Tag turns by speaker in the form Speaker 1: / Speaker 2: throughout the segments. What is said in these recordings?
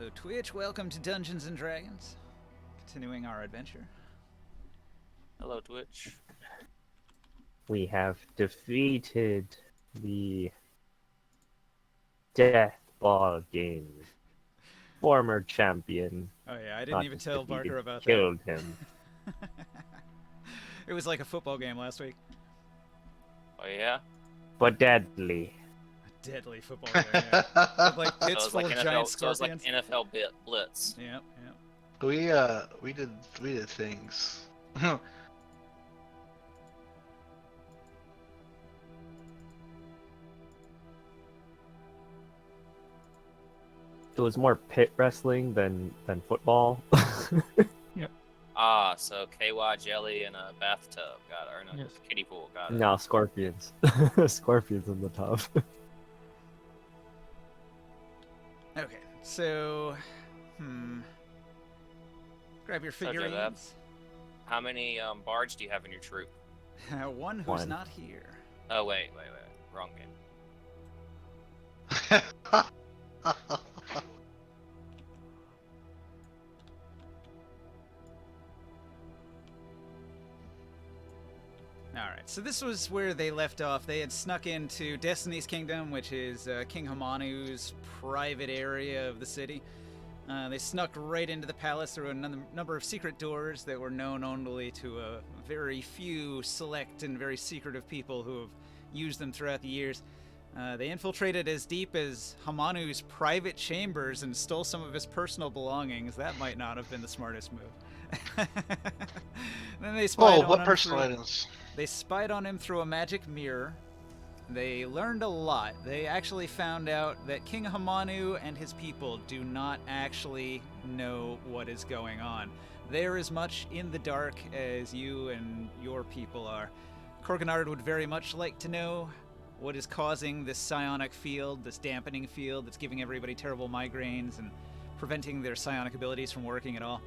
Speaker 1: Hello, Twitch. Welcome to Dungeons and Dragons. Continuing our adventure.
Speaker 2: Hello, Twitch.
Speaker 3: We have defeated the Death Ball game. Former champion.
Speaker 1: Oh yeah, I didn't
Speaker 3: Not
Speaker 1: even
Speaker 3: just
Speaker 1: tell
Speaker 3: defeated,
Speaker 1: Barker about
Speaker 3: killed him.
Speaker 1: It was like a football game last week.
Speaker 2: Oh yeah.
Speaker 3: But deadly.
Speaker 1: A deadly football game. Yeah. With like
Speaker 2: So
Speaker 1: pits
Speaker 2: it's
Speaker 1: full
Speaker 2: like
Speaker 1: of
Speaker 2: NFL.
Speaker 1: giant
Speaker 2: So it's like
Speaker 1: scorpions.
Speaker 2: NFL Blitz.
Speaker 1: Yep.
Speaker 4: We did things.
Speaker 3: It was more pit wrestling than football.
Speaker 2: Ah, so KY jelly in a bathtub. Got it. Or no,
Speaker 5: Yes.
Speaker 2: kiddie pool. Got it.
Speaker 3: No, scorpions. Scorpions in the tub.
Speaker 1: Okay. So, grab your
Speaker 2: So, Joe,
Speaker 1: figurines.
Speaker 2: How many bards do you have in your troop?
Speaker 1: One who's
Speaker 3: One.
Speaker 1: not here.
Speaker 2: Oh wait. Wrong game.
Speaker 1: Alright, so this was where they left off. They had snuck into Destiny's Kingdom, which is King Hamanu's private area of the city. They snuck right into the palace through a number of secret doors that were known only to a very few select and very secretive people who have used them throughout the years. They infiltrated as deep as Hamanu's private chambers and stole some of his personal belongings. That might not have been the smartest move. Then they spied
Speaker 4: Oh,
Speaker 1: on
Speaker 4: what
Speaker 1: him
Speaker 4: personal
Speaker 1: through-
Speaker 4: items?
Speaker 1: They spied on him through a magic mirror. They learned a lot. They actually found out that King Hamanu and his people do not actually know what is going on. They're as much in the dark as you and your people are. Korganard would very much like to know what is causing this psionic field, this dampening field that's giving everybody terrible migraines and preventing their psionic abilities from working at all.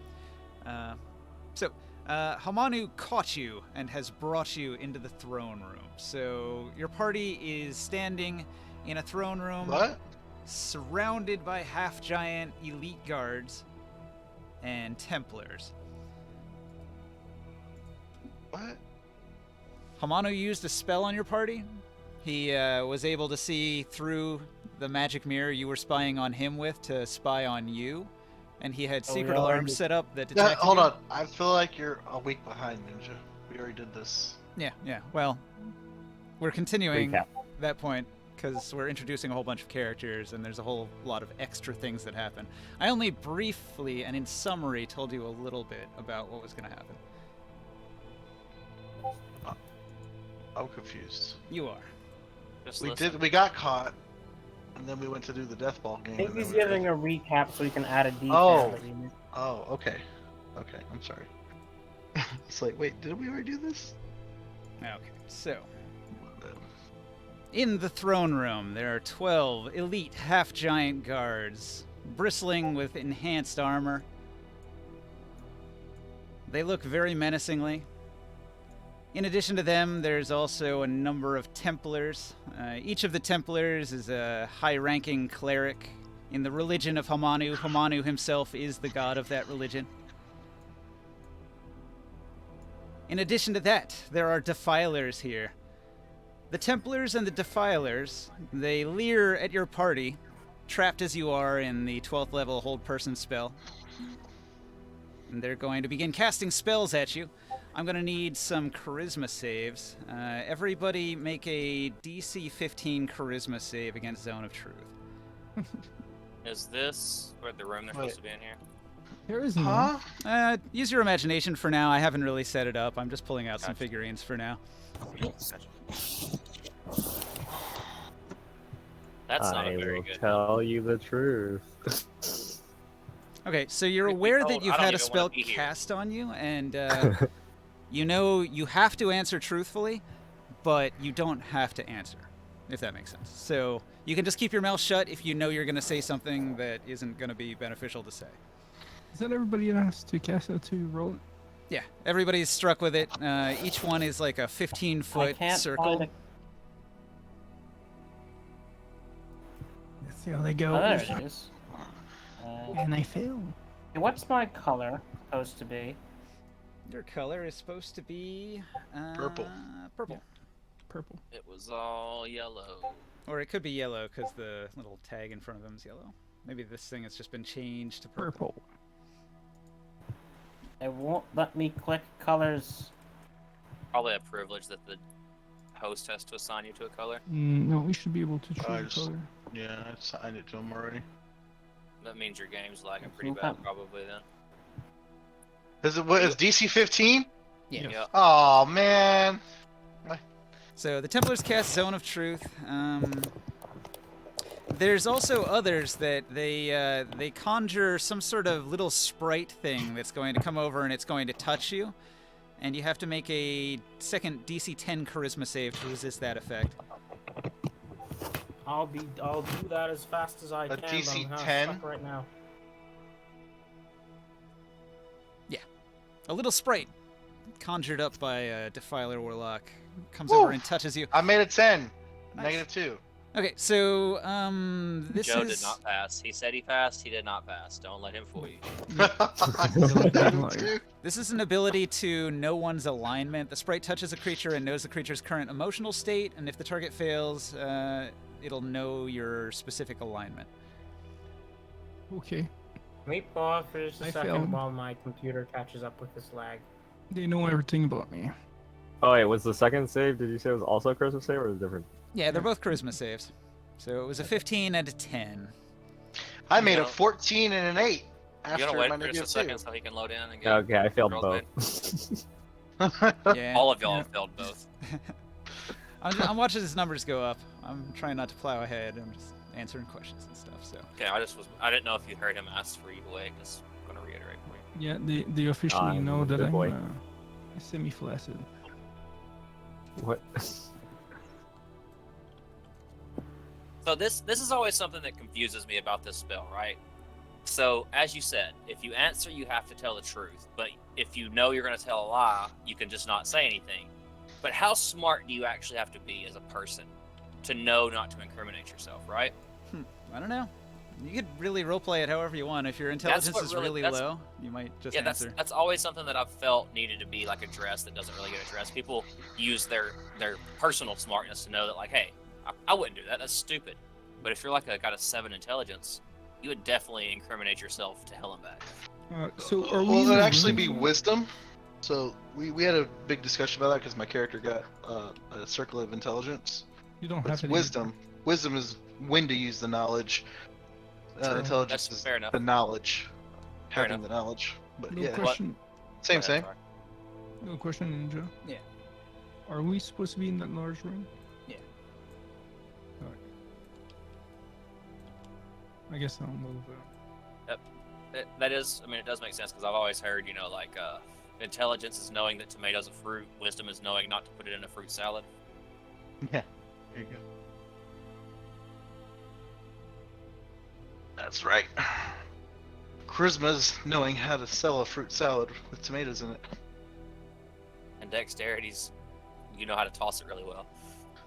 Speaker 1: Hamanu caught you and has brought you into the throne room. So your party is standing in a throne room
Speaker 4: What?
Speaker 1: surrounded by half-giant elite guards and Templars.
Speaker 4: What?
Speaker 1: Hamanu used a spell on your party. He was able to see through the magic mirror you were spying on him with to spy on you. And he had
Speaker 5: Oh, we
Speaker 1: secret alarms
Speaker 5: already-
Speaker 1: set up that
Speaker 4: Yeah,
Speaker 1: detected
Speaker 4: hold
Speaker 1: you.
Speaker 4: on. I feel like you're a week behind, Ninja. We already did this.
Speaker 1: Yeah. Well, we're continuing
Speaker 3: Recap.
Speaker 1: that point because we're introducing a whole bunch of characters and there's a whole lot of extra things that happen. I only briefly and in summary told you a little bit about what was going to happen.
Speaker 4: I'm confused.
Speaker 1: You are.
Speaker 2: Just
Speaker 4: We
Speaker 2: listen.
Speaker 4: did. We got caught, and then we went to do the death ball game.
Speaker 5: I think
Speaker 4: and then
Speaker 5: he's
Speaker 4: we were-
Speaker 5: giving a recap so he can add a detail.
Speaker 4: Oh.
Speaker 5: that we missed.
Speaker 4: Oh, okay. Okay, I'm sorry. It's like, wait, did we already do this?
Speaker 1: Okay, so in the throne room, there are 12 elite half-giant guards, bristling with enhanced armor. They look very menacingly. In addition to them, there's also a number of Templars. Each of the Templars is a high-ranking cleric in the religion of Hamanu. Hamanu himself is the god of that religion. In addition to that, there are defilers here. The Templars and the defilers, they leer at your party, trapped as you are in the 12th level hold person spell. And they're going to begin casting spells at you. I'm going to need some charisma saves. Everybody make a DC 15 charisma save against Zone of Truth.
Speaker 2: Is this where the room they're supposed to be in here?
Speaker 5: There is
Speaker 4: Huh?
Speaker 1: Use your imagination for now. I haven't really set it up. I'm just pulling out some
Speaker 2: Gotcha.
Speaker 1: figurines for now.
Speaker 2: Gotcha. That's not
Speaker 3: I
Speaker 2: a very
Speaker 3: will
Speaker 2: good.
Speaker 3: tell you the truth.
Speaker 1: Okay, so you're
Speaker 2: Truth be
Speaker 1: aware
Speaker 2: told,
Speaker 1: that you've
Speaker 2: I don't
Speaker 1: had a
Speaker 2: even
Speaker 1: spell
Speaker 2: wanna be here.
Speaker 1: cast on you, and you know you have to answer truthfully, but you don't have to answer, if that makes sense. So you can just keep your mouth shut if you know you're going to say something that isn't going to be beneficial to say.
Speaker 6: Is that everybody has to cast it to roll it?
Speaker 1: Yeah, everybody's struck with it. Each one is like a
Speaker 5: I
Speaker 1: 15-foot
Speaker 5: can't
Speaker 1: circle.
Speaker 5: find
Speaker 6: Let's see how they go.
Speaker 5: Oh, there it is.
Speaker 6: And I failed.
Speaker 5: Hey, what's my color supposed to be?
Speaker 1: Your color is supposed to be
Speaker 4: Purple.
Speaker 1: Purple.
Speaker 6: Purple.
Speaker 2: It was all yellow.
Speaker 1: Or it could be yellow because the little tag in front of them is yellow. Maybe this thing has just been changed to purple.
Speaker 6: Purple.
Speaker 5: It won't let me click colors.
Speaker 2: Probably a privilege that the host has to assign you to a color.
Speaker 6: No, we should be able to choose a
Speaker 4: just-
Speaker 6: color.
Speaker 4: Yeah, I signed it to him already.
Speaker 2: That means your game's lagging
Speaker 5: That's
Speaker 2: pretty
Speaker 5: no
Speaker 2: bad,
Speaker 5: problem.
Speaker 2: probably then.
Speaker 4: Is it what is DC 15?
Speaker 1: Yeah.
Speaker 2: Yeah.
Speaker 4: Oh man.
Speaker 1: So the Templars cast Zone of Truth. There's also others that they conjure some sort of little sprite thing that's going to come over and it's going to touch you, and you have to make a second DC 10 Charisma save to resist that effect.
Speaker 5: I'll do that as fast as I
Speaker 4: A
Speaker 5: can.
Speaker 4: DC
Speaker 5: but I'm
Speaker 4: 10?
Speaker 5: stuck right now.
Speaker 1: A little sprite conjured up by a Defiler Warlock comes
Speaker 4: Woo!
Speaker 1: over and touches you.
Speaker 4: I made it 10.
Speaker 1: Nice.
Speaker 4: -2.
Speaker 1: Okay, so this
Speaker 2: Joe
Speaker 1: is
Speaker 2: did not pass. He said he passed. He did not pass. Don't let him fool you.
Speaker 6: Liar.
Speaker 1: this is an ability to know one's alignment. The sprite touches a creature and knows the creature's current emotional state, and if the target fails, it'll know your specific alignment.
Speaker 6: Okay.
Speaker 5: Wait, pause for just a
Speaker 6: I
Speaker 5: second
Speaker 6: failed.
Speaker 5: while my computer catches up with this lag.
Speaker 6: They know everything about me.
Speaker 3: Oh wait, was the second save? Did you say it was also a Christmas save or was it different?
Speaker 1: Yeah, they're both charisma saves. So it was a 15 and a 10.
Speaker 4: I made
Speaker 2: You
Speaker 4: a
Speaker 2: know-
Speaker 4: 14 and an 8
Speaker 2: You
Speaker 4: after
Speaker 2: gonna wait
Speaker 4: my
Speaker 2: for just a
Speaker 4: negative
Speaker 2: second
Speaker 4: 2.
Speaker 2: so he can load in and get
Speaker 3: Okay, I failed
Speaker 2: girls
Speaker 3: both.
Speaker 1: Yeah.
Speaker 2: All of y'all
Speaker 6: Yeah.
Speaker 2: have failed both.
Speaker 1: I'm watching his numbers go up. I'm trying not to plow ahead. I'm just answering questions and stuff. So
Speaker 2: Okay, I didn't know if you heard him ask for either way, because I'm gonna reiterate for you.
Speaker 6: Yeah, they officially
Speaker 3: I'm
Speaker 6: know
Speaker 3: a
Speaker 6: that
Speaker 3: good
Speaker 6: I'm
Speaker 3: boy.
Speaker 6: semi-flaccid.
Speaker 3: What?
Speaker 2: So this is always something that confuses me about this spell, right? So as you said, if you answer, you have to tell the truth. But if you know you're going to tell a lie, you can just not say anything. But how smart do you actually have to be as a person to know not to incriminate yourself, right?
Speaker 1: I don't know. You could really roleplay it however you want. If your intelligence
Speaker 2: what
Speaker 1: is
Speaker 2: really-
Speaker 1: really
Speaker 2: that's-
Speaker 1: low, you might just
Speaker 2: Yeah,
Speaker 1: answer.
Speaker 2: that's always something that I've felt needed to be like addressed that doesn't really get addressed. People use their personal smartness to know that like, hey, I wouldn't do that. That's stupid. But if you're like got a 7 intelligence, you would definitely incriminate yourself to hell and back.
Speaker 6: So are we?
Speaker 4: Will
Speaker 6: in
Speaker 4: it
Speaker 6: the
Speaker 4: actually
Speaker 6: room?
Speaker 4: be wisdom? So we had a big discussion about that because my character got a circle of intelligence.
Speaker 6: You don't
Speaker 4: But
Speaker 6: have
Speaker 4: it's
Speaker 6: it.
Speaker 4: wisdom. Wisdom is when to use the knowledge.
Speaker 6: True.
Speaker 4: Intelligence
Speaker 2: That's
Speaker 4: is
Speaker 2: fair enough.
Speaker 4: the knowledge.
Speaker 2: Fair
Speaker 4: Having
Speaker 2: enough.
Speaker 4: the knowledge. But
Speaker 6: No
Speaker 4: yeah,
Speaker 6: question.
Speaker 4: same,
Speaker 2: Go
Speaker 4: same.
Speaker 2: ahead, sorry.
Speaker 6: No question, Ninja.
Speaker 1: Yeah.
Speaker 6: Are we supposed to be in that large room?
Speaker 1: Yeah.
Speaker 6: Alright. I guess I'll move.
Speaker 2: That is, I mean, it does make sense because I've always heard, you know, like intelligence is knowing that tomatoes a fruit, wisdom is knowing not to put it in a fruit salad.
Speaker 4: Yeah. There you go. That's right. Charisma's knowing how to sell a fruit salad with tomatoes in it.
Speaker 2: And dexterity's, you know how to toss it really well.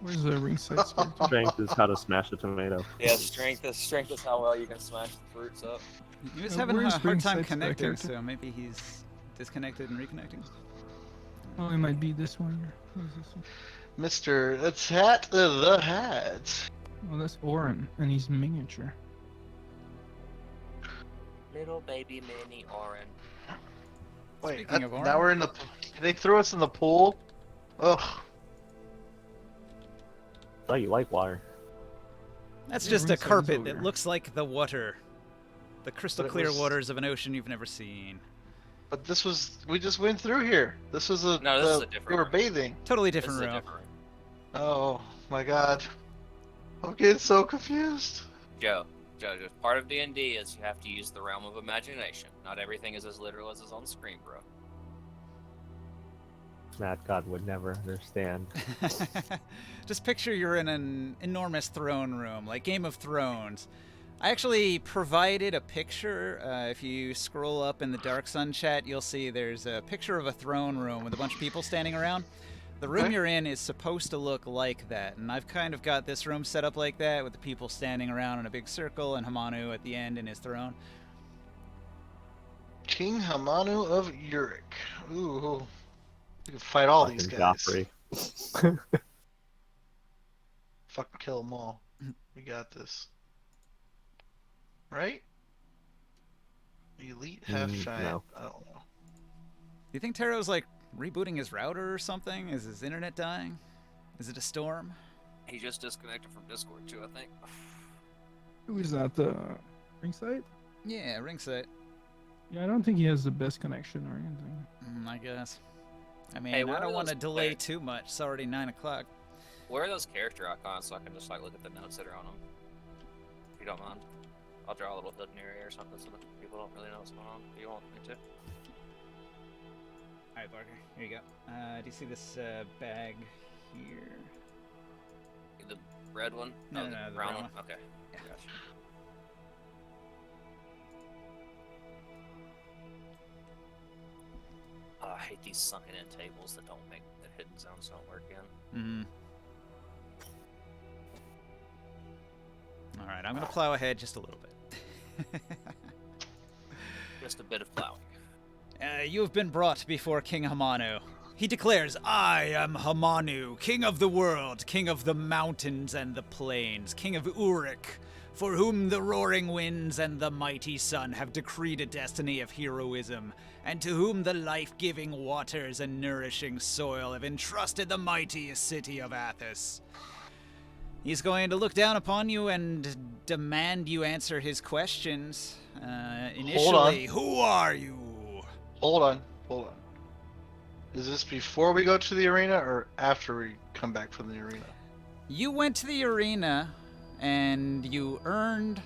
Speaker 6: Where's the ringside spectre?
Speaker 3: Strength is how to smash a tomato.
Speaker 2: Yeah, strength is how well you can smash the fruits up.
Speaker 1: He was
Speaker 6: Uh,
Speaker 1: having a
Speaker 6: where's
Speaker 1: hard time
Speaker 6: ringside
Speaker 1: connecting,
Speaker 6: spectre?
Speaker 1: so maybe he's disconnected and reconnecting.
Speaker 6: Oh, it might be this one here. What is this one?
Speaker 4: Mr. It's Hat the Hat.
Speaker 6: Oh, that's Orin, and he's miniature.
Speaker 2: Little baby mini Orin.
Speaker 4: Wait,
Speaker 1: Speaking of
Speaker 4: now
Speaker 1: Orin.
Speaker 4: we're in the. They threw us in the pool. Ugh.
Speaker 3: Oh, you like water.
Speaker 1: That's
Speaker 6: Yeah,
Speaker 1: just a
Speaker 6: ringside is
Speaker 1: carpet
Speaker 6: over
Speaker 1: that
Speaker 6: here.
Speaker 1: looks like the water. The crystal
Speaker 4: But it
Speaker 1: clear
Speaker 4: was-
Speaker 1: waters of an ocean you've never seen.
Speaker 4: But this was. We just went through here. This was a.
Speaker 2: No, this is a different
Speaker 4: We were
Speaker 2: room.
Speaker 4: bathing.
Speaker 1: Totally
Speaker 2: This
Speaker 1: different
Speaker 2: is a
Speaker 1: room.
Speaker 2: different room.
Speaker 4: Oh my god. I'm getting so confused.
Speaker 2: Joe, just part of D&D is you have to use the realm of imagination. Not everything is as literal as is on screen, bro.
Speaker 3: That God would never understand.
Speaker 1: Just picture you're in an enormous throne room, like Game of Thrones. I actually provided a picture. If you scroll up in the Dark Sun chat, you'll see there's a picture of a throne room with a bunch of people standing around. The room
Speaker 4: Okay.
Speaker 1: you're in is supposed to look like that, and I've kind of got this room set up like that with the people standing around in a big circle and Hamanu at the end in his throne.
Speaker 4: King Hamanu of Uruk. Ooh. We can fight all these
Speaker 3: Fucking
Speaker 4: guys.
Speaker 3: Joffrey.
Speaker 4: Fucking kill them all. We got this. Right? Elite half giant.
Speaker 3: no.
Speaker 4: I don't know.
Speaker 1: Do you think Taro's like rebooting his router or something? Is his internet dying? Is it a storm?
Speaker 2: He just disconnected from Discord too, I think.
Speaker 6: Who is that? The ringside?
Speaker 1: Yeah, ringside.
Speaker 6: Yeah, I don't think he has the best connection or anything.
Speaker 1: I guess. I mean,
Speaker 2: Hey,
Speaker 1: I
Speaker 2: where
Speaker 1: don't
Speaker 2: are
Speaker 1: want to
Speaker 2: those
Speaker 1: delay
Speaker 2: players?
Speaker 1: too much. It's already 9 o'clock.
Speaker 2: Where are those character icons so I can just like look at the notes that are on them? If you don't mind. I'll draw a little hidden area or something so that people don't really know what's going on. Do you want me to?
Speaker 1: Alright, Barker. Here you go. Do you see this bag here?
Speaker 2: The red one?
Speaker 1: No,
Speaker 2: Oh,
Speaker 1: no,
Speaker 2: the
Speaker 1: no, the
Speaker 2: brown
Speaker 1: brown
Speaker 2: one?
Speaker 1: one.
Speaker 2: Okay.
Speaker 1: Yeah.
Speaker 2: Gotcha. Oh, I hate these sunken in tables that don't make the hidden zones don't work in.
Speaker 1: Mm-hmm. Alright, I'm gonna plow ahead just a little bit.
Speaker 2: Just a bit of plowing.
Speaker 1: You have been brought before King Hamanu. He declares, I am Hamanu, king of the world, king of the mountains and the plains, king of Uruk, for whom the roaring winds and the mighty sun have decreed a destiny of heroism, and to whom the life-giving waters and nourishing soil have entrusted the mighty city of Athos. He's going to look down upon you and demand you answer his questions. Initially, who are you?
Speaker 4: Hold on. Is this before we go to the arena or after we come back from the arena?
Speaker 1: You went to the arena and you earned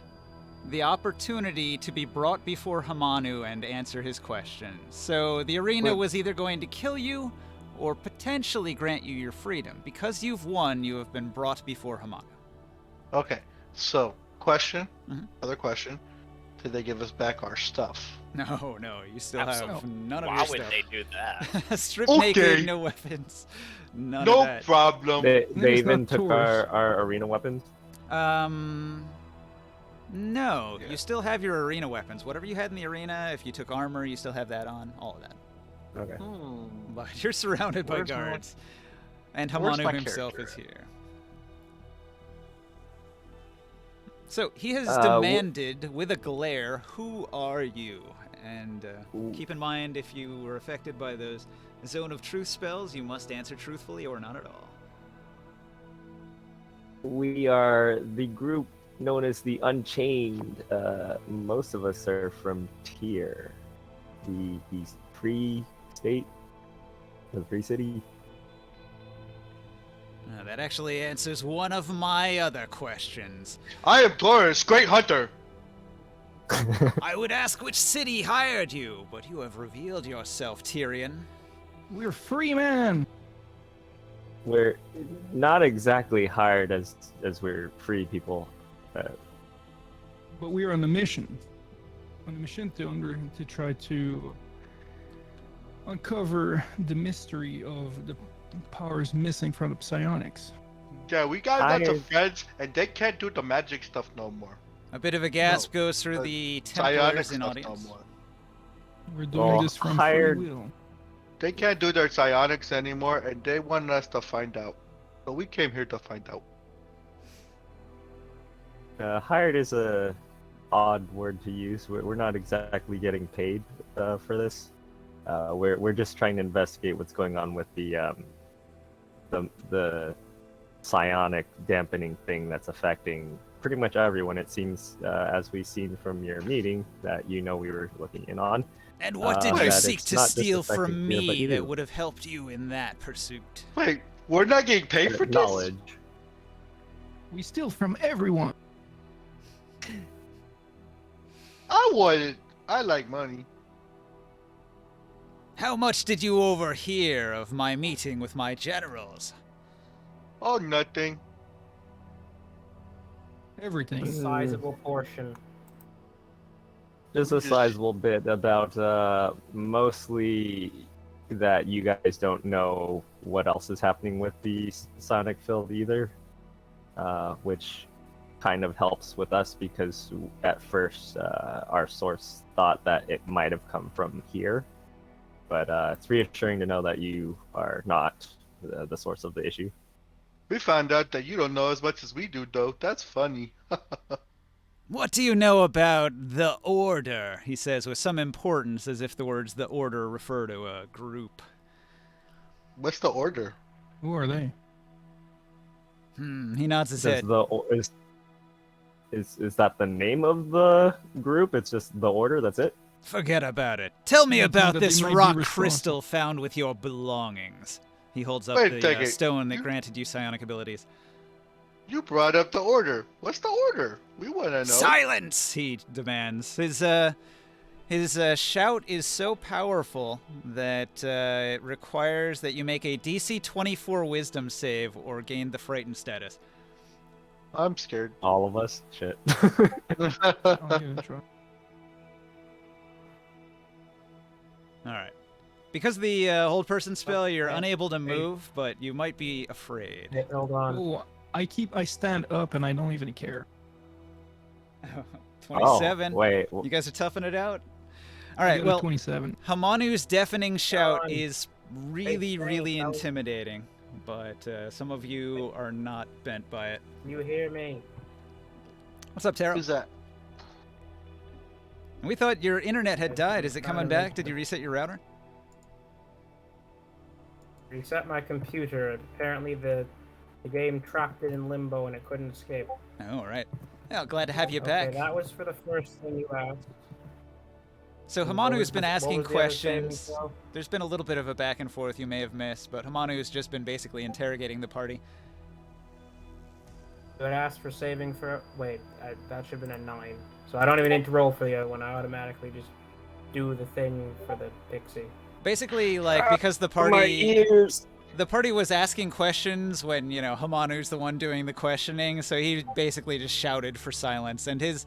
Speaker 1: the opportunity to be brought before Hamanu and answer his questions. So the arena
Speaker 4: Wait.
Speaker 1: was either going to kill you or potentially grant you your freedom. Because you've won, you have been brought before Hamanu.
Speaker 4: Okay. So, question.
Speaker 1: Mhm.
Speaker 4: Other question. Did they give us back our stuff?
Speaker 1: No, you still have
Speaker 2: Absolutely.
Speaker 1: none of
Speaker 2: Why
Speaker 1: your
Speaker 2: would
Speaker 1: stuff.
Speaker 2: they do that?
Speaker 1: Strip
Speaker 4: Okay.
Speaker 1: naked, no weapons, none of
Speaker 4: No
Speaker 1: that.
Speaker 4: problem.
Speaker 3: They
Speaker 6: Maybe it's
Speaker 3: even
Speaker 6: not
Speaker 3: took
Speaker 6: tours.
Speaker 3: our arena weapons.
Speaker 1: No,
Speaker 4: Yeah.
Speaker 1: you still have your arena weapons. Whatever you had in the arena, if you took armor, you still have that on, all of that.
Speaker 3: Okay.
Speaker 1: But you're surrounded by
Speaker 4: Where's my-
Speaker 1: guards. And
Speaker 4: Where's
Speaker 1: Hamanu
Speaker 4: my
Speaker 1: himself
Speaker 4: character
Speaker 1: is here. So he has
Speaker 3: Uh, wh-
Speaker 1: demanded, with a glare, who are you? And
Speaker 3: Ooh.
Speaker 1: keep in mind, if you were affected by those zone of truth spells, you must answer truthfully or not at all.
Speaker 3: We are the group known as the Unchained. Most of us are from Tyr, the free state, the free city.
Speaker 1: That actually answers one of my other questions.
Speaker 4: I am Taurus, great hunter.
Speaker 1: I would ask which city hired you, but you have revealed yourself, Tyrion.
Speaker 6: We're free, man.
Speaker 3: We're not exactly hired as we're free people.
Speaker 6: But we're on a mission. On a mission to try to uncover the mystery of the powers missing from the psionics.
Speaker 4: Yeah, we got lots
Speaker 3: Hired.
Speaker 4: of friends, and they can't do the magic stuff no more.
Speaker 1: A bit of a gasp
Speaker 4: No,
Speaker 1: goes through
Speaker 4: the
Speaker 1: the
Speaker 4: Psionic
Speaker 1: Templars in
Speaker 4: stuff
Speaker 1: audience.
Speaker 4: no more.
Speaker 6: We're doing
Speaker 3: Well,
Speaker 6: this from
Speaker 3: hired-
Speaker 6: free will.
Speaker 4: They can't do their psionics anymore, and they want us to find out. So we came here to find out.
Speaker 3: Hired is a odd word to use. We're not exactly getting paid for this. We're just trying to investigate what's going on with the psionic dampening thing that's affecting pretty much everyone. It seems, as we've seen from your meeting, that we were looking in on.
Speaker 1: And what did you
Speaker 3: that
Speaker 1: seek
Speaker 3: it's
Speaker 1: to
Speaker 3: not just
Speaker 1: steal
Speaker 3: affecting
Speaker 1: from
Speaker 3: Tyr, but
Speaker 1: me that
Speaker 3: you.
Speaker 1: would have helped you in that pursuit?
Speaker 4: Wait, we're not getting paid for this?
Speaker 3: Knowledge.
Speaker 6: We steal from everyone.
Speaker 4: I like money.
Speaker 1: How much did you overhear of my meeting with my generals?
Speaker 4: Oh, nothing.
Speaker 6: Everything.
Speaker 5: A sizable portion.
Speaker 3: Just a
Speaker 4: Just-
Speaker 3: sizable bit about mostly that you guys don't know what else is happening with the Sonic field either, which kind of helps with us because at first our source thought that it might have come from here, but it's reassuring to know that you are not the source of the issue.
Speaker 4: We found out that you don't know as much as we do, though. That's funny.
Speaker 1: What do you know about the Order? He says with some importance, as if the words the Order refer to a group.
Speaker 4: What's the order?
Speaker 6: Who are they?
Speaker 1: He nods his head.
Speaker 3: Is that the name of the group? It's just the Order. That's it.
Speaker 1: Forget about it. Tell me
Speaker 6: I think
Speaker 1: about
Speaker 6: that they
Speaker 1: this
Speaker 6: might be
Speaker 1: rock
Speaker 6: responsible.
Speaker 1: crystal found with your belongings. He holds up
Speaker 4: Wait a
Speaker 1: the
Speaker 4: second.
Speaker 1: stone that granted you psionic abilities.
Speaker 4: You brought up the order. What's the order? We want to know.
Speaker 1: Silence! He demands. His shout is so powerful that it requires that you make a DC 24 Wisdom save or gain the frightened status.
Speaker 4: I'm scared.
Speaker 3: All of us. Shit.
Speaker 6: I'll give it a try.
Speaker 1: All right. Because of the hold person spell, you're
Speaker 5: Okay.
Speaker 1: unable to move, but you might be afraid.
Speaker 5: Hey, hold on.
Speaker 6: Oh, I stand up and I don't even care.
Speaker 1: 27.
Speaker 3: Oh, wait.
Speaker 1: You guys are toughing it out? All
Speaker 6: I
Speaker 1: right,
Speaker 6: got a
Speaker 1: well,
Speaker 6: 27.
Speaker 1: Hamanu's deafening shout
Speaker 5: on.
Speaker 1: is really,
Speaker 5: Hey,
Speaker 1: really
Speaker 5: Sally.
Speaker 1: intimidating, but some of you are not bent by it.
Speaker 5: You hear me?
Speaker 1: What's up, Taro?
Speaker 4: Who's that?
Speaker 1: We thought your internet had died. Is it coming
Speaker 5: Not a
Speaker 1: back? Did you reset your router?
Speaker 5: Reset my computer. Apparently the game trapped it in limbo and it couldn't escape.
Speaker 1: Oh, all right. Yeah, glad to have you
Speaker 5: Okay,
Speaker 1: back.
Speaker 5: that was for the first thing you asked.
Speaker 1: So
Speaker 5: What
Speaker 1: Hamanu's
Speaker 5: was
Speaker 1: been
Speaker 5: the- what
Speaker 1: asking
Speaker 5: was the other saving
Speaker 1: questions.
Speaker 5: throw?
Speaker 1: There's been a little bit of a back and forth you may have missed, but Hamanu's just been basically interrogating the party.
Speaker 5: You had asked for saving for. Wait, that should have been a 9. So I don't even need to roll for the other one. I automatically just do the thing for the pixie.
Speaker 1: Basically, like, because the
Speaker 3: My
Speaker 1: party
Speaker 3: ears.
Speaker 1: the party was asking questions when, you know, Hamanu's the one doing the questioning, so he basically just shouted for silence, and his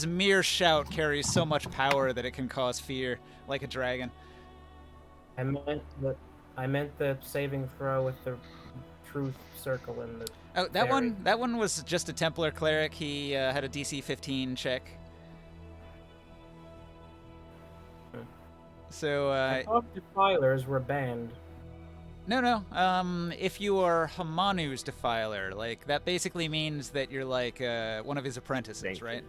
Speaker 1: mere shout carries so much power that it can cause fear, like a dragon.
Speaker 5: I meant the saving throw with the truth circle in the.
Speaker 1: Oh,
Speaker 5: Very.
Speaker 1: that one was just a Templar cleric. He had a DC 15 check.
Speaker 5: Hmm.
Speaker 1: So,
Speaker 5: I thought defilers were banned.
Speaker 1: no. If you are Hamanu's defiler, like, that basically means that you're like one of his apprentices, right?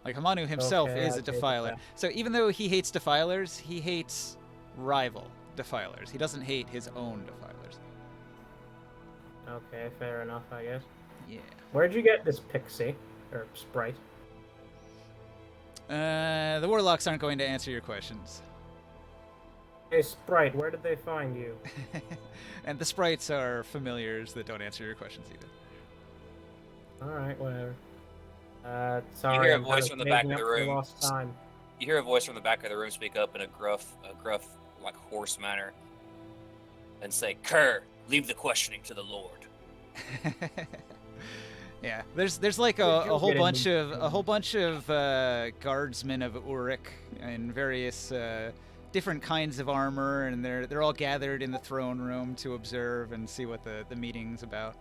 Speaker 1: Like, Hamanu himself
Speaker 5: Okay,
Speaker 1: is
Speaker 5: I
Speaker 1: a
Speaker 5: take it
Speaker 1: defiler.
Speaker 5: back.
Speaker 1: So even though he hates defilers, he hates rival defilers. He doesn't hate his own defilers.
Speaker 5: Okay, fair enough, I guess.
Speaker 1: Yeah.
Speaker 5: Where'd you get this pixie or sprite?
Speaker 1: The warlocks aren't going to answer your questions.
Speaker 5: Hey, sprite, where did they find you?
Speaker 1: And the sprites are familiars that don't answer your questions either.
Speaker 5: All right, whatever. Sorry,
Speaker 2: hear a
Speaker 5: I'm
Speaker 2: voice
Speaker 5: kind
Speaker 2: from the back of
Speaker 5: making
Speaker 2: the
Speaker 5: up for
Speaker 2: room.
Speaker 5: Lost time.
Speaker 2: You hear a voice from the back of the room speak up in a gruff, like hoarse manner, and say, "Kerr, leave the questioning to the Lord."
Speaker 1: Yeah, there's like
Speaker 5: Yeah,
Speaker 1: a
Speaker 5: you'll
Speaker 1: whole
Speaker 5: get in
Speaker 1: bunch
Speaker 5: the-
Speaker 1: of guardsmen of Uruk in various different kinds of armor, and they're all gathered in the throne room to observe and see what the meeting's about.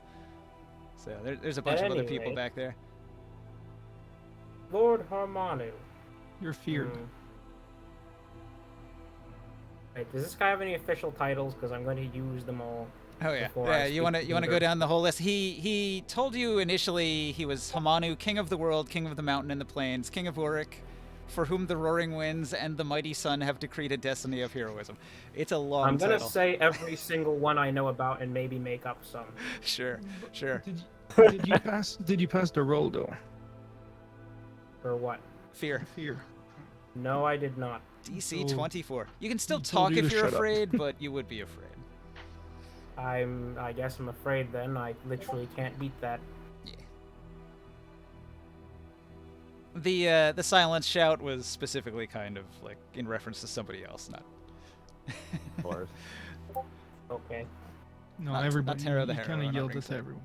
Speaker 1: So there's a bunch of other people
Speaker 5: Anyway.
Speaker 1: back there.
Speaker 5: Lord Hamanu.
Speaker 6: You're feared.
Speaker 5: Wait, does this guy have any official titles? Because I'm going to use them all.
Speaker 1: Oh yeah,
Speaker 5: before I
Speaker 1: yeah. You
Speaker 5: speak
Speaker 1: want
Speaker 5: to
Speaker 1: to go
Speaker 5: Peter.
Speaker 1: down the whole list. He told you initially he was Hamanu, king of the world, king of the mountain and the plains, king of Uruk, for whom the roaring winds and the mighty sun have decreed a destiny of heroism. It's a long
Speaker 5: I'm going to
Speaker 1: title.
Speaker 5: say every single one I know about and maybe make up some.
Speaker 1: Sure.
Speaker 6: Did you pass? Did you pass the roll though?
Speaker 5: For what?
Speaker 1: Fear.
Speaker 6: Fear.
Speaker 5: No, I did not.
Speaker 1: DC
Speaker 6: So,
Speaker 1: 24. You can still
Speaker 6: he told
Speaker 1: talk
Speaker 6: you
Speaker 1: if
Speaker 6: to
Speaker 1: you're
Speaker 6: shut up.
Speaker 1: afraid, but you would be afraid.
Speaker 5: I guess I'm afraid then. I literally can't beat that.
Speaker 1: The silence shout was specifically kind of like in reference to somebody else, not.
Speaker 3: Of course.
Speaker 5: Okay.
Speaker 6: No,
Speaker 1: Not
Speaker 6: everybody.
Speaker 1: Tara the
Speaker 6: you kind
Speaker 1: Harrow,
Speaker 6: of
Speaker 1: not
Speaker 6: yelled at
Speaker 1: Ringside.
Speaker 6: everyone.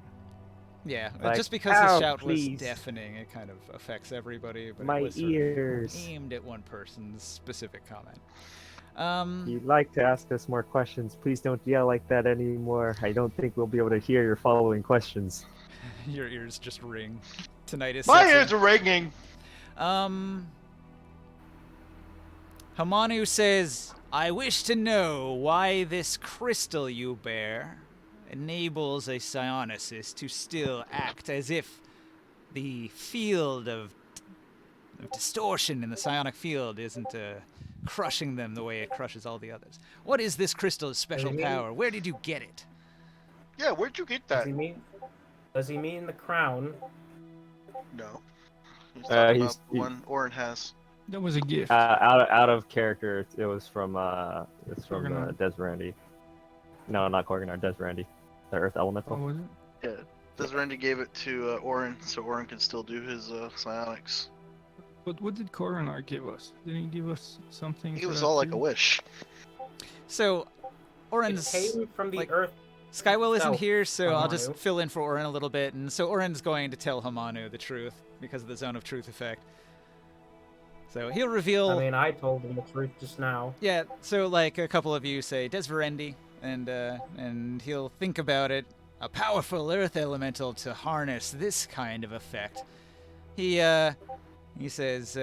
Speaker 1: Yeah,
Speaker 3: Like,
Speaker 1: just because the
Speaker 3: "Ow,
Speaker 1: shout
Speaker 3: please."
Speaker 1: was deafening, it kind of affects everybody. But
Speaker 3: My
Speaker 1: it was sort of
Speaker 3: ears.
Speaker 1: aimed at one person's specific comment.
Speaker 3: If you'd like to ask us more questions, please don't yell like that anymore. I don't think we'll be able to hear your following questions.
Speaker 1: Your ears just ring. Tinnitus.
Speaker 4: My
Speaker 1: sets in.
Speaker 4: ears are ringing.
Speaker 1: Hamanu says, I wish to know why this crystal you bear enables a psionicist to still act as if the field of distortion in the psionic field isn't crushing them the way it crushes all the others. What is this crystal's special
Speaker 5: Does he mean-
Speaker 1: power? Where did you get it?
Speaker 4: Yeah, where'd you get
Speaker 5: Does
Speaker 4: that?
Speaker 5: he mean the crown?
Speaker 4: No. He's talking
Speaker 3: he's-
Speaker 4: about the one Orin has.
Speaker 6: That was a gift.
Speaker 3: Out of character. It was from
Speaker 6: Korganard.
Speaker 3: Desverandy. No, not Korganard. Desverandy, the Earth Elemental.
Speaker 6: Oh, was it?
Speaker 4: Yeah. Desverandy gave it to Orin, so Orin can still do his psionics.
Speaker 6: But what did Korganard give us? Didn't he give us something?
Speaker 4: He
Speaker 6: for
Speaker 4: was
Speaker 6: that
Speaker 4: all like a
Speaker 6: too?
Speaker 4: wish.
Speaker 1: So,
Speaker 5: It
Speaker 1: Oren's...
Speaker 5: came from the
Speaker 1: like-
Speaker 5: earth.
Speaker 1: Skywell isn't
Speaker 5: itself,
Speaker 1: here, so I'll just
Speaker 5: Hamanu.
Speaker 1: fill in for Oren a little bit. And so Oren's going to tell Hamanu the truth because of the Zone of Truth effect. So he'll reveal...
Speaker 5: I mean, I told him the truth just now.
Speaker 1: Yeah, so like a couple of you say Desverendi, and he'll think about it. A powerful earth elemental to harness this kind of effect. He says,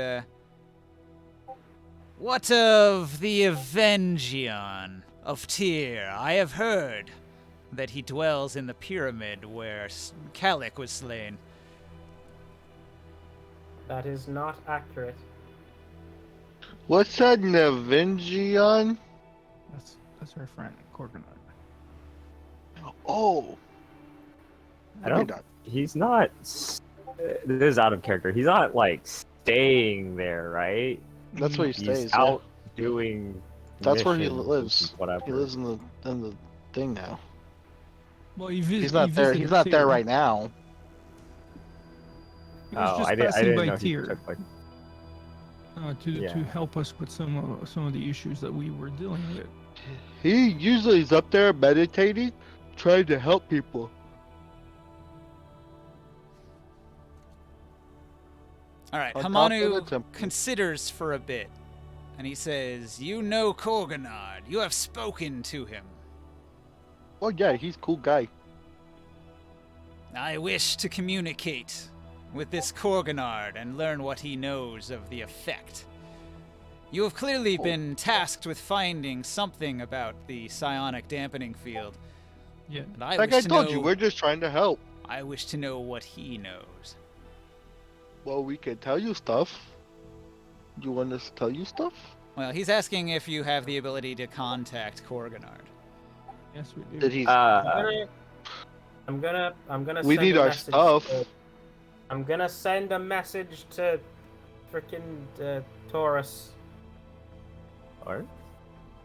Speaker 1: what of the Avengion of Tyr? I have heard that he dwells in the pyramid where Kalik was slain.
Speaker 5: That is not accurate.
Speaker 4: What's that, Navingion?
Speaker 6: That's our friend Korganard.
Speaker 4: Oh.
Speaker 3: I don't.
Speaker 4: Not.
Speaker 3: He's not. This is out of character. He's not like staying there, right?
Speaker 4: That's where he
Speaker 3: He's
Speaker 4: stays.
Speaker 3: out doing.
Speaker 4: That's where he
Speaker 3: missions
Speaker 4: lives.
Speaker 3: and Whatever.
Speaker 4: He lives in the thing now.
Speaker 6: Well, he
Speaker 4: He's not there. He's not there right now.
Speaker 6: He was
Speaker 3: Oh,
Speaker 6: just
Speaker 3: I
Speaker 6: passing
Speaker 3: didn't
Speaker 6: by
Speaker 3: know he
Speaker 6: Tyr
Speaker 3: took like.
Speaker 6: to
Speaker 3: Yeah.
Speaker 6: help us with some of the issues that we were dealing with.
Speaker 4: He usually is up there meditating, trying to help people.
Speaker 1: All right,
Speaker 4: On top of the
Speaker 1: Hamanu
Speaker 4: temple.
Speaker 1: considers for a bit, and he says, "You know Korganard. You have spoken to him.
Speaker 4: Oh yeah, he's a cool guy.
Speaker 1: I wish to communicate with this Korganard and learn what he knows of the effect. You have clearly been tasked with finding something about the psionic dampening field,
Speaker 6: Yeah.
Speaker 1: and I
Speaker 4: Like
Speaker 1: wish
Speaker 4: I
Speaker 1: to
Speaker 4: told
Speaker 1: know.
Speaker 4: you, we're just trying to help.
Speaker 1: I wish to know what he knows."
Speaker 4: Well, we can tell you stuff. You want us to tell you stuff?
Speaker 1: Well, he's asking if you have the ability to contact Korganard.
Speaker 6: Yes, we do.
Speaker 4: Did he?
Speaker 5: I'm gonna
Speaker 4: We
Speaker 5: send
Speaker 4: need
Speaker 5: a
Speaker 4: our
Speaker 5: message
Speaker 4: stuff.
Speaker 5: I'm gonna send a message to frickin' Taurus.
Speaker 3: Or?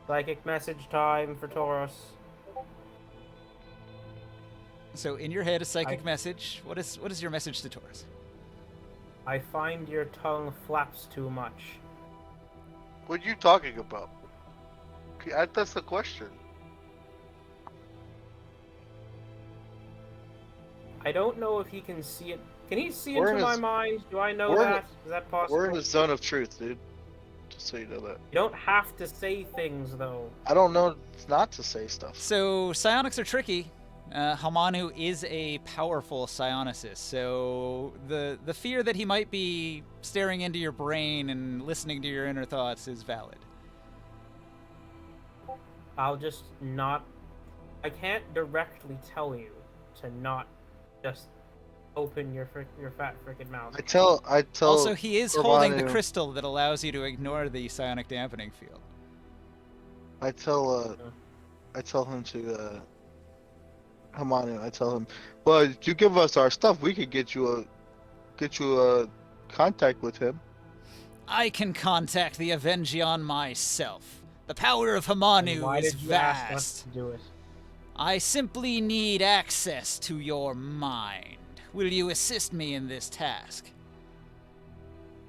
Speaker 5: Psychic message time for Taurus.
Speaker 1: So, in your head, a psychic message. What is your message to Taurus?
Speaker 5: I find your tongue flaps too much.
Speaker 4: What are you talking about? That's the question.
Speaker 5: I don't know if he can see it. Can he see
Speaker 4: We're
Speaker 5: into
Speaker 4: in
Speaker 5: my
Speaker 4: his-
Speaker 5: mind? Do I know
Speaker 4: we're in
Speaker 5: that? Is that possible?
Speaker 4: We're in the zone of truth, dude. Just so you know that.
Speaker 5: You don't have to say things though.
Speaker 4: I don't know not to say stuff.
Speaker 1: So, psionics are tricky. Hamanu is a powerful psionicist, so the fear that he might be staring into your brain and listening to your inner thoughts is valid.
Speaker 5: I'll just not. I can't directly tell you to not just open your fat frickin' mouth.
Speaker 4: I tell.
Speaker 1: Also, he is holding the
Speaker 4: Hamanu-
Speaker 1: crystal that allows you to ignore the psionic dampening field.
Speaker 4: I tell him to Hamanu. I tell him, well, if you give us our stuff, we could get you a contact with him.
Speaker 1: I can contact the Avengion myself. The power of
Speaker 5: And
Speaker 1: Hamanu
Speaker 5: why
Speaker 1: is
Speaker 5: did you ask us
Speaker 1: vast.
Speaker 5: to do it?
Speaker 1: I simply need access to your mind. Will you assist me in this task?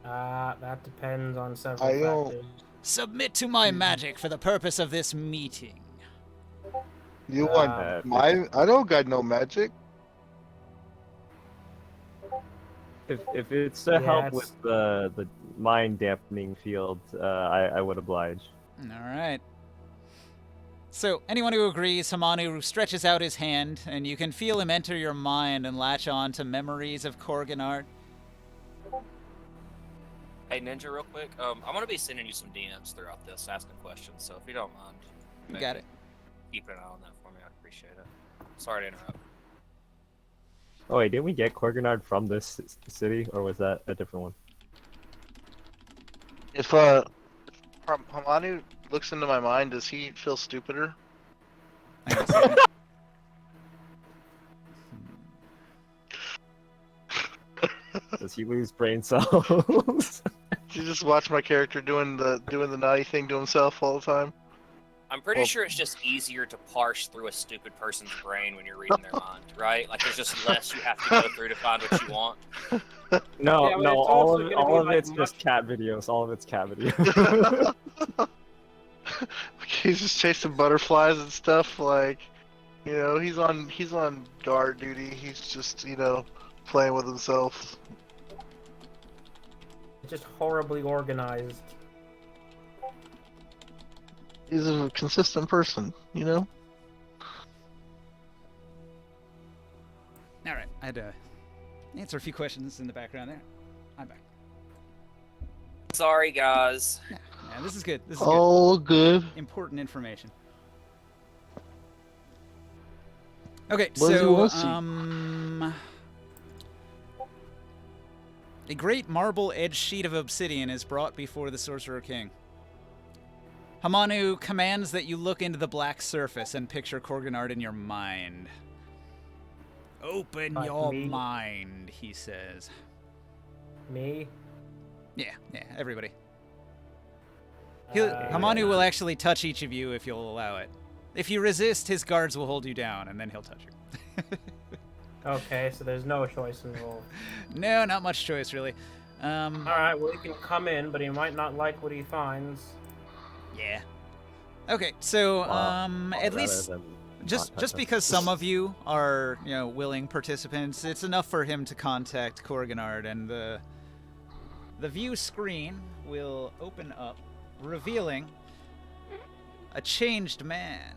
Speaker 5: That depends on several
Speaker 4: I don't-
Speaker 5: factors.
Speaker 1: Submit to my magic for the purpose of this meeting.
Speaker 4: You want my? I don't got no magic.
Speaker 3: If it's to
Speaker 5: Yeah,
Speaker 3: help
Speaker 5: it's-
Speaker 3: with the mind dampening field, I would oblige.
Speaker 1: All right. So, anyone who agrees, Hamanu stretches out his hand, and you can feel him enter your mind and latch on to memories of Korganard.
Speaker 2: Hey, Ninja, real quick. I'm gonna be sending you some DMs throughout this, asking questions. So if you don't mind,
Speaker 1: You got it.
Speaker 2: keep an eye on that for me. I'd appreciate it. Sorry to interrupt.
Speaker 3: Oh wait, didn't we get Korganard from this city, or was that a different one?
Speaker 4: If Hamanu looks into my mind, does he feel stupider?
Speaker 1: Hang on a second.
Speaker 3: Does he lose brain cells?
Speaker 4: You just watch my character doing the naughty thing to himself all the time.
Speaker 2: I'm pretty
Speaker 4: Well-
Speaker 2: sure it's just easier to parse through a stupid person's brain when you're reading their mind, right? Like there's just less you have to go through to find what you want.
Speaker 3: No,
Speaker 5: Yeah, but
Speaker 3: no,
Speaker 5: it's
Speaker 3: all
Speaker 5: also
Speaker 3: of
Speaker 5: gonna be, like,
Speaker 3: it's just
Speaker 5: much-
Speaker 3: cat videos. All of it's cat videos.
Speaker 4: He's just chasing butterflies and stuff. Like, he's on guard duty. He's just playing with himself.
Speaker 5: Just horribly organized.
Speaker 4: He's a consistent person.
Speaker 1: All right, I had to answer a few questions in the background there. I'm back.
Speaker 2: Sorry, guys.
Speaker 1: Yeah, this is good. This is good.
Speaker 4: All good.
Speaker 1: Important information. Okay,
Speaker 4: What does he
Speaker 1: so
Speaker 4: want to see?
Speaker 1: a great marble-edged sheet of obsidian is brought before the Sorcerer King. Hamanu commands that you look into the black surface and picture Korganard in your mind. Open
Speaker 5: Like
Speaker 1: your
Speaker 5: me?
Speaker 1: mind, he says.
Speaker 5: Me?
Speaker 1: Yeah, everybody.
Speaker 5: Uh,
Speaker 1: Hamanu will actually touch each of you if you'll allow it. If you resist, his guards will hold you down, and then he'll touch you.
Speaker 5: Okay, so there's no choice involved.
Speaker 1: No, not much choice, really.
Speaker 5: Alright, well, he can come in, but he might not like what he finds.
Speaker 1: Yeah. Okay, so,
Speaker 3: Wow.
Speaker 1: at
Speaker 3: Rather
Speaker 1: least...
Speaker 3: than
Speaker 1: Just
Speaker 3: not touch
Speaker 1: because some of you are, willing participants, it's enough for him to contact Korganard, and the view screen will open up, revealing a changed man.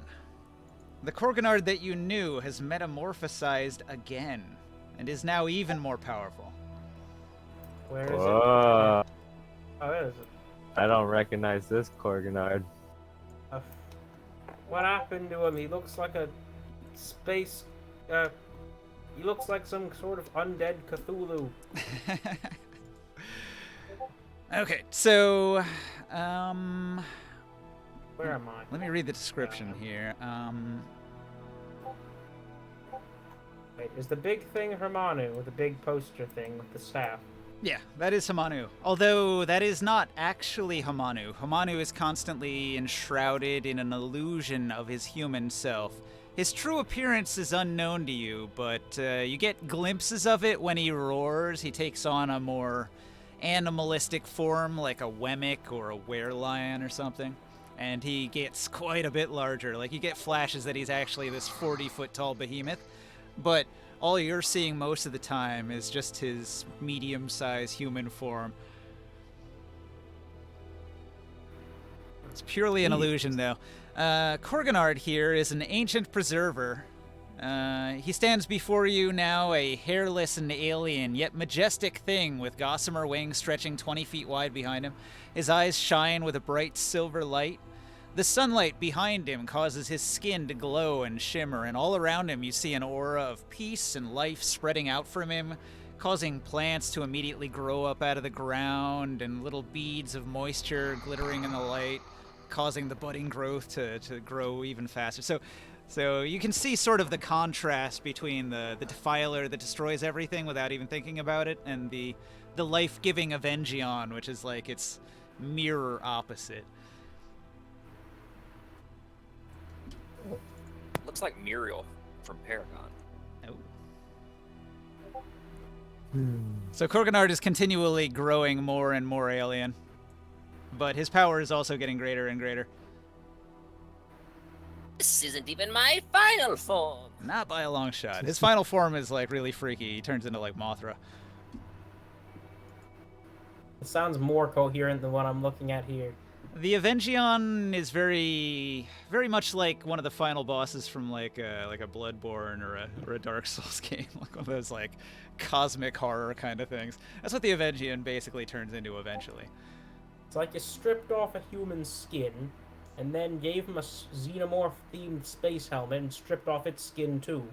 Speaker 1: The Korganard that you knew has metamorphosized again, and is now even more powerful.
Speaker 5: Where is
Speaker 3: Whoa,
Speaker 5: it? Oh, where is it?
Speaker 3: I don't recognize this Korganard.
Speaker 5: What happened to him? He looks like a space. He looks like some sort of undead Cthulhu.
Speaker 1: Okay, so,
Speaker 5: Where am I?
Speaker 1: let me read the description here.
Speaker 5: Wait, is the big thing Hamanu with the big poster thing with the staff?
Speaker 1: Yeah, that is Hamanu. Although that is not actually Hamanu. Hamanu is constantly enshrouded in an illusion of his human self. His true appearance is unknown to you, but you get glimpses of it when he roars. He takes on a more animalistic form, like a Wemmick or a werelion or something. And he gets quite a bit larger. Like, you get flashes that he's actually this 40-foot tall behemoth. But all you're seeing most of the time is just his medium-sized human form. It's purely an illusion, though. Korganard here is an ancient preserver. He stands before you now, a hairless and alien, yet majestic thing with gossamer wings stretching 20 feet wide behind him. His eyes shine with a bright silver light. The sunlight behind him causes his skin to glow and shimmer, and all around him you see an aura of peace and life spreading out from him, causing plants to immediately grow up out of the ground, and little beads of moisture glittering in the light, causing the budding growth to grow even faster. So you can see sort of the contrast between the Defiler that destroys everything without even thinking about it, and the life-giving Avengion, which is like its mirror opposite.
Speaker 2: Looks like Muriel from Paragon.
Speaker 1: Oh. So Korganard is continually growing more and more alien, but his power is also getting greater and greater.
Speaker 2: This isn't even my final form.
Speaker 1: Not by a long shot. His final form is like really freaky. He turns into like Mothra.
Speaker 5: It sounds more coherent than what I'm looking at here.
Speaker 1: The Avengion is very, very much like one of the final bosses from like a Bloodborne or a Dark Souls game, like one of those like cosmic horror kind of things. That's what the Avengion basically turns into eventually.
Speaker 5: It's like you stripped off a human skin, and then gave him a xenomorph-themed space helmet and stripped off its skin too.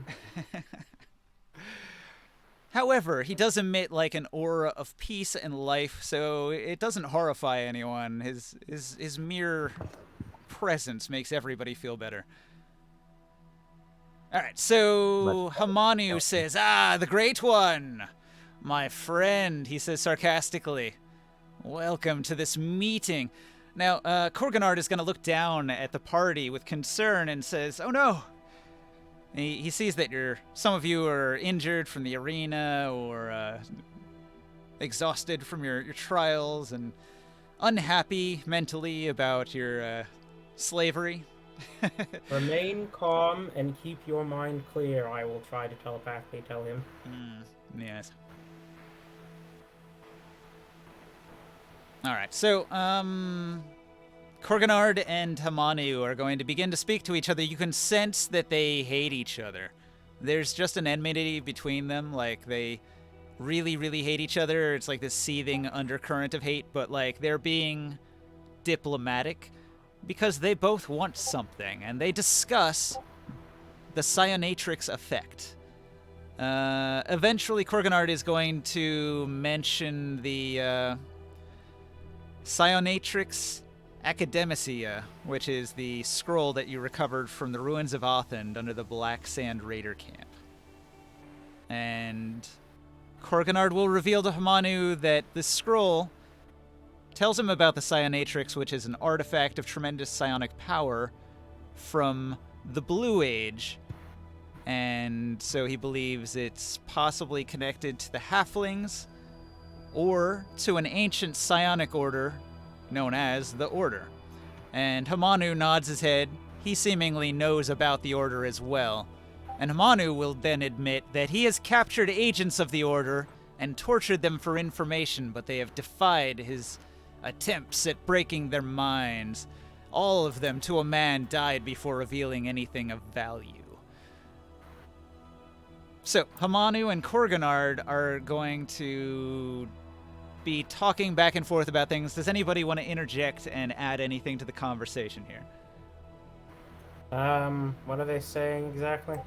Speaker 1: However, he does emit like an aura of peace and life, so it doesn't horrify anyone. His mere presence makes everybody feel better. All right, so Hamanu says, "Ah, the Great One, my friend," he says sarcastically. "Welcome to this meeting." Now, Korganard is going to look down at the party with concern and says, "Oh no." He sees that some of you are injured from the arena or exhausted from your trials and unhappy mentally about your slavery.
Speaker 5: Remain calm and keep your mind clear, I will try to telepathically tell him.
Speaker 1: Yes. All right, so, Korganard and Hamanu are going to begin to speak to each other. You can sense that they hate each other. There's just an enmity between them. Like, they really, really hate each other. It's like this seething undercurrent of hate, but, like, they're being diplomatic because they both want something, and they discuss the Cyanatrix effect. Eventually, Korganard is going to mention the Cyanatrix Academia, which is the scroll that you recovered from the ruins of Othend under the Black Sand Raider camp. And Korganard will reveal to Hamanu that the scroll tells him about the Cyanatrix, which is an artifact of tremendous psionic power from the Blue Age. And so he believes it's possibly connected to the Halflings or to an ancient psionic order known as the Order. And Hamanu nods his head. He seemingly knows about the Order as well. And Hamanu will then admit that he has captured agents of the Order and tortured them for information, but they have defied his attempts at breaking their minds. All of them, to a man, died before revealing anything of value. So, Hamanu and Korganard are going to be talking back and forth about things. Does anybody want to interject and add anything to the conversation here?
Speaker 5: What are they saying exactly?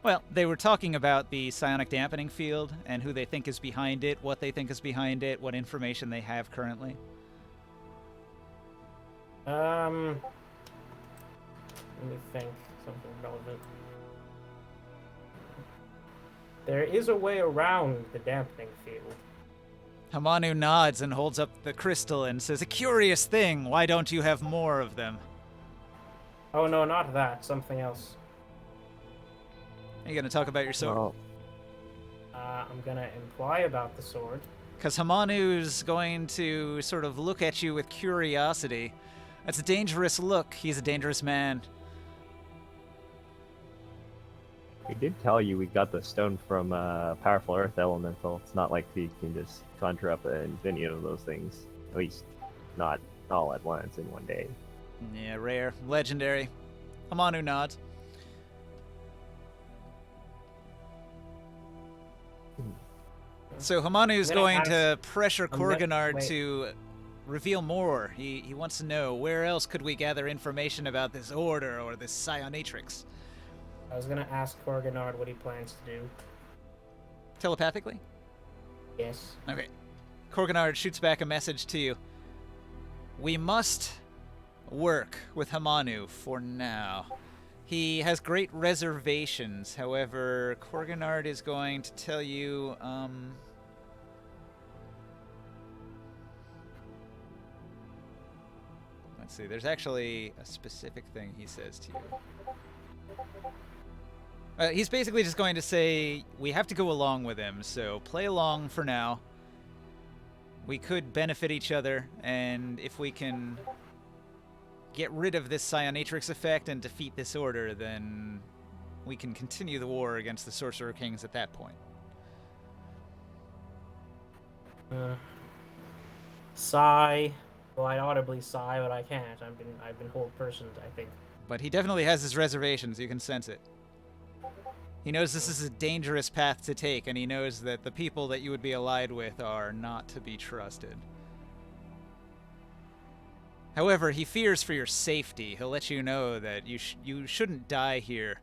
Speaker 1: Well, they were talking about the psionic dampening field and who they think is behind it, what they think is behind it, what information they have currently.
Speaker 5: Let me think. Something relevant. There is a way around the dampening field.
Speaker 1: Hamanu nods and holds up the crystal and says, "A curious thing. Why don't you have more of them?"
Speaker 5: Oh no, not that. Something else.
Speaker 1: Are you going to talk about your sword?
Speaker 3: Well,
Speaker 5: I'm gonna imply about the sword.
Speaker 1: Because Hamanu's going to sort of look at you with curiosity. That's a dangerous look. He's a dangerous man.
Speaker 3: we did tell you we got the stone from powerful earth elemental. It's not like we can just conjure up an infinity of those things. At least not all at once in one day.
Speaker 1: Yeah, rare. Legendary. Hamanu nods. So Hamanu's
Speaker 5: I'm gonna
Speaker 1: going to pressure
Speaker 5: I'm gonna-
Speaker 1: Korganard
Speaker 5: wait.
Speaker 1: to reveal more. He wants to know, where else could we gather information about this order or this Cyanatrix?
Speaker 5: I was gonna ask Korganard what he plans to do.
Speaker 1: Telepathically?
Speaker 5: Yes.
Speaker 1: Okay. Korganard shoots back a message to you. We must work with Hamanu for now. He has great reservations. However, Korganard is going to tell you, let's see, there's actually a specific thing he says to you. He's basically just going to say, we have to go along with him, so play along for now. We could benefit each other, and if we can get rid of this Cyanatrix effect and defeat this order, then we can continue the war against the Sorcerer Kings at that point.
Speaker 5: Sigh. Well, I audibly sigh, but I can't. I've been whole personed, I think.
Speaker 1: But he definitely has his reservations. You can sense it. He knows this is a dangerous path to take, and he knows that the people that you would be allied with are not to be trusted. However, he fears for your safety. He'll let you know that you shouldn't die here.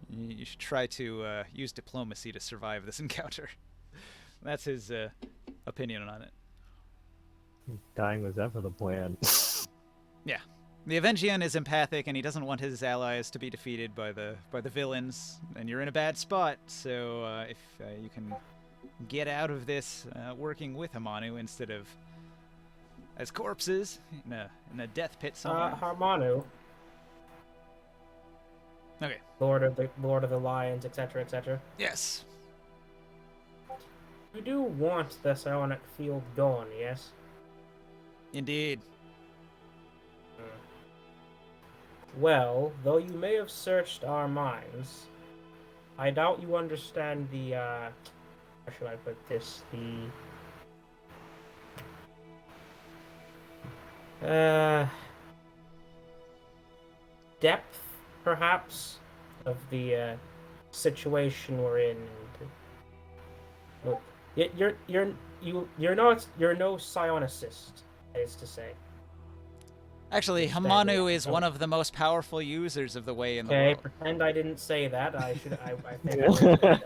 Speaker 1: You should try to use diplomacy to survive this encounter. That's his opinion on it.
Speaker 3: Dying was ever the plan.
Speaker 1: Yeah. The Avengian is empathic, and he doesn't want his allies to be defeated by the villains. And you're in a bad spot, so if you can get out of this working with Hamanu instead of as corpses in a death pit somewhere.
Speaker 5: Hamanu,
Speaker 1: Okay.
Speaker 5: Lord of the Lions, etc., etc.
Speaker 1: Yes.
Speaker 5: You do want the psionic field gone, yes?
Speaker 1: Indeed.
Speaker 5: Well, though you may have searched our minds, I doubt you understand the, how should I put this, depth, perhaps, of the, situation we're in. Look, you're no psionicist, that is to say.
Speaker 1: Actually, Hamanu is one of the most powerful users of the way in the
Speaker 5: Okay,
Speaker 1: world.
Speaker 5: pretend I didn't say that. I think
Speaker 2: Can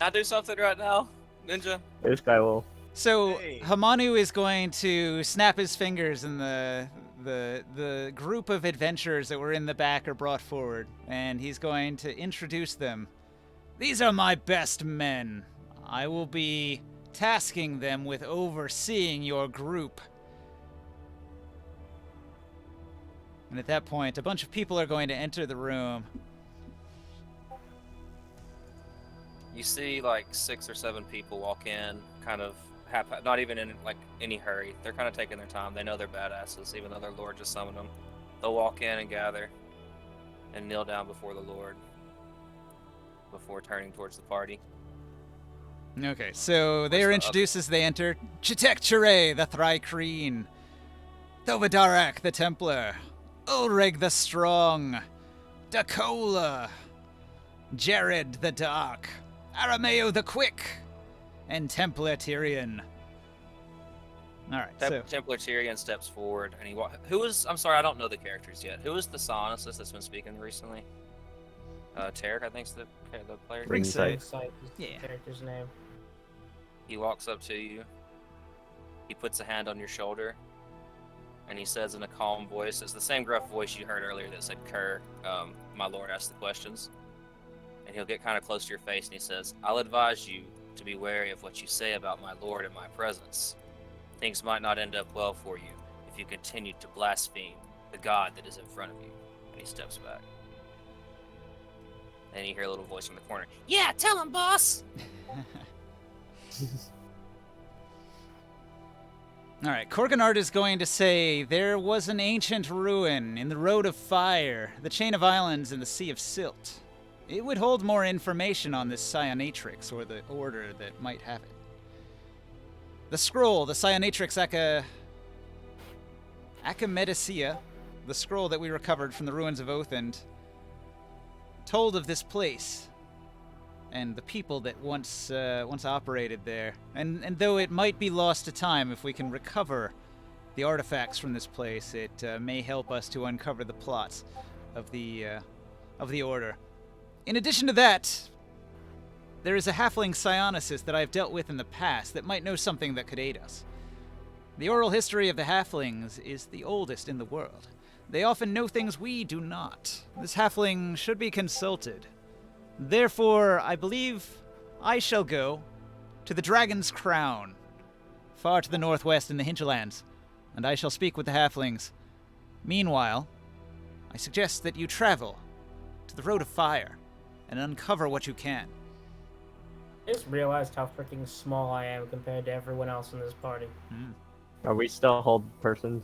Speaker 2: I do something right now, Ninja?
Speaker 3: This guy will.
Speaker 1: So
Speaker 2: Hey.
Speaker 1: Hamanu is going to snap his fingers, and the group of adventurers that were in the back are brought forward, and he's going to introduce them. These are my best men. I will be tasking them with overseeing your group. And at that point, a bunch of people are going to enter the room.
Speaker 2: You see like 6 or 7 people walk in, kind of not even in like any hurry. They're kind of taking their time. They know they're badasses, even though their lord just summoned them. They'll walk in and gather and kneel down before the Lord before turning towards the party.
Speaker 1: Okay, so they are
Speaker 2: What's the
Speaker 1: introduced as they enter. Chitek Chire, the Thrycreen. Thobadarak, the Templar. Ulreg the Strong. Dakola. Jared the Dark. Arameo the Quick. And Templar Tyrion. Alright, so...
Speaker 2: Templar Tyrion steps forward and I'm sorry, I don't know the characters yet. Who is the psionicist that's been speaking recently? Tarek, I think is the player.
Speaker 1: Ringside.
Speaker 5: Ringside is the
Speaker 1: Yeah.
Speaker 5: character's name.
Speaker 2: He walks up to you. He puts a hand on your shoulder. And he says in a calm voice, it's the same gruff voice you heard earlier that said, Kerr, my lord asked the questions. And he'll get kind of close to your face and he says, I'll advise you to be wary of what you say about my lord in my presence. Things might not end up well for you if you continue to blaspheme the God that is in front of you. And he steps back. And you hear a little voice from the corner. Yeah, tell him, boss!
Speaker 1: Alright, Korganard is going to say, there was an ancient ruin in the Road of Fire, the Chain of Islands, and the Sea of Silt. It would hold more information on this Psionatrix, or the order that might have it. The scroll, the Psionatrix Achamedicea, the scroll that we recovered from the ruins of Othend, told of this place and the people that once operated there. And though it might be lost to time, if we can recover the artifacts from this place, it may help us to uncover the plots of the Order. In addition to that, there is a halfling psionicist that I've dealt with in the past that might know something that could aid us. The oral history of the halflings is the oldest in the world. They often know things we do not. This halfling should be consulted. Therefore, I believe I shall go to the Dragon's Crown, far to the northwest in the hinterlands, and I shall speak with the halflings. Meanwhile, I suggest that you travel to the Road of Fire and uncover what you can.
Speaker 5: I just realized how freaking small I am compared to everyone else in this party.
Speaker 3: Are we still hold persons?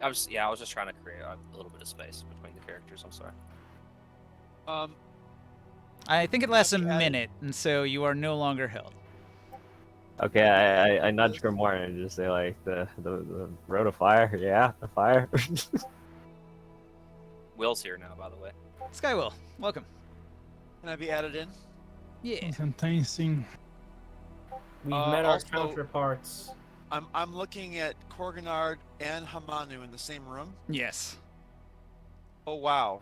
Speaker 2: I was just trying to create a little bit of space between the characters. I'm sorry.
Speaker 1: I think it lasts a
Speaker 6: Okay.
Speaker 1: minute, and so you are no longer held.
Speaker 3: Okay, I nudge Grimoire and just say like the road of fire. Yeah, the fire.
Speaker 2: Will's here now, by the way.
Speaker 1: Skywill, welcome.
Speaker 7: Can I be added in?
Speaker 1: Yeah.
Speaker 6: As enticing.
Speaker 5: We've met our
Speaker 7: Also-
Speaker 5: counterparts.
Speaker 7: I'm looking at Korganard and Hamanu in the same room.
Speaker 1: Yes.
Speaker 7: Oh wow.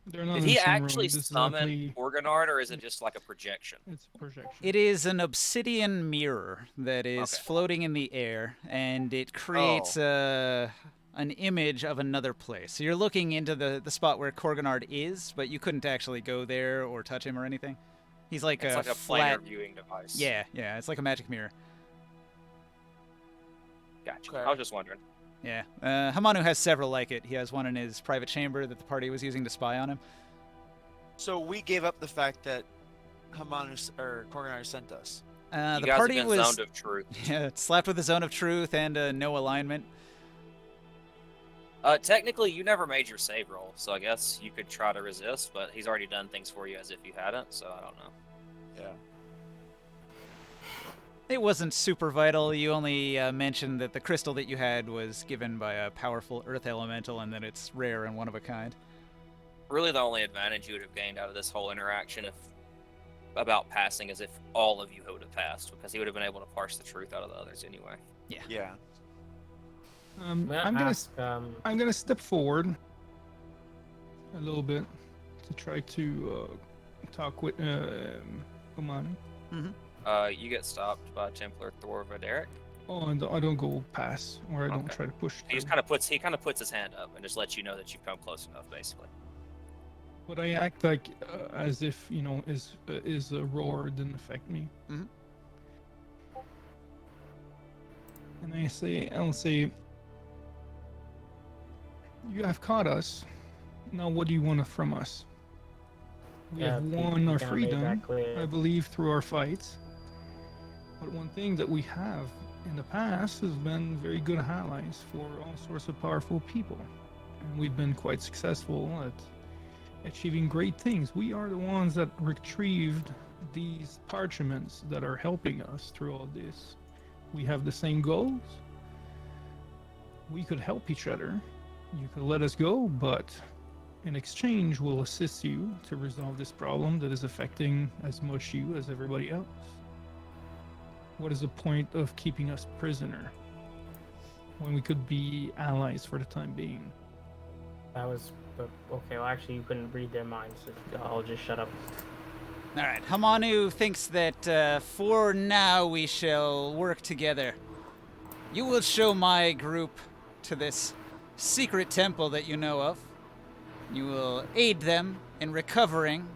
Speaker 6: They're not
Speaker 2: Did
Speaker 6: in
Speaker 2: he
Speaker 6: the same room.
Speaker 2: actually
Speaker 6: This is
Speaker 2: summon
Speaker 6: actually-
Speaker 2: Organard, or is it just like a projection?
Speaker 6: It's a projection.
Speaker 1: It is an obsidian mirror that is
Speaker 2: Okay.
Speaker 1: floating in the air, and it creates an image of another place. So you're looking into the spot where Korganard is, but you couldn't actually go there or touch him or anything. He's like
Speaker 2: It's
Speaker 1: a
Speaker 2: like a
Speaker 1: flat.
Speaker 2: planar viewing device.
Speaker 1: Yeah, it's like a magic mirror.
Speaker 2: Gotcha.
Speaker 7: Okay.
Speaker 2: I was just wondering.
Speaker 1: Yeah. Hamanu has several like it. He has one in his private chamber that the party was using to spy on him.
Speaker 7: So we gave up the fact that or Korganard sent us.
Speaker 2: You
Speaker 1: The
Speaker 2: guys
Speaker 1: party
Speaker 2: have been
Speaker 1: was
Speaker 2: zoned of truth.
Speaker 1: yeah, slapped with a zone of truth and no alignment.
Speaker 2: Technically, you never made your save roll, so I guess you could try to resist, but he's already done things for you as if you hadn't, so I don't know.
Speaker 7: Yeah.
Speaker 1: It wasn't super vital. You only mentioned that the crystal that you had was given by a powerful earth elemental and that it's rare and one of a kind.
Speaker 2: Really, the only advantage you would have gained out of this whole interaction about passing is if all of you would have passed, because he would have been able to parse the truth out of the others anyway.
Speaker 7: Yeah.
Speaker 6: I'm
Speaker 5: May I
Speaker 6: gonna
Speaker 5: ask,
Speaker 6: I'm gonna step forward a little bit to try to talk with Hamanu.
Speaker 2: You get stopped by Templar Thor Vaderic.
Speaker 6: Oh, and I don't go past, or I don't
Speaker 2: Okay.
Speaker 6: try to push.
Speaker 2: He just
Speaker 6: through.
Speaker 2: kind of puts his hand up and just lets you know that you've come close enough, basically.
Speaker 6: But I act like as if is a roar didn't affect me.
Speaker 1: Mhm.
Speaker 6: And I'll say, you have caught us. Now, what do you want from us? We have
Speaker 5: you
Speaker 6: won our
Speaker 5: kinda made that
Speaker 6: freedom,
Speaker 5: clear.
Speaker 6: I believe, through our fights. But one thing that we have in the past has been very good allies for all sorts of powerful people. And we've been quite successful at achieving great things. We are the ones that retrieved these parchments that are helping us through all this. We have the same goals. We could help each other. You could let us go, but in exchange, we'll assist you to resolve this problem that is affecting as much you as everybody else. What is the point of keeping us prisoner when we could be allies for the time being?
Speaker 5: That was okay. Well, actually, you couldn't read their minds. So I'll just shut up.
Speaker 1: All right. Hamanu thinks that for now we shall work together. You will show my group to this secret temple that you know of. You will aid them in recovering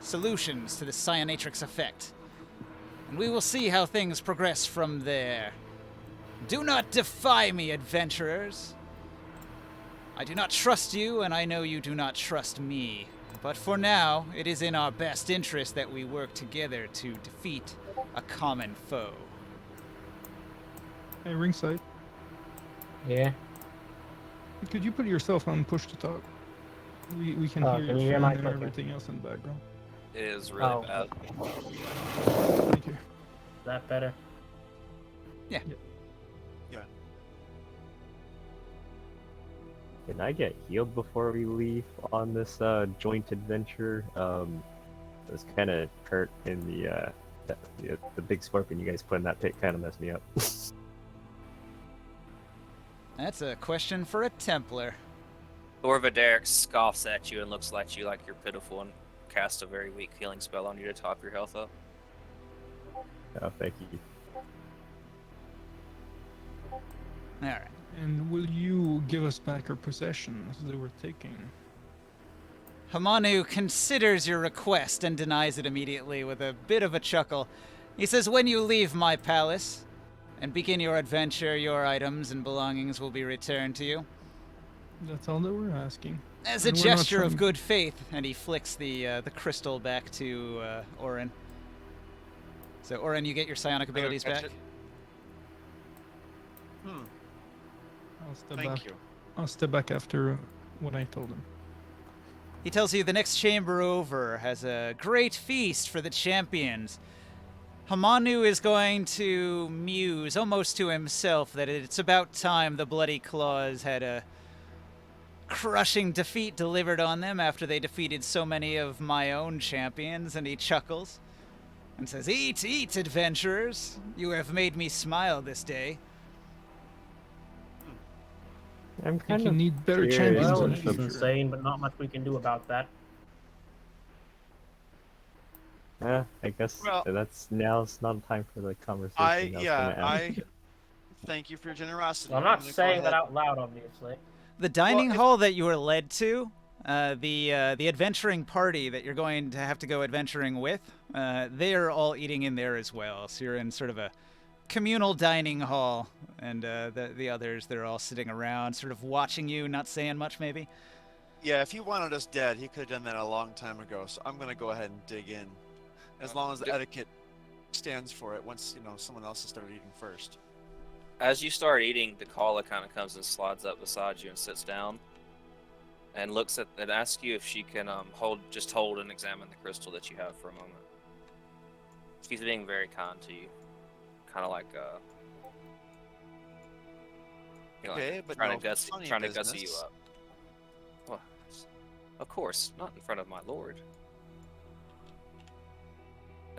Speaker 1: solutions to the cyanatrix effect. And we will see how things progress from there. Do not defy me, adventurers. I do not trust you, and I know you do not trust me. But for now, it is in our best interest that we work together to defeat a common foe.
Speaker 6: Hey, ringside,
Speaker 5: Yeah.
Speaker 6: could you put yourself on push to talk? We can
Speaker 5: Oh,
Speaker 6: hear
Speaker 5: can
Speaker 6: your
Speaker 5: you hear
Speaker 6: fan
Speaker 5: my
Speaker 6: and
Speaker 5: clicking?
Speaker 6: everything else in the background.
Speaker 2: It is really
Speaker 5: Oh.
Speaker 2: bad.
Speaker 6: Thank you.
Speaker 5: Is that better?
Speaker 3: Can I get healed before we leave on this joint adventure? I was kind of hurt in the big scorpion you guys put in that pit. Kind of messed me up.
Speaker 1: That's a question for a Templar.
Speaker 2: Thor Vaderic scoffs at you and looks at you like you're pitiful and casts a very weak healing spell on you to top your health up.
Speaker 3: Oh, thank you.
Speaker 1: All right.
Speaker 6: And will you give us back our possessions that we're taking?
Speaker 1: Hamanu considers your request and denies it immediately with a bit of a chuckle. He says, when you leave my palace and begin your adventure, your items and belongings will be returned to you.
Speaker 6: That's all that we're asking.
Speaker 1: As a
Speaker 6: And we're not
Speaker 1: gesture of
Speaker 6: trying-
Speaker 1: good faith, and he flicks the crystal back to Orin. So, Orin, you get your psionic abilities
Speaker 7: catch
Speaker 1: back.
Speaker 7: it.
Speaker 6: I'll step
Speaker 7: Thank
Speaker 6: back.
Speaker 7: you.
Speaker 6: I'll step back after what I told him.
Speaker 1: He tells you the next chamber over has a great feast for the champions. Hamanu is going to muse, almost to himself, that it's about time the Bloody Claws had a crushing defeat delivered on them after they defeated so many of my own champions, and he chuckles and says, "Eat, eat, adventurers! You have made me smile this day."
Speaker 3: I'm
Speaker 6: I think
Speaker 3: kind
Speaker 6: you
Speaker 3: of
Speaker 6: need better
Speaker 3: curious
Speaker 6: champions
Speaker 5: Well,
Speaker 6: in the
Speaker 3: of
Speaker 5: he's
Speaker 3: the-
Speaker 6: future.
Speaker 5: insane, but not much we can do about that.
Speaker 3: I guess
Speaker 7: Well-
Speaker 3: that's now's not time for the conversation.
Speaker 7: I
Speaker 3: was
Speaker 7: yeah,
Speaker 3: gonna ask.
Speaker 7: I thank you for your generosity.
Speaker 5: Well, I'm not
Speaker 7: gonna go
Speaker 5: saying that
Speaker 7: ahead-
Speaker 5: out loud, obviously.
Speaker 1: The dining
Speaker 7: if-
Speaker 1: hall that you were led to, the adventuring party that you're going to have to go adventuring with, they are all eating in there as well. So you're in sort of a communal dining hall, and the others, they're all sitting around, sort of watching you, not saying much, maybe.
Speaker 7: Yeah, if he wanted us dead, he could have done that a long time ago. So I'm gonna go ahead and dig in, as long as the etiquette stands for it. Once someone else has started eating first.
Speaker 2: As you start eating, Dakala kind of comes and slides up beside you and sits down, and looks at and asks you if she can hold and examine the crystal that you have for a moment. She's being very kind to you, kind of like
Speaker 7: Okay, but
Speaker 2: trying
Speaker 7: no
Speaker 2: to gussy
Speaker 7: funny
Speaker 2: you
Speaker 7: business.
Speaker 2: up. Well, of course, not in front of my lord.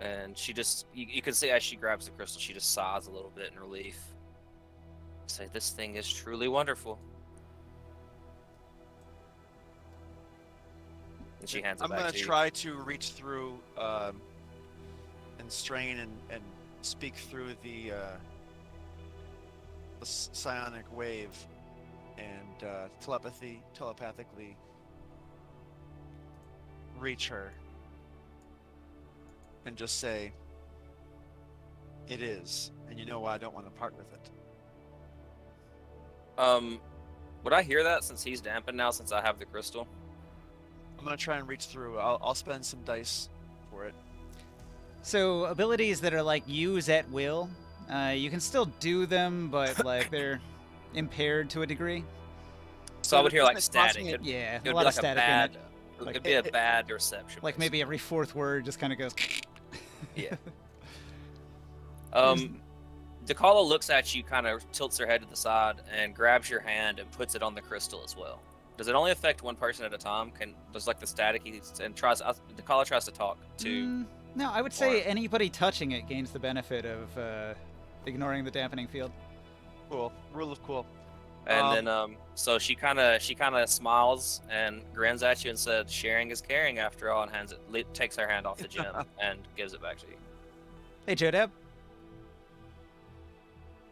Speaker 2: And she just you can see as she grabs the crystal, she just sighs a little bit in relief. Say, this thing is truly wonderful. And she hands it
Speaker 7: I'm
Speaker 2: back
Speaker 7: gonna
Speaker 2: to you.
Speaker 7: try to reach through and strain and speak through the psionic wave and telepathically reach her and just say, "It is, and you know why I don't want to part with it."
Speaker 2: Would I hear that since he's dampened now since I have the crystal?
Speaker 7: I'm gonna try and reach through. I'll spend some dice for it.
Speaker 1: So abilities that are like use at will, you can still do them, but like they're impaired to a degree.
Speaker 2: So I would hear like
Speaker 7: Isn't it causing
Speaker 2: static.
Speaker 7: it-
Speaker 2: It'd,
Speaker 1: Yeah,
Speaker 2: it
Speaker 1: a
Speaker 2: would
Speaker 1: lot
Speaker 2: be
Speaker 1: of
Speaker 2: like a
Speaker 1: static
Speaker 2: bad.
Speaker 1: in it.
Speaker 2: It'd be a bad reception.
Speaker 1: Like maybe every fourth word just kind of goes.
Speaker 2: Yeah. Dakala looks at you, kind of tilts her head to the side, and grabs your hand and puts it on the crystal as well. Does it only affect one person at a time? Does like the static and Dakala tries to talk to.
Speaker 1: No, I would say
Speaker 2: Or-
Speaker 1: anybody touching it gains the benefit of ignoring the dampening field.
Speaker 7: Cool. Rule of cool.
Speaker 2: And then so she kind of smiles and grins at you and said, "Sharing is caring after all," and takes her hand off the gem and gives it back to you.
Speaker 1: Hey, Jodab.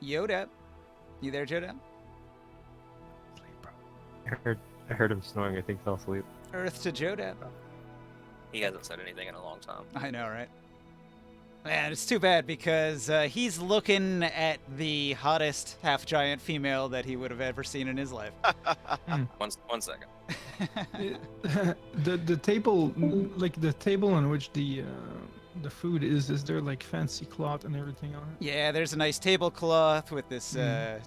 Speaker 1: Yodab. You there, Jodab?
Speaker 3: I heard him snoring. I think he fell asleep.
Speaker 1: Earth to Jodab.
Speaker 2: He hasn't said anything in a long time.
Speaker 1: I know, right? Man, it's too bad because he's looking at the hottest half-giant female that he would have ever seen in his life.
Speaker 2: One second.
Speaker 6: The table, like the table on which the food is there like fancy cloth and everything on it?
Speaker 1: Yeah, there's a nice tablecloth with this
Speaker 7: Yep.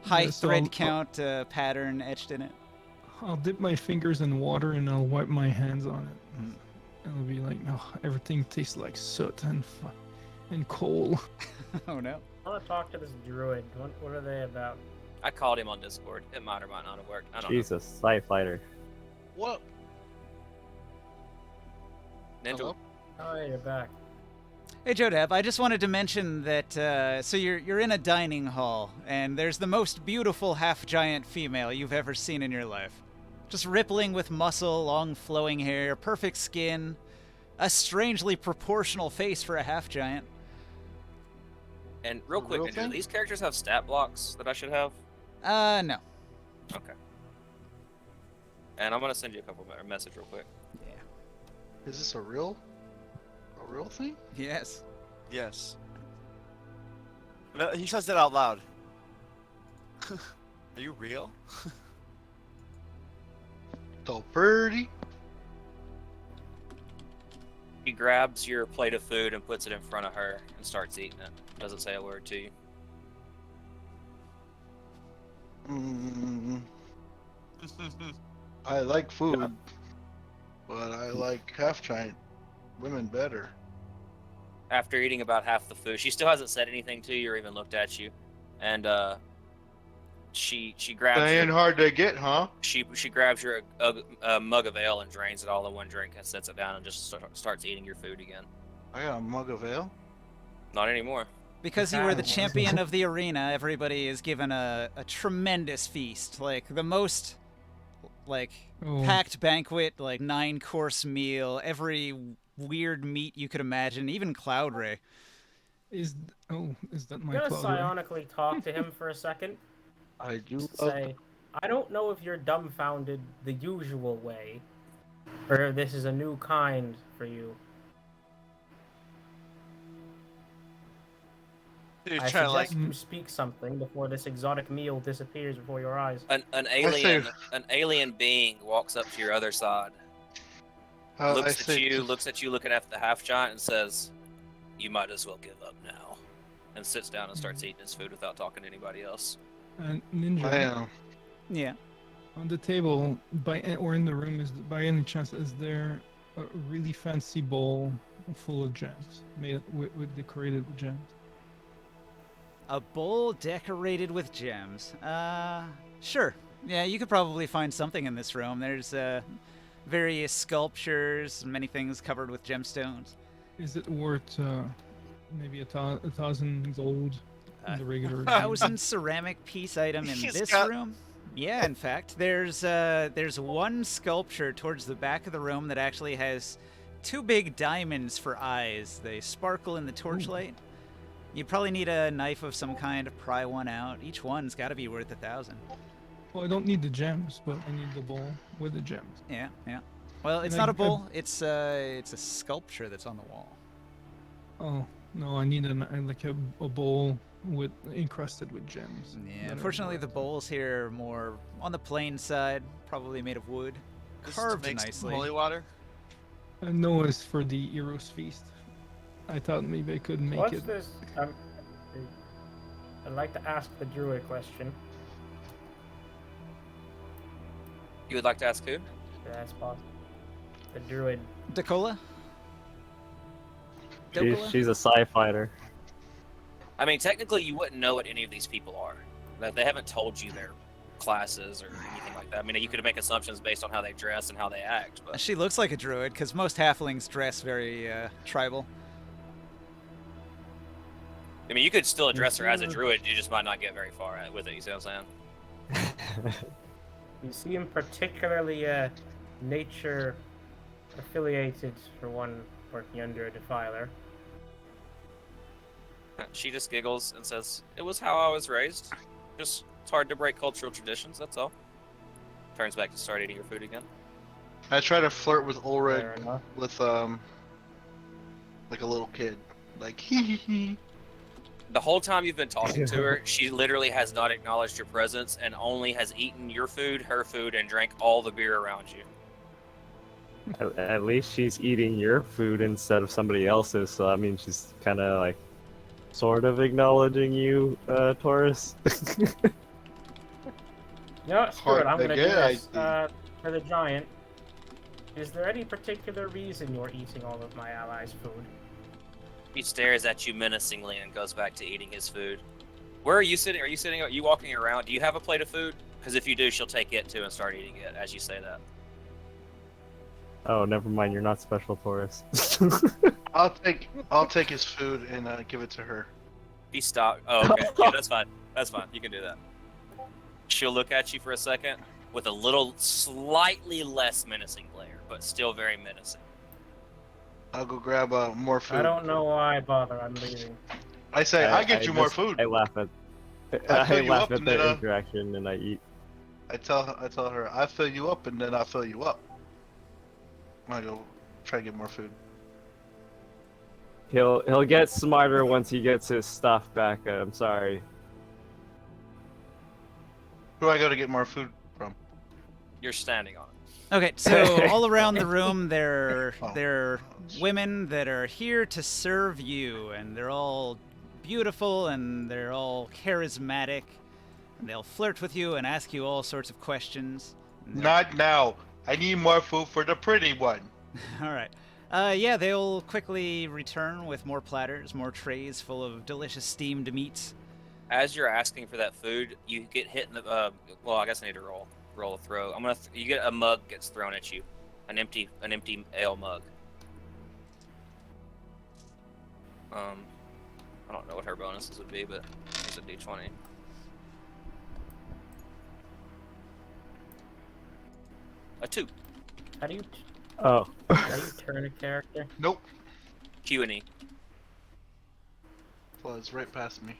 Speaker 1: high
Speaker 6: Yeah, so
Speaker 1: thread
Speaker 6: I'll-
Speaker 1: count pattern etched in it.
Speaker 6: I'll dip my fingers in water and I'll wipe my hands on it.
Speaker 1: Mm.
Speaker 6: It'll be like, oh, everything tastes like soot and coal.
Speaker 1: Oh no.
Speaker 5: I want to talk to this druid. What are they about?
Speaker 2: I called him on Discord. It might or might not have worked. I don't
Speaker 3: Jesus, Sci Fighter.
Speaker 4: What?
Speaker 2: know. Ninja.
Speaker 4: Hello?
Speaker 5: Oh, yeah, you're back.
Speaker 1: Hey, Jodab, I just wanted to mention that, so you're in a dining hall, and there's the most beautiful half-giant female you've ever seen in your life. Just rippling with muscle, long flowing hair, perfect skin, a strangely proportional face for a half-giant.
Speaker 2: And real
Speaker 4: A
Speaker 2: quick,
Speaker 4: real
Speaker 2: Ninja,
Speaker 4: thing?
Speaker 2: do these characters have stat blocks that I should have?
Speaker 1: No.
Speaker 2: Okay. And I'm gonna send you a message real quick.
Speaker 1: Yeah.
Speaker 4: Is this a real thing?
Speaker 1: Yes.
Speaker 7: Yes. No, he says that out loud. Are you real?
Speaker 4: So pretty.
Speaker 2: He grabs your plate of food and puts it in front of her and starts eating it. Doesn't say a word to you.
Speaker 4: Mm, I like food, but I like half giant women better.
Speaker 2: after eating about half the food. She still hasn't said anything to you or even looked at you, and she grabs
Speaker 4: That ain't hard to get, huh?
Speaker 2: she grabs your a mug of ale and drains it all in one drink and sets it down and just starts eating your food again.
Speaker 4: I got a mug of ale.
Speaker 2: Not anymore.
Speaker 1: Because you were the champion of the arena, everybody is given a tremendous feast. Like, the most, like,
Speaker 6: Oh,
Speaker 1: packed banquet, like, 9-course meal, every weird meat you could imagine, even Cloud Ray.
Speaker 6: is that my
Speaker 5: I'm gonna
Speaker 6: cloud ray?
Speaker 5: psionically talk to him for a second.
Speaker 4: I do
Speaker 5: Say, I don't know if you're dumbfounded the usual way, or if this is a new kind for you.
Speaker 7: You're
Speaker 5: I
Speaker 7: trying to like.
Speaker 5: suggest you speak something before this exotic meal disappears before your eyes.
Speaker 2: An
Speaker 4: say-
Speaker 2: alien being walks up to your other side, looks at you looking at the half giant, and says, "You might as well give up now," and sits down and starts eating his food without talking to anybody else.
Speaker 6: And Ninja,
Speaker 4: I am.
Speaker 1: Yeah.
Speaker 6: on the table, or in the room, by any chance, is there a really fancy bowl full of gems, made with decorated with gems?
Speaker 1: A bowl decorated with gems. Sure. Yeah, you could probably find something in this room. There's various sculptures, many things covered with gemstones.
Speaker 6: Is it worth maybe 1,000 gold in the regular?
Speaker 1: 1,000 ceramic piece item in
Speaker 7: He's
Speaker 1: this
Speaker 7: got-
Speaker 1: room? Yeah, in fact, there's one sculpture towards the back of the room that actually has 2 big diamonds for eyes. They sparkle in the torchlight. You probably need a knife of some kind to pry one out. Each one's got to be worth 1,000.
Speaker 6: Well, I don't need the gems, but I need the bowl with the gems.
Speaker 1: Yeah, yeah. Well, it's
Speaker 6: And
Speaker 1: not
Speaker 6: I-
Speaker 1: a bowl. It's a sculpture that's on the wall.
Speaker 6: Oh no, I need a bowl with encrusted with gems.
Speaker 1: Yeah,
Speaker 6: that are
Speaker 1: unfortunately, the
Speaker 6: worth-
Speaker 1: bowls here are more on the plain side, probably made of wood,
Speaker 7: This is to
Speaker 1: carved
Speaker 7: make some
Speaker 1: nicely.
Speaker 7: holy water.
Speaker 6: No, it's for the Eros feast. I thought maybe I could make
Speaker 5: What's
Speaker 6: it.
Speaker 5: this? I'd like to ask the druid question.
Speaker 2: You would like to ask who?
Speaker 5: If that's possible. The druid.
Speaker 1: Dakola?
Speaker 3: She's,
Speaker 1: Dokola?
Speaker 3: she's a sci fighter.
Speaker 2: I mean, technically, you wouldn't know what any of these people are. They haven't told you their classes or anything like that. I mean, you could make assumptions based on how they dress and how they act, but
Speaker 1: She looks like a druid, because most halflings dress very tribal.
Speaker 2: I mean, you could still address her as a druid. You just might not get very far with it. You see what I'm saying?
Speaker 5: You seem particularly nature affiliated for one working under a defiler.
Speaker 2: She just giggles and says, "It was how I was raised. Just it's hard to break cultural traditions. That's all." Turns back to start eating your food again.
Speaker 4: I try to flirt with
Speaker 5: Fair
Speaker 4: Ulrich
Speaker 5: enough.
Speaker 4: with like a little kid, like hee hee hee.
Speaker 2: The whole time you've been talking to her, she literally has not acknowledged your presence and only has eaten your food, her food, and drank all the beer around you.
Speaker 3: At least she's eating your food instead of somebody else's, so I mean she's kind of like sort of acknowledging you, Taurus.
Speaker 5: You know what, screw
Speaker 4: Hard
Speaker 5: it, I'm
Speaker 4: to
Speaker 5: gonna do
Speaker 4: get, I
Speaker 5: this. For the giant, is there any particular reason you're eating all of my allies' food?
Speaker 2: He stares at you menacingly and goes back to eating his food. Where are you sitting? Are you walking around? Do you have a plate of food? Because if you do, she'll take it too and start eating it as you say that.
Speaker 3: Oh, never mind. You're not special, Taurus.
Speaker 4: I'll take his food and give it to her.
Speaker 2: He stopped. Oh, okay. Yeah, that's fine. That's fine. You can do that. She'll look at you for a second with a little, slightly less menacing glare, but still very menacing.
Speaker 4: I'll go grab more food.
Speaker 5: I don't know why I bother, I'm leaving.
Speaker 4: I say I get you more
Speaker 3: just-
Speaker 4: food.
Speaker 3: I laugh at.
Speaker 4: I
Speaker 3: I
Speaker 4: fill you
Speaker 3: laugh
Speaker 4: up
Speaker 3: at
Speaker 4: and
Speaker 3: the
Speaker 4: then,
Speaker 3: interaction and I eat.
Speaker 4: I tell her I fill you up and then I fill you up. I go try to get more food.
Speaker 3: He'll get smarter once he gets his stuff back. I'm sorry.
Speaker 4: Who do I go to get more food from?
Speaker 2: You're standing on it.
Speaker 1: Okay, so all around the room, there
Speaker 4: Oh.
Speaker 1: are women that are here to serve you, and they're all beautiful and they're all charismatic, and they'll flirt with you and ask you all sorts of questions. And they're-
Speaker 4: Not now. I need more food for the pretty one.
Speaker 1: All right. Yeah, they'll quickly return with more platters, more trays full of delicious steamed meats.
Speaker 2: As you're asking for that food, you get hit in the. Well, I guess I need to roll a throw. You get a mug gets thrown at you, an empty ale mug. I don't know what her bonuses would be, but it's a d20. A 2.
Speaker 5: How do you
Speaker 3: Oh.
Speaker 5: turn a character?
Speaker 4: Nope.
Speaker 2: Q and E.
Speaker 4: Flies right past me.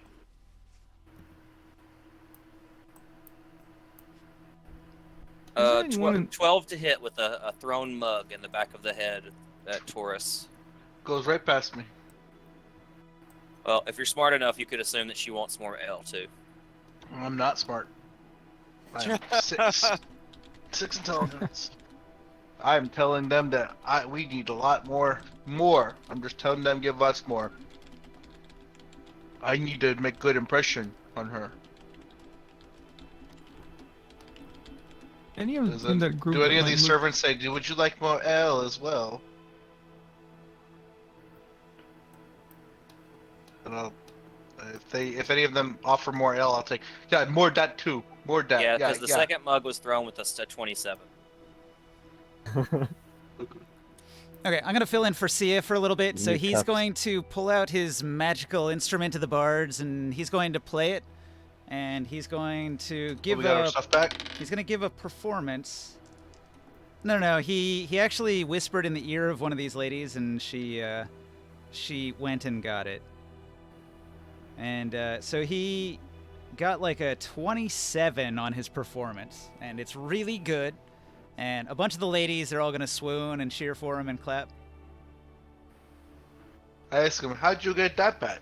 Speaker 6: Is there anyone in-
Speaker 2: 12 to hit with a thrown mug in the back of the head at Taurus.
Speaker 4: Goes right past me.
Speaker 2: Well, if you're smart enough, you could assume that she wants more ale too.
Speaker 4: I'm not smart. I'm 6. 6 intelligence. I'm telling them that we need a lot more. More. I'm just telling them give us more. I need to make good impression on her.
Speaker 6: Any of
Speaker 4: Does
Speaker 6: in
Speaker 4: it-
Speaker 6: that group?
Speaker 4: do any
Speaker 6: that
Speaker 4: of
Speaker 6: might
Speaker 4: these
Speaker 6: look-
Speaker 4: servants say, would you like more ale as well? And if any of them offer more ale, I'll take. Yeah, more that too. More that.
Speaker 2: Yeah, because the second mug was thrown with a 27.
Speaker 1: Okay, I'm gonna fill in for Sia for a little bit. So
Speaker 3: New
Speaker 1: he's
Speaker 3: cups.
Speaker 1: going to pull out his magical instrument of the bards, and he's going to play it, and he's going to give
Speaker 4: we got our
Speaker 1: a
Speaker 4: stuff back.
Speaker 1: he's going to give a performance. No, he actually whispered in the ear of one of these ladies, and she went and got it. And so he got like a 27 on his performance, and it's really good. And a bunch of the ladies are all going to swoon and cheer for him and clap.
Speaker 4: I asked him, how'd you get that back?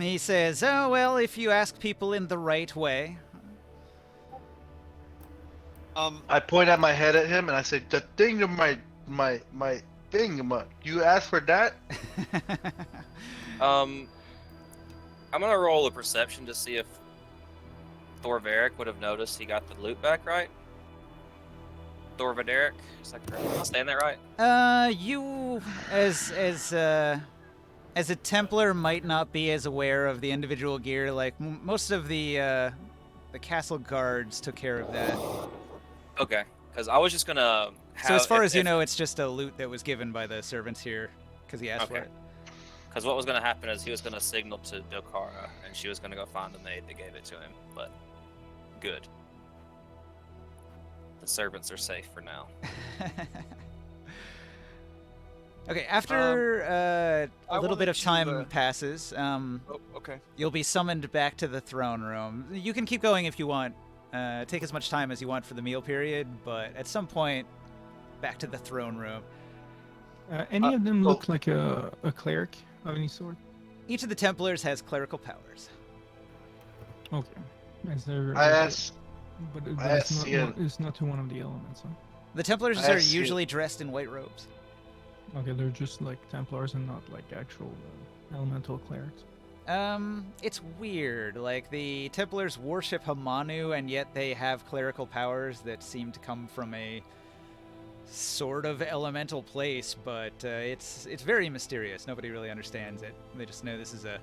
Speaker 1: He says, "Oh, well, if you ask people in the right way."
Speaker 4: I point at my head at him and I said, the thing of my thing, you asked for that?
Speaker 2: I'm gonna roll a perception to see if Thorveric would have noticed he got the loot back right. Thorveric, is that correct? Am I saying that right?
Speaker 1: You as a Templar might not be as aware of the individual gear. Like most of the castle guards took care of that.
Speaker 2: Okay, because I was just gonna.
Speaker 1: So as far as you know, it's just a loot that was given by the servants here because he asked for
Speaker 2: Okay.
Speaker 1: it.
Speaker 2: Because what was gonna happen is he was gonna signal to Dokara, and she was gonna go find the maid that gave it to him. But good. The servants are safe for now.
Speaker 1: Okay, after
Speaker 7: I
Speaker 1: a little bit
Speaker 7: wanted
Speaker 1: of
Speaker 7: to,
Speaker 1: time passes,
Speaker 7: Oh, okay.
Speaker 1: you'll be summoned back to the throne room. You can keep going if you want. Take as much time as you want for the meal period, but at some point, back to the throne room.
Speaker 6: Any of them look like a cleric of any sort?
Speaker 1: Each of the Templars has clerical powers.
Speaker 6: Okay. Is there?
Speaker 4: I asked,
Speaker 6: But
Speaker 4: I
Speaker 6: it's
Speaker 4: asked
Speaker 6: not.
Speaker 4: Ian.
Speaker 6: It's not to one of the elements. Huh?
Speaker 1: The Templars
Speaker 4: I
Speaker 1: are
Speaker 4: see.
Speaker 1: usually dressed in white robes.
Speaker 6: Okay, they're just like Templars and not like actual elemental clerics.
Speaker 1: It's weird. Like, the Templars worship Hamanu, and yet they have clerical powers that seem to come from a sort of elemental place, but it's very mysterious. Nobody really understands it. They just know this is a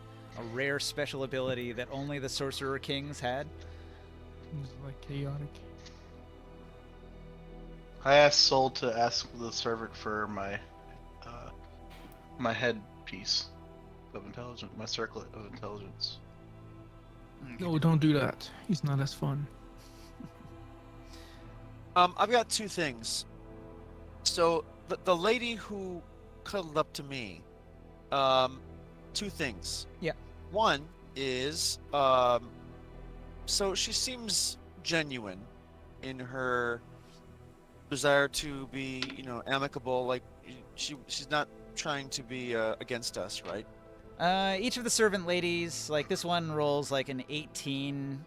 Speaker 1: rare special ability that only the Sorcerer Kings had.
Speaker 6: It's like chaotic.
Speaker 4: I asked Soul to ask the servant for my headpiece of intelligence, my circlet of intelligence.
Speaker 6: No, don't do that. He's not as fun.
Speaker 7: I've got 2 things. So the lady who cuddled up to me, 2 things.
Speaker 1: Yeah.
Speaker 7: One is, so she seems genuine in her desire to be, amicable. Like she's not trying to be against us, right?
Speaker 1: Each of the servant ladies, like this one rolls like an 18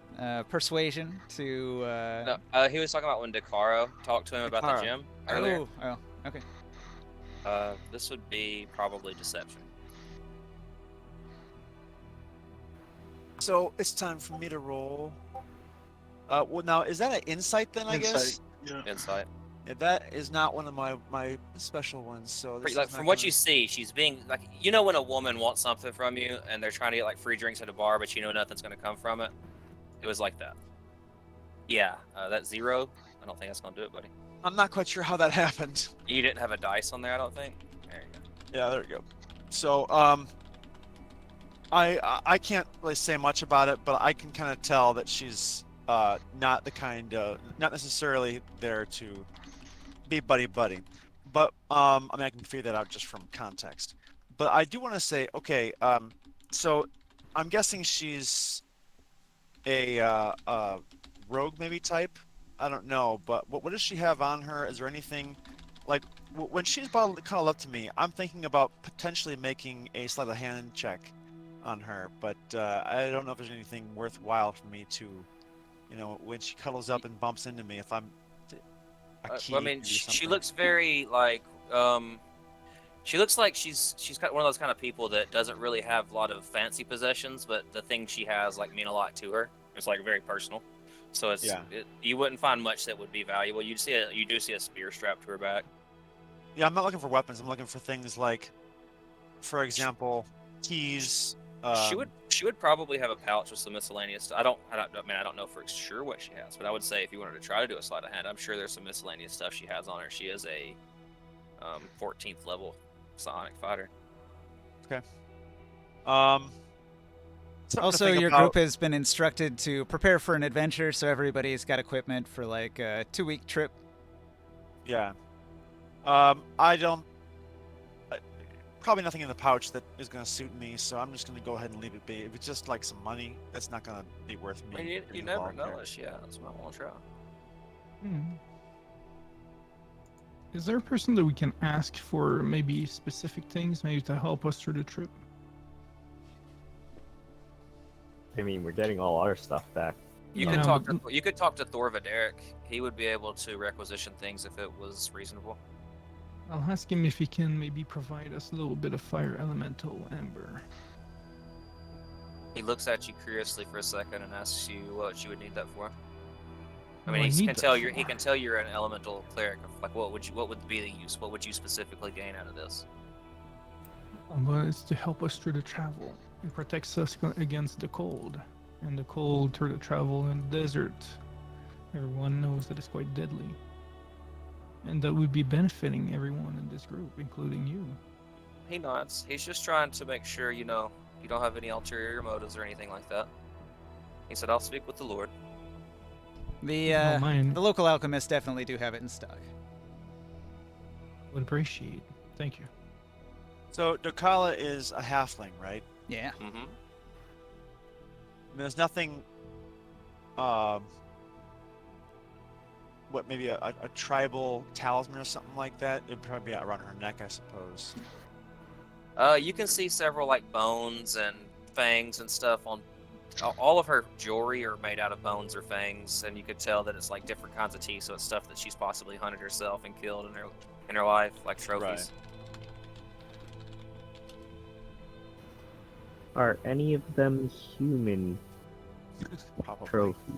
Speaker 1: persuasion to...
Speaker 2: No, he was talking about when Dokara talked to him about the
Speaker 7: Dokara.
Speaker 2: gym earlier.
Speaker 1: Oh, okay.
Speaker 2: This would be probably deception.
Speaker 7: So it's time for me to roll. Well, now is that an insight then? I guess.
Speaker 4: Yeah.
Speaker 2: Insight.
Speaker 7: That is not one of my special ones. So this
Speaker 2: Like
Speaker 7: is
Speaker 2: from
Speaker 7: not
Speaker 2: what
Speaker 7: gonna-
Speaker 2: you see, she's being like, you know, when a woman wants something from you and they're trying to get like free drinks at a bar, but you know nothing's gonna come from it. It was like that. Yeah, that 0. I don't think that's gonna do it, buddy.
Speaker 7: I'm not quite sure how that happened.
Speaker 2: You didn't have a dice on there, I don't think. There you go.
Speaker 7: Yeah, there you go. So I can't really say much about it, but I can kind of tell that she's not the kind of, not necessarily there to be buddy. But I mean, I can figure that out just from context. But I do want to say, okay, so I'm guessing she's a rogue maybe type. I don't know, but what does she have on her? Is there anything like when she's kind of left to me? I'm thinking about potentially making a sleight of hand check on her, but I don't know if there's anything worthwhile for me to, you know, when she cuddles up and bumps into me, if I'm a key.
Speaker 2: I mean,
Speaker 7: to do
Speaker 2: she
Speaker 7: something.
Speaker 2: looks very like she looks like she's got one of those kind of people that doesn't really have a lot of fancy possessions, but the things she has like mean a lot to her. It's like very personal. So it's
Speaker 7: Yeah.
Speaker 2: You wouldn't find much that would be valuable. You do see a spear strapped to her back.
Speaker 7: Yeah, I'm not looking for weapons. I'm looking for things like, for example, keys.
Speaker 2: She would probably have a pouch with some miscellaneous stuff. I don't know for sure what she has, but I would say if you wanted to try to do a sleight of hand, I'm sure there's some miscellaneous stuff she has on her. She is a 14th level psionic fighter.
Speaker 7: something to
Speaker 1: Also,
Speaker 7: think
Speaker 1: your
Speaker 7: about.
Speaker 1: group has been instructed to prepare for an adventure, so everybody's got equipment for like a 2-week trip.
Speaker 7: Yeah. I don't. Probably nothing in the pouch that is going to suit me, so I'm just going to go ahead and leave it be. If it's just like some money, that's not going to be worth me.
Speaker 2: I mean, you
Speaker 7: getting
Speaker 2: never
Speaker 7: involved
Speaker 2: know.
Speaker 7: there.
Speaker 2: Unless, yeah, that's what I want to try.
Speaker 6: Is there a person that we can ask for maybe specific things, maybe to help us through the trip?
Speaker 3: I mean, we're getting all our stuff back.
Speaker 2: You
Speaker 6: Yeah,
Speaker 2: could talk
Speaker 6: but-
Speaker 2: to Thor Videric. He would be able to requisition things if it was reasonable.
Speaker 6: I'll ask him if he can maybe provide us a little bit of fire elemental amber.
Speaker 2: He looks at you curiously for a second and asks you what you would need that for. I
Speaker 6: What
Speaker 2: mean,
Speaker 6: do
Speaker 2: he
Speaker 6: need
Speaker 2: can
Speaker 6: that
Speaker 2: tell he
Speaker 6: for?
Speaker 2: can tell you're an elemental cleric. Like, what would be the use? What would you specifically gain out of this?
Speaker 6: But it's to help us through the travel. It protects us against the cold. And the cold through the travel in the desert. Everyone knows that it's quite deadly. And that would be benefiting everyone in this group, including you.
Speaker 2: He nods. He's just trying to make sure you don't have any ulterior motives or anything like that. He said, "I'll speak with the Lord."
Speaker 1: The
Speaker 6: mine.
Speaker 1: the local alchemists definitely do have it in stock.
Speaker 6: Would appreciate. Thank you.
Speaker 7: So Dokala is a halfling, right?
Speaker 1: Yeah.
Speaker 2: Mm-hmm.
Speaker 7: I mean, there's nothing. What, maybe a tribal talisman or something like that? It'd probably be around her neck, I suppose.
Speaker 2: You can see several like bones and fangs and stuff on. All of her jewelry are made out of bones or fangs, and you could tell that it's like different kinds of teeth. So it's stuff that she's possibly hunted herself and killed in her life, like trophies.
Speaker 3: Are any of them human
Speaker 7: Probably.
Speaker 3: trophies?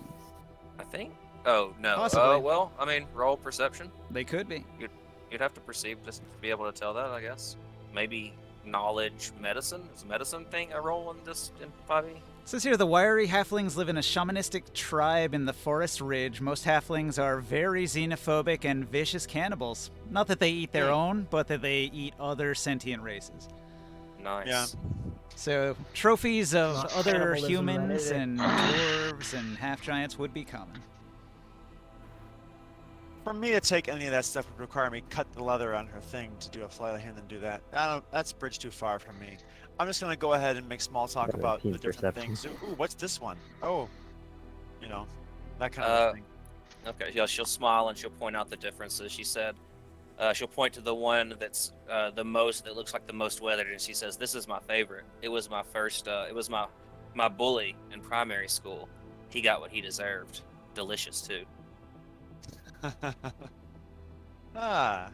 Speaker 2: I think. Oh no.
Speaker 1: Possibly.
Speaker 2: Well, I mean, roll perception.
Speaker 1: They could be.
Speaker 2: You'd have to perceive just to be able to tell that, I guess. Maybe knowledge, medicine. Is a medicine thing a roll in this in 5e?
Speaker 1: It says here the wiry halflings live in a shamanistic tribe in the forest ridge. Most halflings are very xenophobic and vicious cannibals. Not that they eat their own, but that they eat other sentient races.
Speaker 2: Nice.
Speaker 7: Yeah.
Speaker 1: So trophies of
Speaker 5: Not
Speaker 1: other
Speaker 5: cannibalism, then,
Speaker 1: humans
Speaker 5: is it?
Speaker 1: and dwarves and half giants would be common.
Speaker 7: For me to take any of that stuff would require me cut the leather on her thing to do a sleight of hand and do that. That's a bridge too far for me. I'm just gonna go ahead and make small talk about the
Speaker 3: 17
Speaker 7: different
Speaker 3: perception.
Speaker 7: things. Ooh, what's this one? Oh, that kind of thing.
Speaker 2: Okay. Yeah. She'll smile and she'll point out the differences. She said. She'll point to the one that's that looks like the most weathered, and she says, "This is my favorite. It was my first. It was my bully in primary school. He got what he deserved. Delicious too."
Speaker 7: Ah,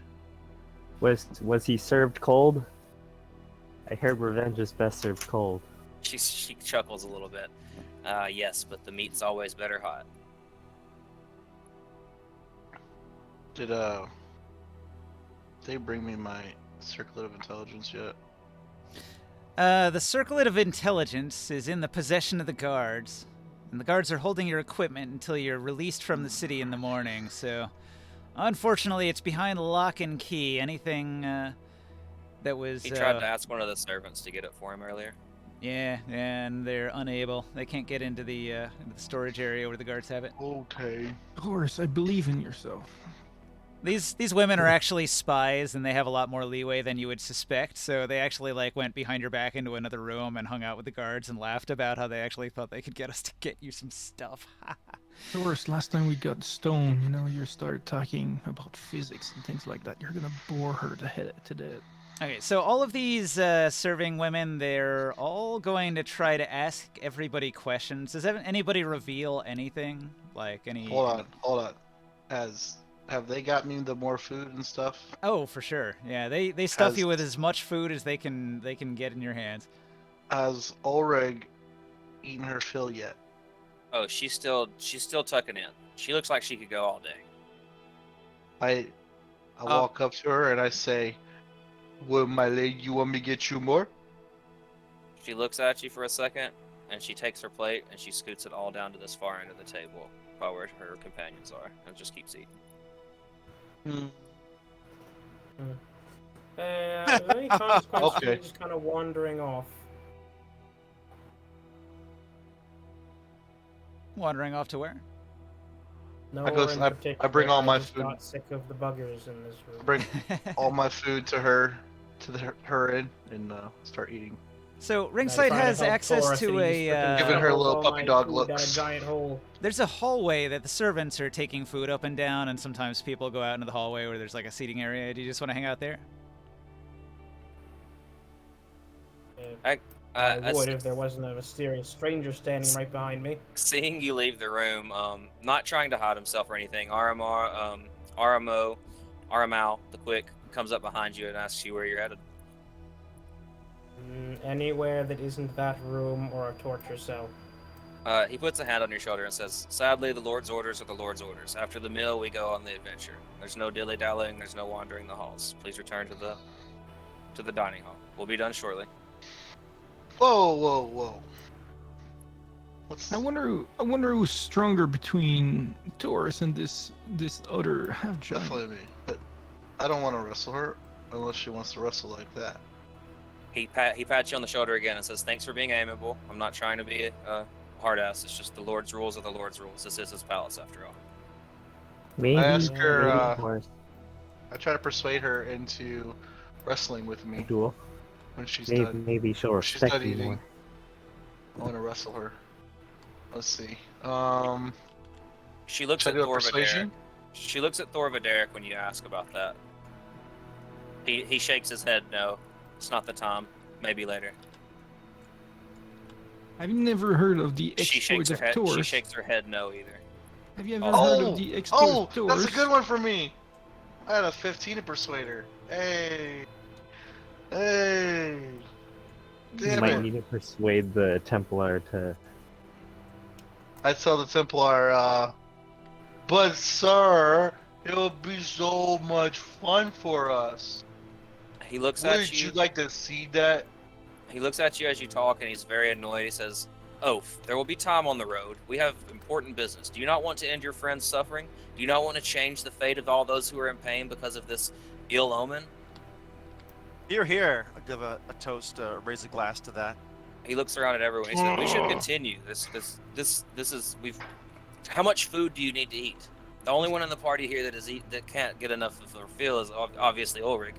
Speaker 3: Was he served cold? I heard revenge is best served cold.
Speaker 2: She chuckles a little bit. Yes, but the meat's always better hot.
Speaker 4: Did they bring me my circlet of intelligence yet?
Speaker 1: The Circlet of Intelligence is in the possession of the guards, and the guards are holding your equipment until you're released from the city in the morning, so unfortunately it's behind lock and key. Anything that was...
Speaker 2: He tried to ask one of the servants to get it for him earlier.
Speaker 1: Yeah, and they're unable. They can't get into the storage area where the guards have it.
Speaker 4: Okay.
Speaker 6: Horus, I believe in yourself.
Speaker 1: These women are actually spies, and they have a lot more leeway than you would suspect. So they actually went behind your back into another room and hung out with the guards and laughed about how they actually thought they could get us to get you some stuff.
Speaker 6: Horus, last time we got stoned, you started talking about physics and things like that. You're gonna bore her to death.
Speaker 1: Okay, so all of these serving women, they're all going to try to ask everybody questions. Does anybody reveal anything?
Speaker 4: Hold on. Have they got me the more food and stuff?
Speaker 1: Oh, for sure. Yeah, they stuff you with as much food as they can get in your hands.
Speaker 4: Has Ulrich eaten her fill yet?
Speaker 2: Oh, she's still tucking in. She looks like she could go all day.
Speaker 4: I walk up to her and I say, "Well, my lady, you want me to get you more?"
Speaker 2: She looks at you for a second, and she takes her plate and she scoots it all down to this far end of the table, by where her companions are, and just keeps eating.
Speaker 5: Any consequence
Speaker 4: Okay.
Speaker 5: just kind of wandering off?
Speaker 1: Wandering off to where?
Speaker 5: Nowhere
Speaker 4: go-
Speaker 5: in
Speaker 4: I
Speaker 5: particular.
Speaker 4: bring all my
Speaker 5: just
Speaker 4: food.
Speaker 5: got sick of the buggers in this room.
Speaker 4: Bring all my food to her, her in, and start eating.
Speaker 1: So
Speaker 5: I
Speaker 1: Ringside
Speaker 5: try to
Speaker 1: has
Speaker 5: help
Speaker 1: access
Speaker 5: Taurus,
Speaker 1: to
Speaker 5: and he just
Speaker 1: a.
Speaker 5: frickin'
Speaker 4: Giving her
Speaker 5: shovels
Speaker 4: little
Speaker 5: all
Speaker 4: puppy
Speaker 5: my
Speaker 4: dog
Speaker 5: food down
Speaker 4: looks.
Speaker 5: a giant hole.
Speaker 1: There's a hallway that the servants are taking food up and down, and sometimes people go out into the hallway where there's a seating area. Do you just want to hang out there?
Speaker 5: I would if there wasn't a mysterious stranger standing right behind me.
Speaker 2: Seeing you leave the room, not trying to hide himself or anything, Aramal, the quick, comes up behind you and asks you where you're headed.
Speaker 5: Anywhere that isn't that room or a torture cell.
Speaker 2: He puts a hand on your shoulder and says, "Sadly, the Lord's orders are the Lord's orders. After the meal, we go on the adventure. There's no dilly-dallying, there's no wandering the halls. Please return to the dining hall. We'll be done shortly."
Speaker 4: Whoa!
Speaker 6: I wonder who's stronger between Taurus and this other half giant.
Speaker 4: Definitely me, but I don't want to wrestle her unless she wants to wrestle like that.
Speaker 2: He pats you on the shoulder again and says, "Thanks for being amiable. I'm not trying to be a hard ass. It's just the Lord's rules are the Lord's rules. This is his palace after all."
Speaker 3: Maybe.
Speaker 4: I ask her,
Speaker 3: maybe Horus,
Speaker 4: I try to persuade her into wrestling with me
Speaker 3: duel.
Speaker 4: when she's
Speaker 3: Maybe,
Speaker 4: done.
Speaker 3: maybe she'll
Speaker 4: When she's
Speaker 3: respect
Speaker 4: done
Speaker 3: you
Speaker 4: eating,
Speaker 3: more.
Speaker 4: I want to wrestle her. Let's see.
Speaker 2: She looks
Speaker 4: Should
Speaker 2: at
Speaker 4: I do a
Speaker 2: Thor Videric.
Speaker 4: persuasion?
Speaker 2: She looks at Thor Videric when you ask about that. He shakes his head. No, it's not the time. Maybe later.
Speaker 6: I've never heard of the
Speaker 2: She
Speaker 6: exploits
Speaker 2: shakes her
Speaker 6: of
Speaker 2: head. She
Speaker 6: Taurus.
Speaker 2: shakes her head. No, either.
Speaker 6: Have you ever
Speaker 2: Oh.
Speaker 6: heard of the exploits
Speaker 4: Oh,
Speaker 6: of Taurus?
Speaker 4: that's a good one for me. I had a 15 to persuade her. Hey.
Speaker 3: You
Speaker 4: Damn
Speaker 3: might
Speaker 4: it.
Speaker 3: need to persuade the Templar to.
Speaker 4: I tell the Templar, but sir, it'll be so much fun for us.
Speaker 2: He looks at
Speaker 4: Would
Speaker 2: you.
Speaker 4: you like to see that?
Speaker 2: He looks at you as you talk, and he's very annoyed. He says, "Oaf, there will be time on the road. We have important business. Do you not want to end your friend's suffering? Do you not want to change the fate of all those who are in pain because of this ill omen?"
Speaker 7: Here. I'll give a toast, raise a glass to that.
Speaker 2: He looks around at everyone. He says, "We should continue. This is we've. How much food do you need to eat? The only one in the party here that can't get enough of her fill is obviously Ulrich,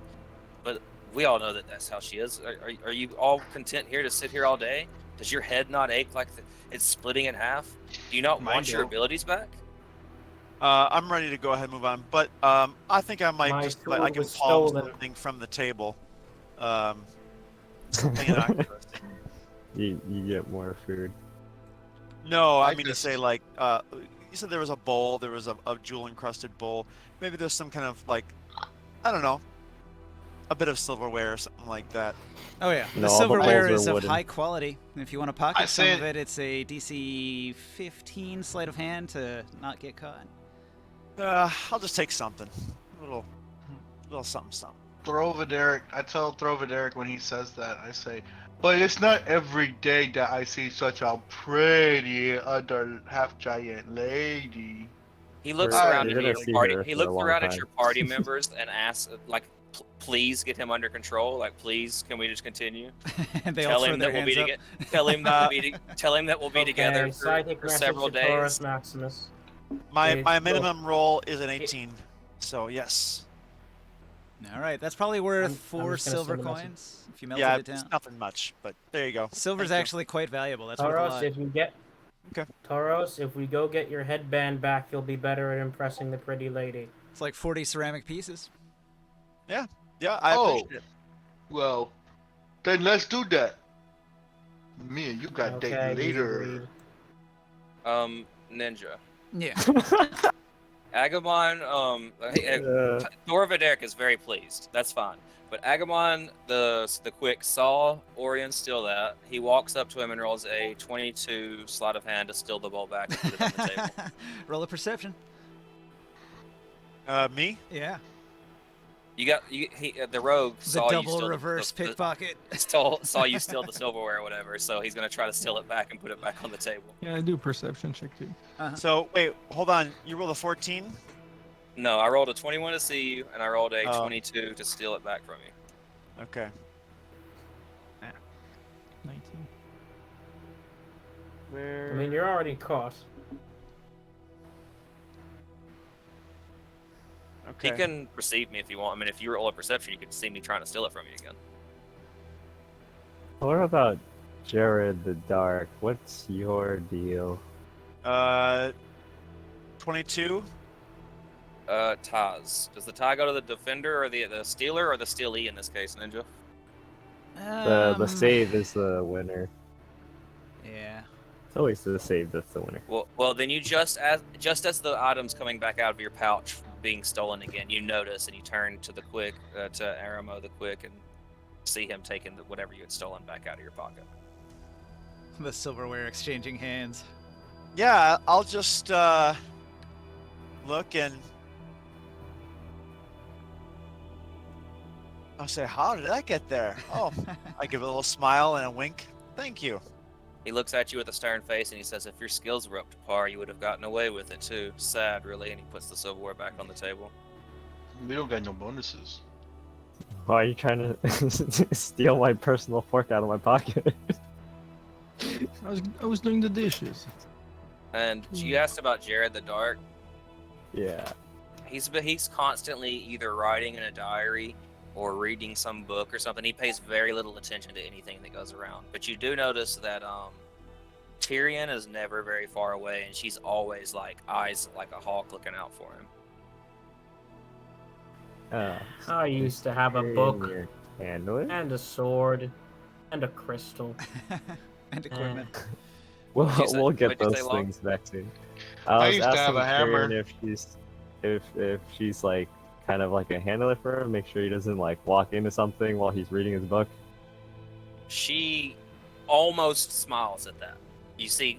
Speaker 2: but we all know that that's how she is. Are you all content here to sit here all day? Does your head not ache like it's splitting in half? Do you not
Speaker 4: Mine
Speaker 2: want your
Speaker 4: do.
Speaker 2: abilities back?"
Speaker 7: I'm ready to go ahead and move on, but I think I might
Speaker 5: My
Speaker 7: just
Speaker 5: food
Speaker 7: I can
Speaker 5: was
Speaker 7: palm
Speaker 5: stolen.
Speaker 7: something from the table. Something innocuous.
Speaker 3: You get more food.
Speaker 7: No, I
Speaker 4: I
Speaker 7: mean to
Speaker 4: just-
Speaker 7: say like you said there was a bowl, there was a jewel encrusted bowl. Maybe there's some kind of like I don't know, a bit of silverware or something like that.
Speaker 1: Oh yeah,
Speaker 3: No,
Speaker 1: the
Speaker 3: all the
Speaker 1: silverware
Speaker 3: bowls
Speaker 1: is
Speaker 3: are
Speaker 1: of
Speaker 3: wooden.
Speaker 1: high quality. If you want to
Speaker 4: I
Speaker 1: pocket some
Speaker 4: say
Speaker 1: of it, it's a DC 15 sleight of hand to not get caught.
Speaker 7: I'll just take something. A little something, something.
Speaker 4: Throvideric, I tell Throvideric when he says that, I say, but it's not every day that I see such a pretty other half giant lady.
Speaker 2: He looks
Speaker 3: We're-
Speaker 2: around
Speaker 3: you're
Speaker 2: at
Speaker 3: gonna
Speaker 2: your
Speaker 3: see
Speaker 2: party.
Speaker 3: her
Speaker 2: He
Speaker 3: for a
Speaker 2: looks
Speaker 3: long
Speaker 2: around at
Speaker 3: time.
Speaker 2: your party members and asks, like, please get him under control. Like, please, can we just continue?
Speaker 1: And they all
Speaker 2: Tell
Speaker 1: throw
Speaker 2: him
Speaker 1: their
Speaker 2: that we'll
Speaker 1: hands
Speaker 2: be
Speaker 1: up.
Speaker 2: tell him that tell him that we'll be
Speaker 5: Okay,
Speaker 2: together
Speaker 5: psychic
Speaker 2: for
Speaker 5: message
Speaker 2: several
Speaker 5: to Taurus
Speaker 2: days.
Speaker 5: Maximus.
Speaker 7: My
Speaker 5: Please,
Speaker 7: minimum roll is an 18, so yes.
Speaker 1: All right, that's probably worth
Speaker 5: I'm
Speaker 1: 4
Speaker 5: just gonna
Speaker 1: silver
Speaker 5: send a message.
Speaker 1: coins if you melted
Speaker 7: Yeah,
Speaker 1: it
Speaker 7: it's
Speaker 1: down.
Speaker 7: nothing much, but there you go.
Speaker 1: Silver's
Speaker 7: Thank you.
Speaker 1: actually quite valuable. That's worth a
Speaker 5: Tauros,
Speaker 1: lot.
Speaker 5: if you get
Speaker 7: Okay.
Speaker 5: Tauros, if we go get your headband back, you'll be better at impressing the pretty lady.
Speaker 1: It's like 40 ceramic pieces.
Speaker 7: Yeah, I
Speaker 4: Oh.
Speaker 7: appreciate it.
Speaker 4: Well, then let's do that. Me and you got
Speaker 5: Okay,
Speaker 4: date
Speaker 5: he's
Speaker 4: later.
Speaker 5: agreed.
Speaker 2: Ninja.
Speaker 1: Yeah.
Speaker 2: Agamon,
Speaker 3: Uh,
Speaker 2: Dorvideric is very pleased. That's fine. But Agamon, the quick, saw Orion steal that. He walks up to him and rolls a 22 sleight of hand to steal the bowl back and put it on the table.
Speaker 1: Roll a perception.
Speaker 7: Me?
Speaker 1: Yeah.
Speaker 2: The rogue
Speaker 1: The
Speaker 2: saw you
Speaker 1: double
Speaker 2: steal
Speaker 1: reverse pickpocket.
Speaker 2: saw you steal the silverware or whatever, so he's gonna try to steal it back and put it back on the table.
Speaker 6: Yeah, I do perception check too.
Speaker 7: So, wait, hold on. You rolled a 14?
Speaker 2: No, I rolled a 21 to see you, and I rolled a
Speaker 7: Oh.
Speaker 2: 22 to steal it back from you.
Speaker 7: Okay.
Speaker 6: 19.
Speaker 5: I mean, you're already caught.
Speaker 7: Okay.
Speaker 2: He can perceive me if you want. I mean, if you roll a perception, you could see me trying to steal it from you again.
Speaker 3: what about Jared the Dark? What's your deal?
Speaker 7: 22?
Speaker 2: Taz. Does the tie go to the defender or the stealer or the stealee in this case, Ninja?
Speaker 3: The save is the winner.
Speaker 1: Yeah.
Speaker 3: It's always the save that's the winner.
Speaker 2: Well, then you just as the item's coming back out of your pouch being stolen again, you notice and you turn to the quick to Aramo the quick and see him taking whatever you had stolen back out of your pocket.
Speaker 1: The silverware exchanging hands.
Speaker 7: Yeah, I'll just look and I'll say, how did that get there? Oh, I give a little smile and a wink. Thank you.
Speaker 2: He looks at you with a stern face and he says, if your skills were up to par, you would have gotten away with it too. Sad, really. And he puts the silverware back on the table.
Speaker 4: We don't got no bonuses.
Speaker 3: Why are you trying to steal my personal fork out of my pocket?
Speaker 6: I was doing the dishes.
Speaker 2: And you asked about Jared the Dark.
Speaker 3: Yeah.
Speaker 2: He's constantly either writing in a diary or reading some book or something. He pays very little attention to anything that goes around. But you do notice that Tyrion is never very far away, and she's always like eyes like a hawk looking out for him.
Speaker 5: I used to have a
Speaker 3: Carry
Speaker 5: book
Speaker 3: your Handle it?
Speaker 5: and a sword and a crystal.
Speaker 1: And equipment.
Speaker 3: We'll,
Speaker 2: What'd you say-
Speaker 3: we'll get
Speaker 2: what'd you
Speaker 3: those
Speaker 2: say, Long?
Speaker 3: things back soon.
Speaker 4: I
Speaker 3: I was
Speaker 4: used to have
Speaker 3: asking
Speaker 4: a hammer.
Speaker 3: Karen if she's like kind of like a handler for him, make sure he doesn't like walk into something while he's reading his book.
Speaker 2: She almost smiles at that. You see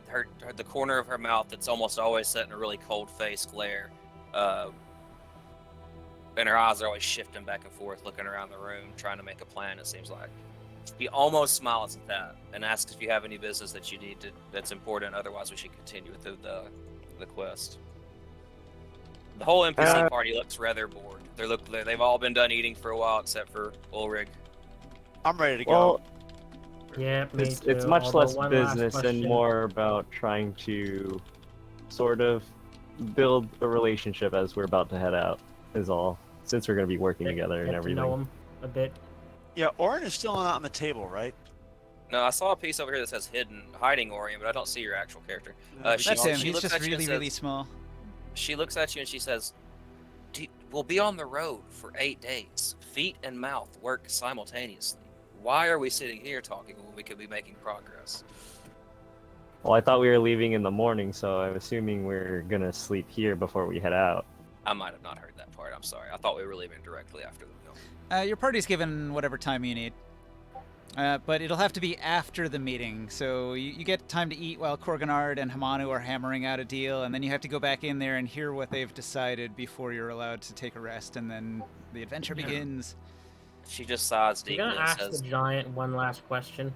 Speaker 2: the corner of her mouth that's almost always set in a really cold face glare, and her eyes are always shifting back and forth, looking around the room, trying to make a plan. It seems like he almost smiles at that and asks if you have any business that you need that's important. Otherwise, we should continue with the quest. The whole NPC party looks rather bored. They've all been done eating for a while, except for Ulrich.
Speaker 7: I'm ready to go.
Speaker 3: Well,
Speaker 5: Yeah, me
Speaker 3: it's
Speaker 5: too.
Speaker 3: much
Speaker 5: Although
Speaker 3: less
Speaker 5: one last
Speaker 3: business and
Speaker 5: question.
Speaker 3: more about trying to sort of build a relationship as we're about to head out is all. Since we're going to be working together and
Speaker 5: Get to
Speaker 3: everything.
Speaker 5: know him a bit.
Speaker 7: Yeah, Orin is still not on the table, right?
Speaker 2: No, I saw a piece over here that says hiding Orion, but I don't see your actual character.
Speaker 1: That's him.
Speaker 2: she
Speaker 1: He's
Speaker 2: looks
Speaker 1: just
Speaker 2: at you and
Speaker 1: really,
Speaker 2: says-
Speaker 1: really small.
Speaker 2: She looks at you and she says, we'll be on the road for 8 days. Feet and mouth work simultaneously. Why are we sitting here talking when we could be making progress?
Speaker 3: Well, I thought we were leaving in the morning, so I'm assuming we're going to sleep here before we head out.
Speaker 2: I might have not heard that part. I'm sorry. I thought we were leaving directly after the meal.
Speaker 1: Your party's given whatever time you need. But it'll have to be after the meeting, so you get time to eat while Korganard and Hamanu are hammering out a deal, and then you have to go back in there and hear what they've decided before you're allowed to take a rest, and then the adventure
Speaker 5: Yeah.
Speaker 1: begins.
Speaker 2: She just sighs
Speaker 5: I'm
Speaker 2: deeply
Speaker 5: gonna
Speaker 2: and
Speaker 5: ask
Speaker 2: says,
Speaker 5: the giant one last question.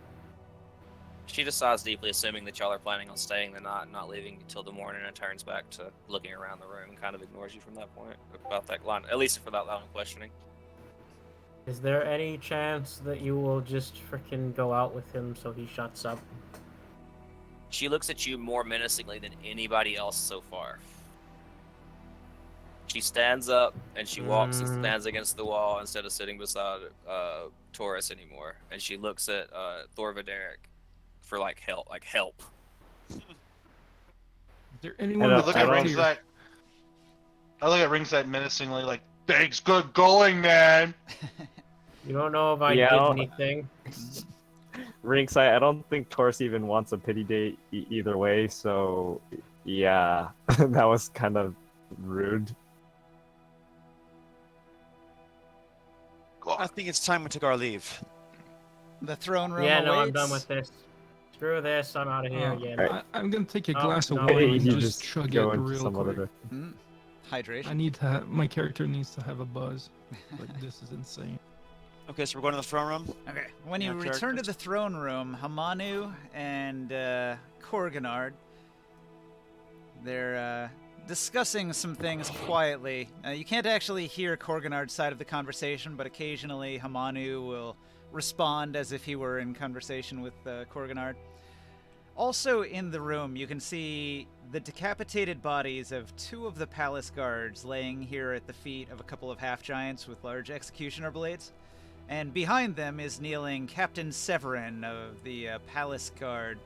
Speaker 2: she just sighs deeply, assuming that y'all are planning on staying the night and not leaving until the morning, and turns back to looking around the room and kind of ignores you from that point, about that line, at least for that line of questioning.
Speaker 5: Is there any chance that you will just freaking go out with him so he shuts up?
Speaker 2: She looks at you more menacingly than anybody else so far. She stands up and she walks and stands against the wall instead of sitting beside Taurus anymore. And she looks at Thorvaderic for help.
Speaker 6: Is there anyone
Speaker 3: I
Speaker 6: with
Speaker 4: look at
Speaker 3: don't-
Speaker 6: Ringside?
Speaker 4: I look at Ringside menacingly, like, thanks, good going, man.
Speaker 5: You don't know if I
Speaker 3: Yeah,
Speaker 5: did
Speaker 3: I'll-
Speaker 5: anything.
Speaker 3: Ringside, I don't think Taurus even wants a pity date either way, so yeah, that was kind of rude.
Speaker 7: I think it's time we took our leave.
Speaker 1: The throne room
Speaker 5: Yeah,
Speaker 1: awaits.
Speaker 5: no, I'm done with this. Screw this, I'm out of here again.
Speaker 6: I'm gonna take a
Speaker 5: No,
Speaker 6: glass of
Speaker 5: no,
Speaker 6: wine
Speaker 5: you
Speaker 6: and
Speaker 3: You
Speaker 6: just chug it
Speaker 3: go into
Speaker 6: real
Speaker 3: some other
Speaker 6: quick.
Speaker 3: direction.
Speaker 1: Hydration.
Speaker 6: I need to have my character needs to have a buzz. Like this is insane.
Speaker 7: Okay, so we're going to the throne room.
Speaker 1: Okay. When you
Speaker 7: Yeah,
Speaker 1: return to
Speaker 7: characters.
Speaker 1: the throne room, Hamanu and Korganard, they're discussing some things quietly. You can't actually hear Korganard's side of the conversation, but occasionally Hamanu will respond as if he were in conversation with Korganard. Also in the room, you can see the decapitated bodies of two of the palace guards laying here at the feet of a couple of half-giants with large executioner blades. And behind them is kneeling Captain Severin of the Palace Guard.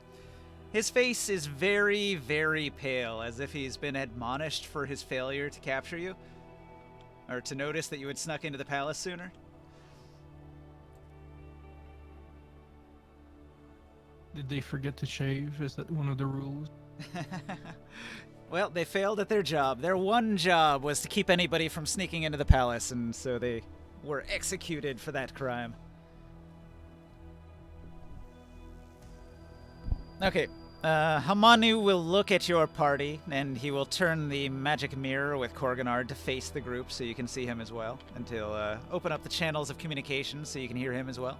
Speaker 1: His face is very, very pale, as if he's been admonished for his failure to capture you. Or to notice that you had snuck into the palace sooner.
Speaker 6: Did they forget to shave? Is that one of the rules?
Speaker 1: Well, they failed at their job. Their one job was to keep anybody from sneaking into the palace, and so they were executed for that crime. Okay, Hamanu will look at your party, and he will turn the magic mirror with Korganard to face the group so you can see him as well, and he'll open up the channels of communication so you can hear him as well.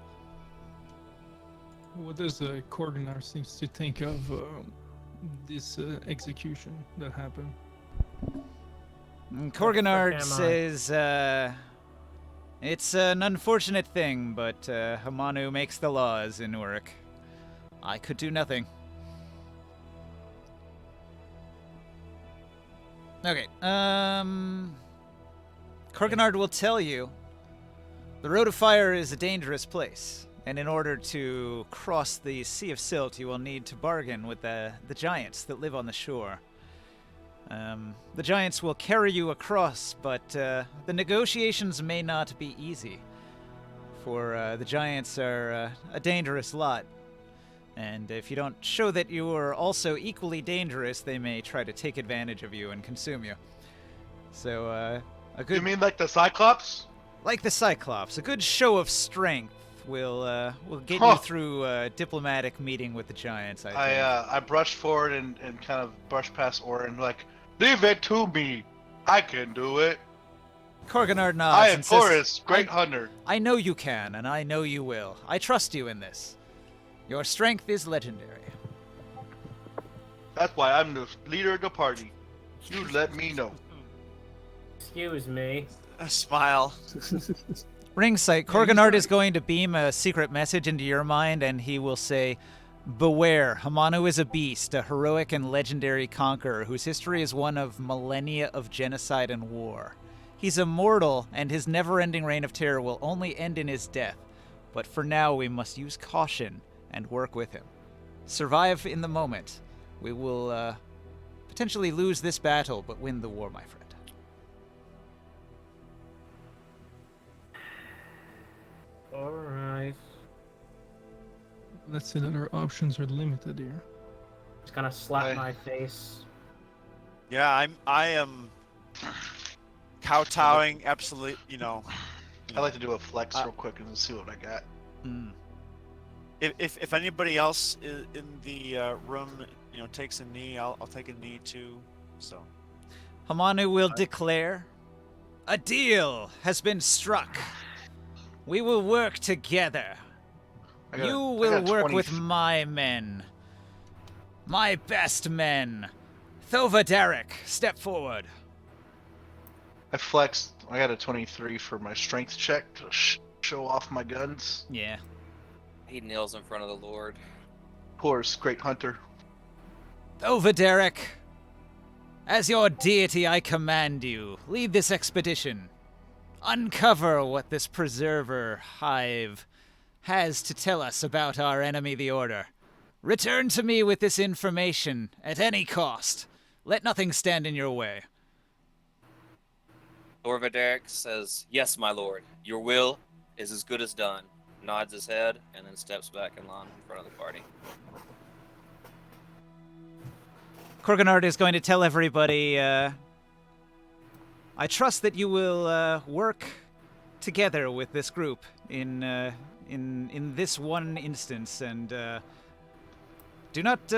Speaker 6: What does Korganar seems to think of this execution that happened?
Speaker 1: And
Speaker 5: What
Speaker 1: Korganard
Speaker 5: the fuck am I?
Speaker 1: says, it's an unfortunate thing, but Hamanu makes the laws in Uruk. I could do nothing. Okay, Korganard will tell you the Road of Fire is a dangerous place, and in order to cross the Sea of Silt, you will need to bargain with the giants that live on the shore. The giants will carry you across, but the negotiations may not be easy, for the giants are a dangerous lot. And if you don't show that you are also equally dangerous, they may try to take advantage of you and consume you. So, a good...
Speaker 4: You mean like the Cyclops?
Speaker 1: Like the Cyclops, a good show of strength will get
Speaker 4: Huh.
Speaker 1: you through a diplomatic meeting with the giants, I think.
Speaker 4: I brushed forward and kind of brushed past Orin, like, leave it to me. I can do it.
Speaker 1: Korganard nods
Speaker 4: I am
Speaker 1: and says,
Speaker 4: Taurus, great hunter.
Speaker 1: I know you can, and I know you will. I trust you in this. Your strength is legendary.
Speaker 4: That's why I'm the leader of the party. You let me know.
Speaker 5: Excuse me.
Speaker 7: A smile.
Speaker 1: Ringsight, Korganard is going to beam a secret message into your mind, and he will say, beware, Hamanu is a beast, a heroic and legendary conqueror whose history is one of millennia of genocide and war. He's immortal, and his never-ending reign of terror will only end in his death. But for now, we must use caution and work with him. Survive in the moment. We will potentially lose this battle, but win the war, my friend.
Speaker 5: Alright.
Speaker 6: Let's say that our options are limited here.
Speaker 5: Just gonna slap
Speaker 4: Hey.
Speaker 5: my face.
Speaker 7: Yeah, I am kowtowing absolutely,
Speaker 4: I'd like to do a flex real quick and see what I got.
Speaker 7: if anybody else in the room, takes a knee, I'll take a knee too. So
Speaker 1: Hamanu will declare, "A deal has been struck. We will work together. You will work with my men. My best men. Thova Derek, step forward."
Speaker 4: I flexed. I got a 23 for my strength check to show off my guns.
Speaker 1: Yeah.
Speaker 2: He kneels in front of the Lord.
Speaker 4: Horse, great hunter.
Speaker 1: Thova Derek, as your deity, I command you, lead this expedition. Uncover what this preserver hive has to tell us about our enemy, the Order. Return to me with this information at any cost. Let nothing stand in your way.
Speaker 2: Thorvaderic says, "Yes, my lord. Your will is as good as done." Nods his head and then steps back in line in front of the party.
Speaker 1: Korganard is going to tell everybody, I trust that you will work together with this group in this one instance, and do not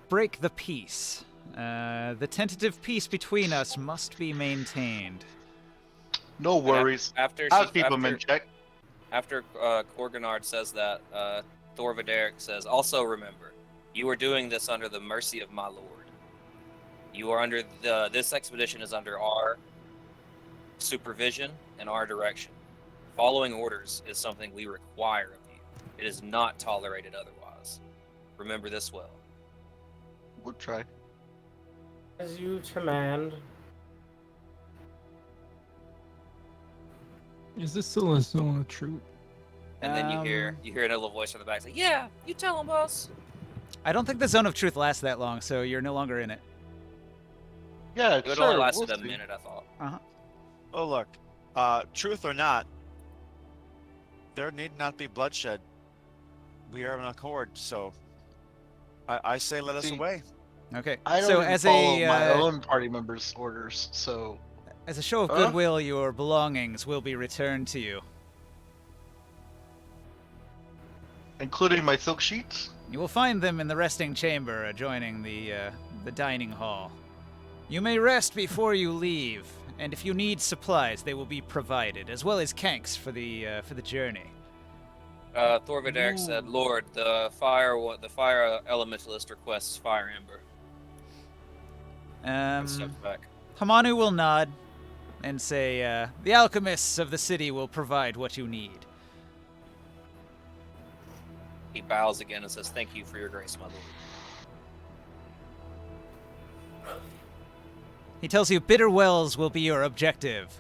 Speaker 1: break the peace. The tentative peace between us must be maintained.
Speaker 4: No worries. I'll keep them in check.
Speaker 2: After Korganard says that, Thorvaderic says, "Also remember, you are doing this under the mercy of my lord. You are under this expedition is under our supervision and our direction. Following orders is something we require of you. It is not tolerated otherwise. Remember this well."
Speaker 4: We'll try.
Speaker 5: As you command.
Speaker 6: Is this still a zone of truth?
Speaker 2: And then you hear a little voice from the back say, "Yeah, you tell him, boss."
Speaker 1: I don't think the Zone of Truth lasts that long, so you're no longer in it.
Speaker 4: Yeah,
Speaker 2: It
Speaker 4: sure.
Speaker 2: only lasted
Speaker 4: we'll
Speaker 2: a
Speaker 4: see.
Speaker 2: minute, I thought.
Speaker 7: Oh, look, truth or not, there need not be bloodshed. We are in accord, so I say let us
Speaker 4: See,
Speaker 7: away.
Speaker 1: Okay.
Speaker 4: I don't
Speaker 1: so
Speaker 4: even
Speaker 1: as
Speaker 4: follow
Speaker 1: a
Speaker 4: my own party members' orders, so
Speaker 1: as a show of goodwill, your belongings will be returned to you.
Speaker 4: including my silk sheets.
Speaker 1: You will find them in the resting chamber adjoining the dining hall. You may rest before you leave, and if you need supplies, they will be provided, as well as kanks for the journey.
Speaker 2: Thorvaderic said, "Lord, the fire elementalist requests fire ember." And steps back.
Speaker 1: Hamanu will nod and say, "The alchemists of the city will provide what you need."
Speaker 2: He bows again and says, "Thank you for your grace, my lord."
Speaker 1: He tells you Bitter Wells will be your objective.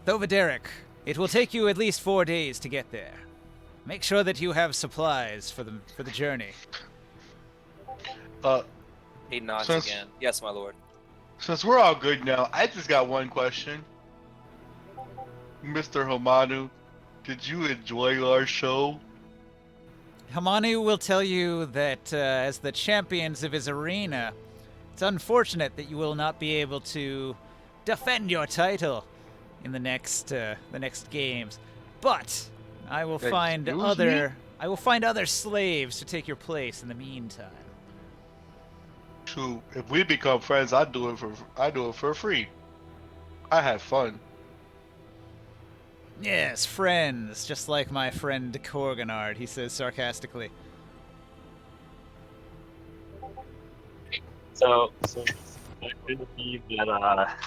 Speaker 1: Thorvaderic, it will take you at least 4 days to get there. Make sure that you have supplies for the journey.
Speaker 2: He nods
Speaker 4: Since-
Speaker 2: again. "Yes, my lord."
Speaker 4: Since we're all good now, I just got one question. Mr. Hamanu, did you enjoy our show?
Speaker 1: Hamanu will tell you that as the champions of his arena, it's unfortunate that you will not be able to defend your title in the next games. But I will find
Speaker 4: Excuse me?
Speaker 1: other slaves to take your place in the meantime.
Speaker 4: Shoot, if we become friends, I do it for free. I have fun.
Speaker 1: Yes, friends, just like my friend Korganard, he says sarcastically.
Speaker 3: So I could be that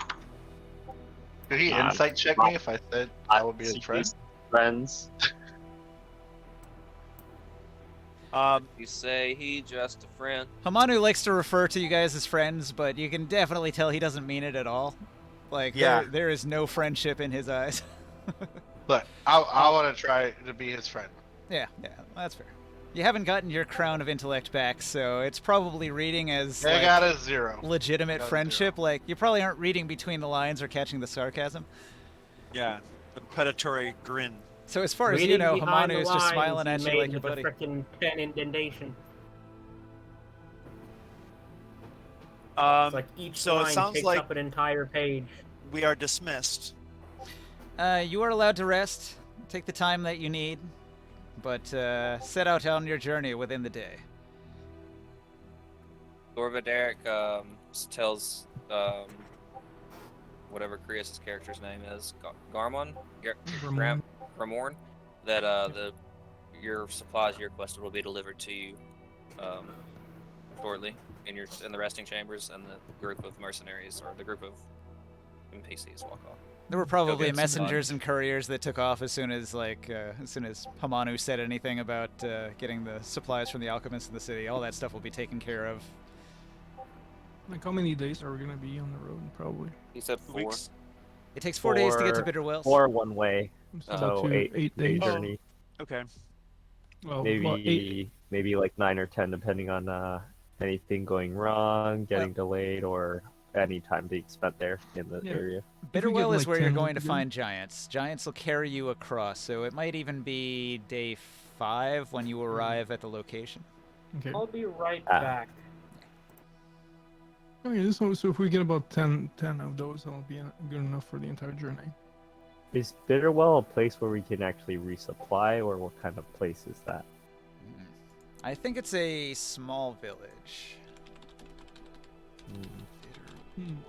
Speaker 4: Did he insight check me if I said I would be his friend?
Speaker 3: friends.
Speaker 2: You say he just a friend.
Speaker 1: Hamanu likes to refer to you guys as friends, but you can definitely tell he doesn't mean it at all. Like,
Speaker 7: Yeah.
Speaker 1: there is no friendship in his eyes.
Speaker 4: But I want to try to be his friend.
Speaker 1: Yeah, that's fair. You haven't gotten your crown of intellect back, so it's probably reading as
Speaker 4: I
Speaker 1: like,
Speaker 4: got a 0.
Speaker 1: legitimate
Speaker 4: Got a
Speaker 1: friendship. Like, you probably aren't reading between the lines or catching the sarcasm.
Speaker 7: Yeah, the predatory grin.
Speaker 1: So as far as
Speaker 5: Reading
Speaker 1: you know,
Speaker 5: behind
Speaker 1: Hamanu
Speaker 5: the
Speaker 1: is just
Speaker 5: lines
Speaker 1: smiling at
Speaker 5: is
Speaker 1: you
Speaker 5: made
Speaker 1: like your
Speaker 5: with
Speaker 1: buddy.
Speaker 5: a frickin' pen indentation. It's like each
Speaker 7: so it
Speaker 5: line
Speaker 7: sounds
Speaker 5: takes
Speaker 7: like-
Speaker 5: up an entire page.
Speaker 7: We are dismissed.
Speaker 1: You are allowed to rest. Take the time that you need, but set out on your journey within the day.
Speaker 2: Dorva Derek tells whatever Krios' character's name is, Garmon,
Speaker 6: Ramon.
Speaker 2: Ramorn, that your supplies you requested will be delivered to you shortly in the resting chambers, and the group of mercenaries or the group of NPCs walk off.
Speaker 1: There were probably
Speaker 2: get some
Speaker 1: messengers and couriers that took off as soon as Hamanu said anything about getting the supplies from the alchemists in the city. All that stuff will be taken care of.
Speaker 6: Like, how many days are we gonna be on the road? Probably.
Speaker 2: He said 4.
Speaker 7: Weeks.
Speaker 1: It takes 4 days to get to Bitter Wells.
Speaker 3: 4 one way,
Speaker 6: So
Speaker 3: so
Speaker 6: to
Speaker 3: 8
Speaker 6: days.
Speaker 3: journey.
Speaker 7: Okay.
Speaker 6: Well,
Speaker 3: Maybe
Speaker 6: well, 8.
Speaker 3: maybe like 9 or 10, depending on anything going wrong, getting delayed, or any time being spent there in the
Speaker 6: Yeah.
Speaker 3: area.
Speaker 1: Bitter
Speaker 6: we get,
Speaker 1: Well is
Speaker 6: like,
Speaker 1: where you're
Speaker 6: 10
Speaker 1: going to
Speaker 6: altogether?
Speaker 1: find giants. Giants will carry you across, so it might even be day 5 when you arrive at the location.
Speaker 6: Okay.
Speaker 5: I'll be right
Speaker 3: Ah.
Speaker 5: back.
Speaker 6: Okay, so if we get about 10 of those, that'll be good enough for the entire journey.
Speaker 3: Is Bitterwell a place where we can actually resupply, or what kind of place is that?
Speaker 1: I think it's a small village.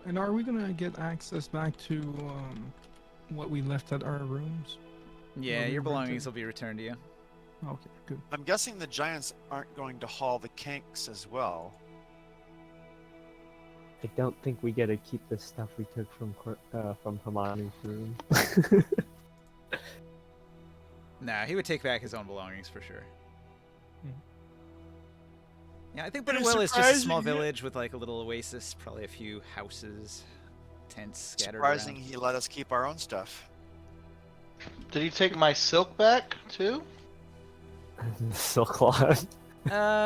Speaker 6: And are we gonna get access back to what we left at our rooms?
Speaker 1: Yeah,
Speaker 6: Well, we
Speaker 1: your
Speaker 6: were
Speaker 1: belongings
Speaker 6: to-
Speaker 1: will be returned to you.
Speaker 6: Okay, good.
Speaker 7: I'm guessing the giants aren't going to haul the kanks as well.
Speaker 3: I don't think we get to keep the stuff we took from Hamanu's room.
Speaker 1: Nah, he would take back his own belongings for sure.
Speaker 6: Hmm.
Speaker 1: Yeah, I think
Speaker 7: Pretty
Speaker 1: Bitter Well is just a small
Speaker 7: surprising, yeah.
Speaker 1: village with like a little oasis, probably a few houses, tents scattered
Speaker 7: Surprising
Speaker 1: around.
Speaker 7: he let us keep our own stuff.
Speaker 4: Did he take my silk back too?
Speaker 3: Silk Lodge.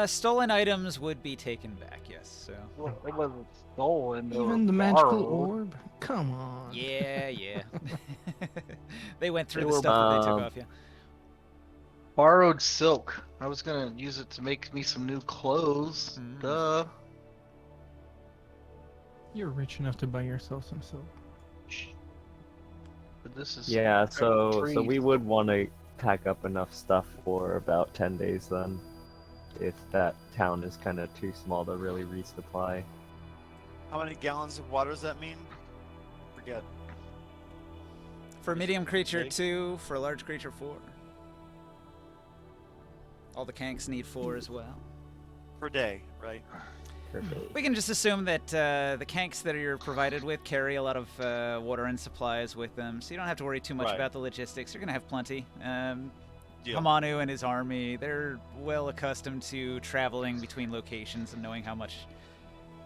Speaker 1: Stolen items would be taken back, yes. So.
Speaker 8: Well, it wasn't stolen. they
Speaker 6: Even
Speaker 8: were
Speaker 6: the magical
Speaker 8: borrowed.
Speaker 6: orb? Come on.
Speaker 1: Yeah, yeah. They went through
Speaker 4: They
Speaker 1: the
Speaker 4: were,
Speaker 1: stuff that they took off, yeah.
Speaker 4: Borrowed silk. I was gonna use it to make me some new clothes.
Speaker 1: Mm.
Speaker 4: Duh.
Speaker 6: You're rich enough to buy yourself some silk.
Speaker 4: But this is
Speaker 3: Yeah, so
Speaker 4: tree.
Speaker 3: we would want to pack up enough stuff for about 10 days then, if that town is kind of too small to really resupply.
Speaker 7: How many gallons of water does that mean? Forget.
Speaker 1: For a medium creature,
Speaker 7: Okay.
Speaker 1: 2. For a large creature, 4. All the kanks need 4 as well.
Speaker 7: Per day, right?
Speaker 3: per day.
Speaker 1: We can just assume that the kanks that you're provided with carry a lot of water and supplies with them, so you don't have to worry too much
Speaker 7: Right.
Speaker 1: about the logistics. You're going to have plenty.
Speaker 7: Yeah.
Speaker 1: Hamanu and his army, they're well accustomed to traveling between locations and knowing how much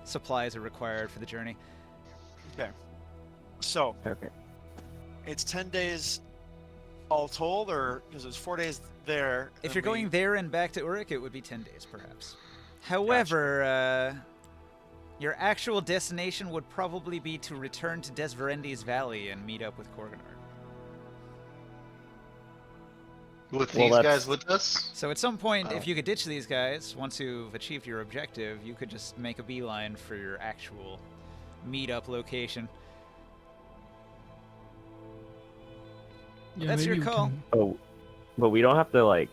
Speaker 1: supplies are required for the journey.
Speaker 7: Okay. So
Speaker 3: Okay.
Speaker 7: it's 10 days all told, or because it's 4 days there.
Speaker 1: If
Speaker 7: then
Speaker 1: you're going
Speaker 7: we-
Speaker 1: there and back to Uruk, it would be 10 days, perhaps. However, your actual destination would probably be to return to Desverendi's Valley and meet up with Korganar.
Speaker 4: With
Speaker 3: Well,
Speaker 4: these
Speaker 3: that's-
Speaker 4: guys with us?
Speaker 1: So at some point,
Speaker 4: Oh.
Speaker 1: if you could ditch these guys, once you've achieved your objective, you could just make a beeline for your actual meet-up location.
Speaker 6: Yeah,
Speaker 1: That's your
Speaker 6: maybe we
Speaker 1: call.
Speaker 6: can-
Speaker 3: Oh, but we don't have to like.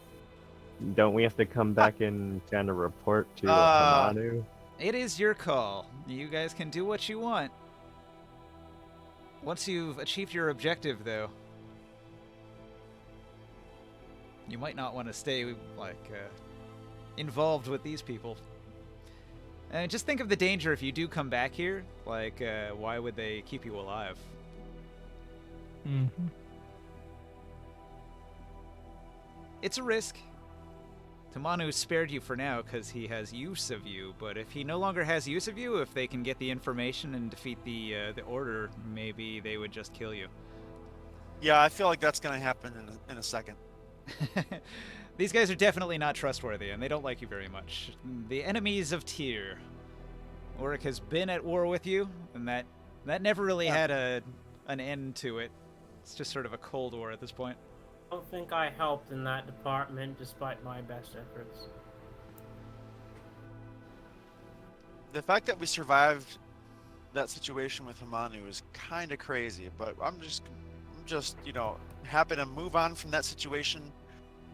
Speaker 3: Don't we have to come back and kind of report to Hamanu?
Speaker 1: It is your call. You guys can do what you want. Once you've achieved your objective, though, you might not want to stay, involved with these people. And just think of the danger if you do come back here. Why would they keep you alive?
Speaker 6: Mhm.
Speaker 1: It's a risk. Hamanu spared you for now because he has use of you, but if he no longer has use of you, if they can get the information and defeat the Order, maybe they would just kill you.
Speaker 7: Yeah, I feel like that's gonna happen in a second.
Speaker 1: These guys are definitely not trustworthy, and they don't like you very much. The enemies of Tyr. Auric has been at war with you, and that never really had an end to it. It's just sort of a cold war at this point.
Speaker 5: I don't think I helped in that department despite my best efforts.
Speaker 7: The fact that we survived that situation with Hamanu is kind of crazy, but I'm just, happy to move on from that situation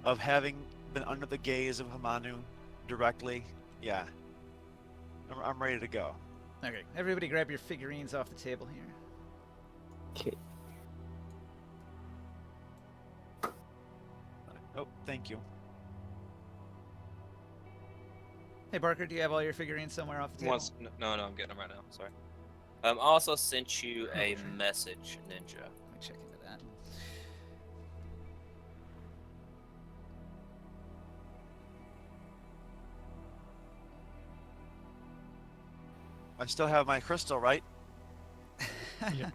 Speaker 7: of having been under the gaze of Hamanu directly. Yeah. I'm ready to go.
Speaker 1: Okay, everybody grab your figurines off the table here.
Speaker 3: Okay.
Speaker 7: Oh, thank you.
Speaker 1: Hey Barker, do you have all your figurines somewhere off the table?
Speaker 2: No, I'm getting them right now. Sorry. I also sent you a message, Ninja.
Speaker 1: Let me check into that.
Speaker 7: I still have my crystal, right?
Speaker 6: Yeah.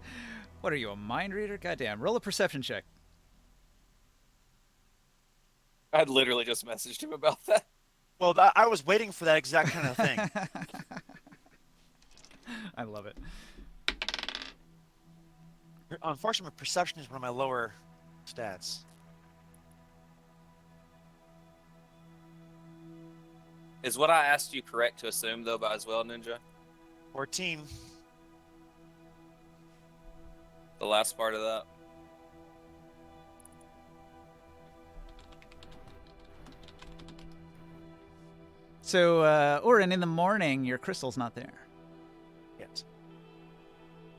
Speaker 1: What are you, a mind reader? Goddamn. Roll a perception check.
Speaker 2: I'd literally just messaged him about that.
Speaker 7: Well, I was waiting for that exact kind of thing.
Speaker 1: I love it.
Speaker 7: Unfortunately, perception is one of my lower stats.
Speaker 2: Is what I asked you correct to assume, though, as well, Ninja?
Speaker 7: 14.
Speaker 2: The last part of that?
Speaker 1: So, Orin, in the morning, your crystal's not there.
Speaker 7: Yes.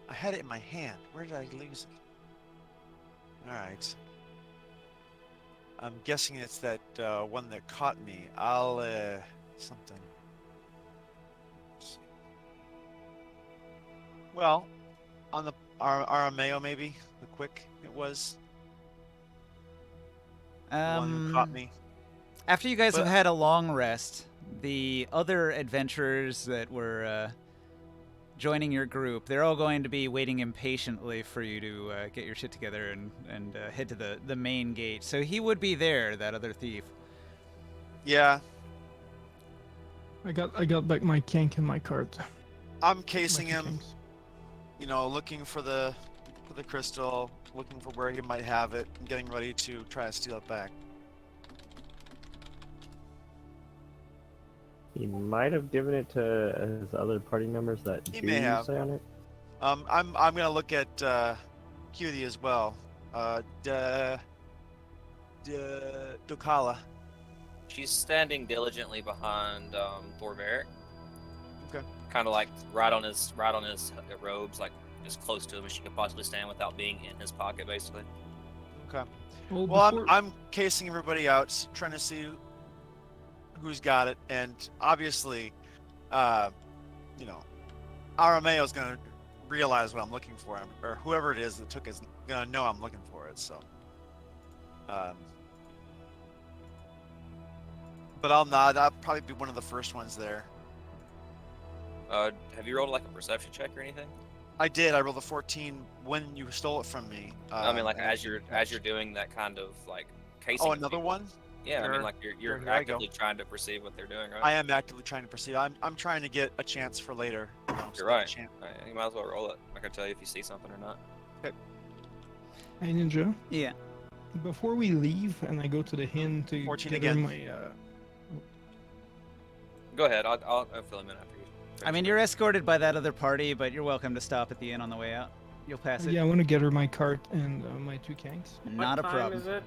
Speaker 7: I had it in my hand. Where did I lose it? Alright. I'm guessing it's that one that caught me. I'll, something. Let's see. Well, on the Arameo maybe? The quick it was? The one who caught me.
Speaker 1: After you guys
Speaker 7: But-
Speaker 1: have had a long rest, the other adventurers that were joining your group, they're all going to be waiting impatiently for you to get your shit together and head to the main gate. So he would be there, that other thief.
Speaker 7: Yeah.
Speaker 6: I got back my kank and my cart.
Speaker 7: I'm casing
Speaker 6: My two
Speaker 7: him,
Speaker 6: kanks.
Speaker 7: looking for the crystal, looking for where he might have it, and getting ready to try to steal it back.
Speaker 3: He might have given it to his other party members that
Speaker 7: He
Speaker 3: do
Speaker 7: may have.
Speaker 3: say on it.
Speaker 7: I'm gonna look at Cutie as well. Dokala.
Speaker 2: She's standing diligently behind Thorveric.
Speaker 7: Okay.
Speaker 2: Kind of like right on his robes, like as close to him as she could possibly stand without being in his pocket, basically.
Speaker 7: Okay.
Speaker 6: Well,
Speaker 7: Well,
Speaker 6: before-
Speaker 7: I'm casing everybody out, trying to see who's got it, and obviously, Arameo's gonna realize what I'm looking for, or whoever it is that took it is gonna know I'm looking for it. So, but I'll probably be one of the first ones there.
Speaker 2: Have you rolled like a perception check or anything?
Speaker 7: I did. I rolled a 14 when you stole it from me.
Speaker 2: I mean, like
Speaker 7: and-
Speaker 2: as you're doing that kind of like casing.
Speaker 7: Oh,
Speaker 2: of
Speaker 7: another
Speaker 2: people.
Speaker 7: one.
Speaker 2: Yeah, I
Speaker 7: Sure.
Speaker 2: mean, like you're
Speaker 7: Sure, here I go.
Speaker 2: actively trying to perceive what they're doing, right?
Speaker 7: I am actively trying to perceive. I'm trying to get a chance for later. So
Speaker 2: You're
Speaker 7: get a
Speaker 2: right.
Speaker 7: chance.
Speaker 2: You might as well roll it. I can tell you if you see something or not.
Speaker 6: Hey Ninja,
Speaker 1: Yeah.
Speaker 6: before we leave and I go to the inn to
Speaker 7: 14
Speaker 6: get her
Speaker 7: again.
Speaker 6: my
Speaker 2: Go ahead. I'll fill him in after you.
Speaker 1: I mean, you're escorted by that other party, but you're welcome to stop at the inn on the way out. You'll pass it.
Speaker 6: yeah, I want to get her my cart and my two kanks.
Speaker 1: Not a
Speaker 5: what
Speaker 1: problem.
Speaker 5: time is it?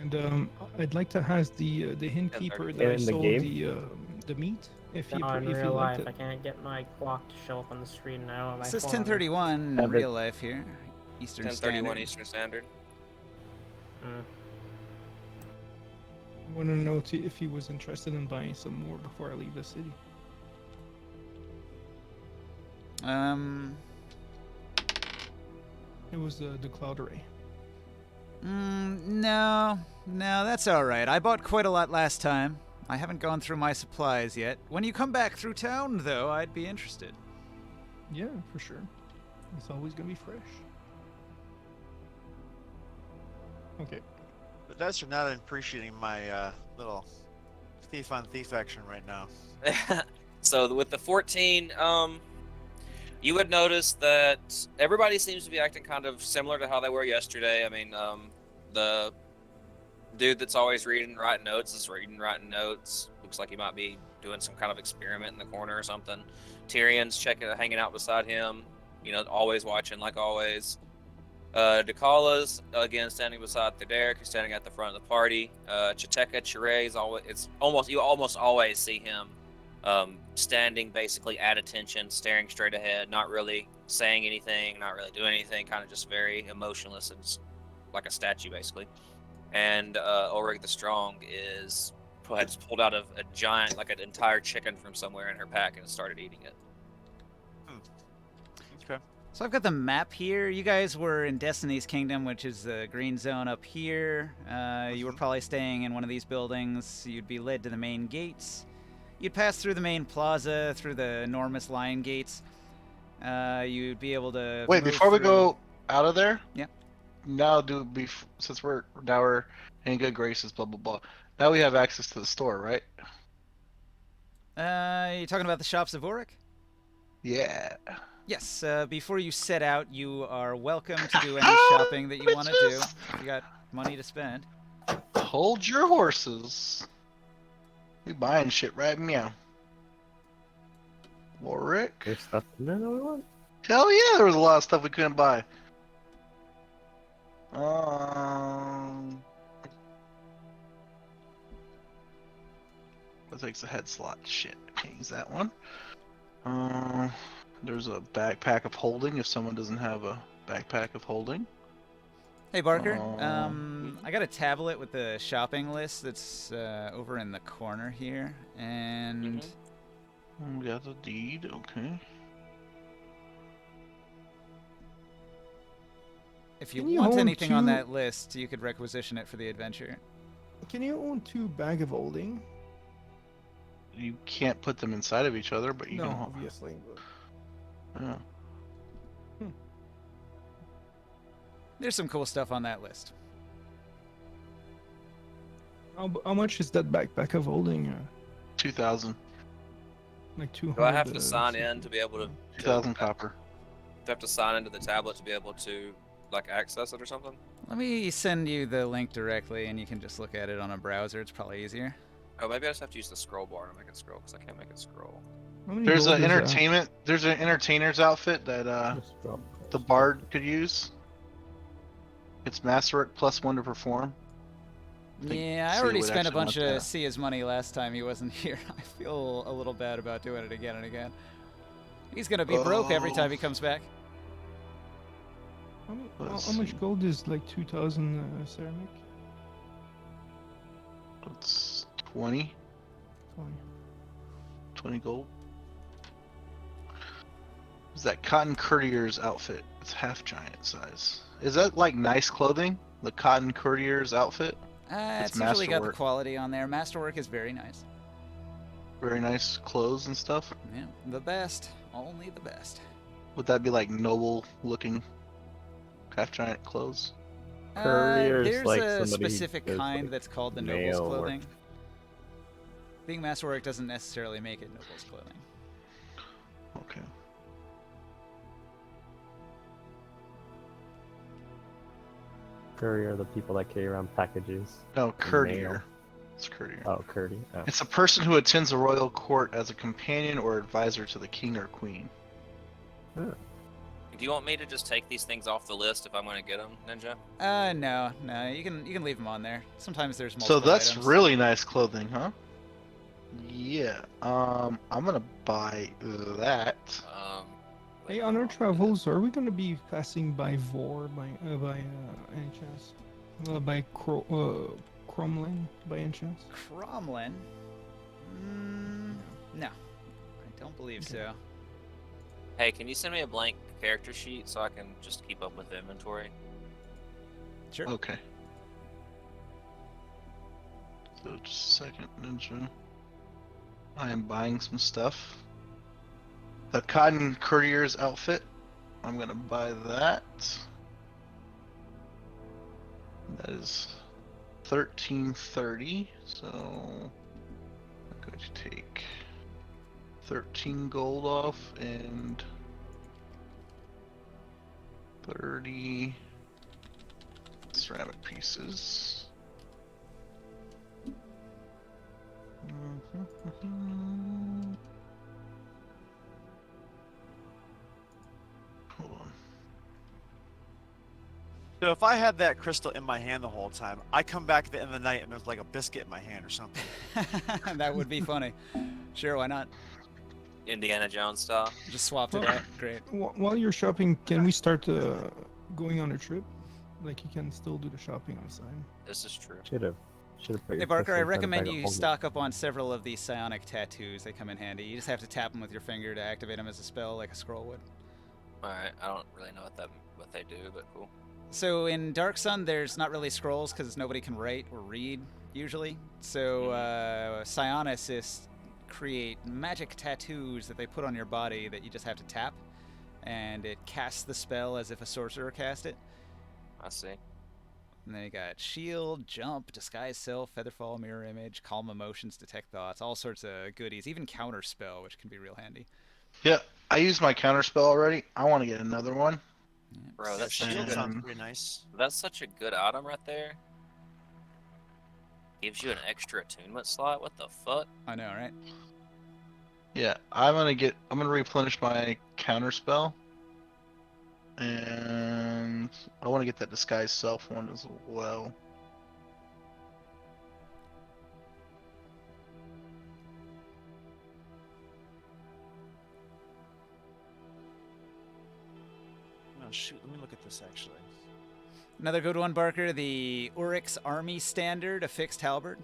Speaker 6: And I'd like to ask the innkeeper that I
Speaker 3: In the
Speaker 6: sold
Speaker 3: game?
Speaker 6: the meat if
Speaker 5: No, in
Speaker 6: he
Speaker 5: real life,
Speaker 6: liked
Speaker 5: I
Speaker 6: it.
Speaker 5: can't get my clock to show up on the screen now.
Speaker 1: It says 10:31 in
Speaker 3: Have it-
Speaker 1: real life here. Eastern
Speaker 2: 10:31
Speaker 1: Standard.
Speaker 2: Eastern Standard.
Speaker 6: I want to know if he was interested in buying some more before I leave the city. It was the Cloud Ray.
Speaker 1: No, that's all right. I bought quite a lot last time. I haven't gone through my supplies yet. When you come back through town, though, I'd be interested.
Speaker 6: Yeah, for sure. It's always gonna be fresh. Okay.
Speaker 7: But that's for not appreciating my little thief on thief action right now.
Speaker 2: So with the 14, you would notice that everybody seems to be acting kind of similar to how they were yesterday. I mean, the dude that's always reading, writing notes is reading, writing notes. Looks like he might be doing some kind of experiment in the corner or something. Tyrion's hanging out beside him. Always watching like always. Dakala's again standing beside the Derek, who's standing at the front of the party. Chiteka Chire is always you almost always see him standing basically at attention, staring straight ahead, not really saying anything, not really doing anything, kind of just very emotionless and just like a statue basically. And Ulrich the Strong has pulled out a giant, like an entire chicken from somewhere in her pack and started eating it.
Speaker 7: Okay.
Speaker 1: So I've got the map here. You guys were in Destiny's Kingdom, which is the green zone up here. You were probably staying in one of these buildings. You'd be led to the main gates. You'd pass through the main plaza, through the enormous lion gates. You'd be able to
Speaker 4: Wait,
Speaker 1: move
Speaker 4: before we
Speaker 1: through-
Speaker 4: go out of there.
Speaker 1: Yeah.
Speaker 4: Now since we're in good graces, blah blah blah. Now we have access to the store, right?
Speaker 1: You talking about the shops of Auric?
Speaker 4: Yeah.
Speaker 1: Yes. Before you set out, you are welcome to do any shopping that you want to do. If you got money to spend.
Speaker 4: Hold your horses. We buying shit right meow. Warwick?
Speaker 3: There's stuff in there that we want.
Speaker 4: Hell yeah, there was a lot of stuff we couldn't buy. That takes a head slot. Shit, I can't use that one. There's a backpack of holding if someone doesn't have a backpack of holding.
Speaker 1: Hey Barker, I got a tablet with the shopping list that's over in the corner here, and
Speaker 4: We got the deed, okay.
Speaker 1: if you
Speaker 6: Can you
Speaker 1: want
Speaker 6: own
Speaker 1: anything on
Speaker 6: two-
Speaker 1: that list, you could requisition it for the adventure.
Speaker 6: Can you own 2 bag of holding?
Speaker 4: You can't put them inside of each other, but you
Speaker 6: No,
Speaker 4: can.
Speaker 6: obviously. But...
Speaker 4: Yeah.
Speaker 1: There's some cool stuff on that list.
Speaker 6: How much is that backpack of holding?
Speaker 4: 2,000.
Speaker 6: Like 200.
Speaker 2: Do I have to sign in to be able to?
Speaker 4: 2,000 copper.
Speaker 2: Do I have to sign into the tablet to be able to like access it or something?
Speaker 1: Let me send you the link directly, and you can just look at it on a browser. It's probably easier.
Speaker 2: Oh, maybe I just have to use the scroll bar to make it scroll because I can't make it scroll.
Speaker 6: How many
Speaker 4: There's
Speaker 6: gold
Speaker 4: an
Speaker 6: is that?
Speaker 4: entertainment. There's an entertainer's outfit that
Speaker 3: Just drop
Speaker 4: the bard could use. It's masterwork +1 to perform. think
Speaker 1: Yeah, I
Speaker 4: Sia
Speaker 1: already
Speaker 4: would
Speaker 1: spent a
Speaker 4: actually
Speaker 1: bunch
Speaker 4: want
Speaker 1: of
Speaker 4: that.
Speaker 1: Sia's money last time he wasn't here. I feel a little bad about doing it again and again. He's gonna be broke every time he comes back.
Speaker 6: How
Speaker 4: Let's
Speaker 6: much
Speaker 4: see.
Speaker 6: gold is like 2,000 ceramic?
Speaker 4: It's 20.
Speaker 6: 20.
Speaker 4: 20 gold. Is that cotton courtier's outfit? It's half giant size. Is that like nice clothing? The cotton courtier's outfit?
Speaker 1: It's usually got the
Speaker 4: masterwork.
Speaker 1: quality on there. Masterwork is very nice.
Speaker 4: Very nice clothes and stuff.
Speaker 1: Yeah, the best. Only the best.
Speaker 4: Would that be like noble looking half giant clothes?
Speaker 3: Courier's
Speaker 1: there's
Speaker 3: like
Speaker 1: a
Speaker 3: somebody who
Speaker 1: specific
Speaker 3: does,
Speaker 1: kind
Speaker 3: like,
Speaker 1: that's called the Noble's
Speaker 3: mail work.
Speaker 1: clothing. Being masterwork doesn't necessarily make it Noble's clothing.
Speaker 4: Okay.
Speaker 3: Courier are the people that carry around packages.
Speaker 4: No, courtier. It's courtier.
Speaker 3: Oh, courtier. Oh.
Speaker 4: It's a person who attends the royal court as a companion or advisor to the king or queen.
Speaker 2: Do you want me to just take these things off the list if I'm going to get them, Ninja?
Speaker 1: No, you can leave them on there. Sometimes there's
Speaker 4: So
Speaker 1: multiple
Speaker 4: that's
Speaker 1: items.
Speaker 4: really nice clothing, huh? Yeah. I'm gonna buy that.
Speaker 6: Hey, on our travels, are we gonna be passing by Vor by any chance? By Cromlin by any chance?
Speaker 1: Cromlin? No, I don't believe so.
Speaker 2: Hey, can you send me a blank character sheet so I can just keep up with the inventory?
Speaker 1: Sure.
Speaker 4: Okay. So just a second, Ninja. I am buying some stuff. The cotton courtier's outfit. I'm gonna buy that. That is 1330. So I'm going to take 13 gold off and 30 ceramic pieces. Hold on.
Speaker 7: So if I had that crystal in my hand the whole time, I come back at the end of the night and there's like a biscuit in my hand or something.
Speaker 1: That would be funny. Sure, why not?
Speaker 2: Indiana Jones style.
Speaker 1: Just swapped it
Speaker 6: Well,
Speaker 1: out. Great.
Speaker 6: While you're shopping, can we start going on a trip? Like you can still do the shopping on the side.
Speaker 2: This is true.
Speaker 3: Should have put
Speaker 1: Hey
Speaker 3: your
Speaker 1: Barker, I
Speaker 3: crystals in the
Speaker 1: recommend
Speaker 3: bag of
Speaker 1: you
Speaker 3: holding.
Speaker 1: stock up on several of these psionic tattoos. They come in handy. You just have to tap them with your finger to activate them as a spell, like a scroll would.
Speaker 2: All right, I don't really know what they do, but cool.
Speaker 1: So in Dark Sun, there's not really scrolls because nobody can write or read usually. So psionicists create magic tattoos that they put on your body that you just have to tap, and it casts the spell as if a sorcerer cast it.
Speaker 2: I see.
Speaker 1: And then you got shield, jump, disguise self, featherfall, mirror image, calm emotions, detect thoughts, all sorts of goodies. Even counter spell, which can be real handy.
Speaker 4: Yeah, I used my counter spell already. I want to get another one.
Speaker 1: Yeah.
Speaker 2: Bro,
Speaker 7: That
Speaker 2: that's such a
Speaker 7: shield
Speaker 2: good.
Speaker 7: sounds pretty nice.
Speaker 2: That's such a good item right there. Gives you an extra attunement slot. What the fuck?
Speaker 1: I know, right?
Speaker 4: Yeah, I'm gonna replenish my counter spell. And I want to get that disguise self one as well.
Speaker 7: Oh shoot, let me look at this actually.
Speaker 1: Another good one, Barker, the Urix Army Standard, a fixed halberd.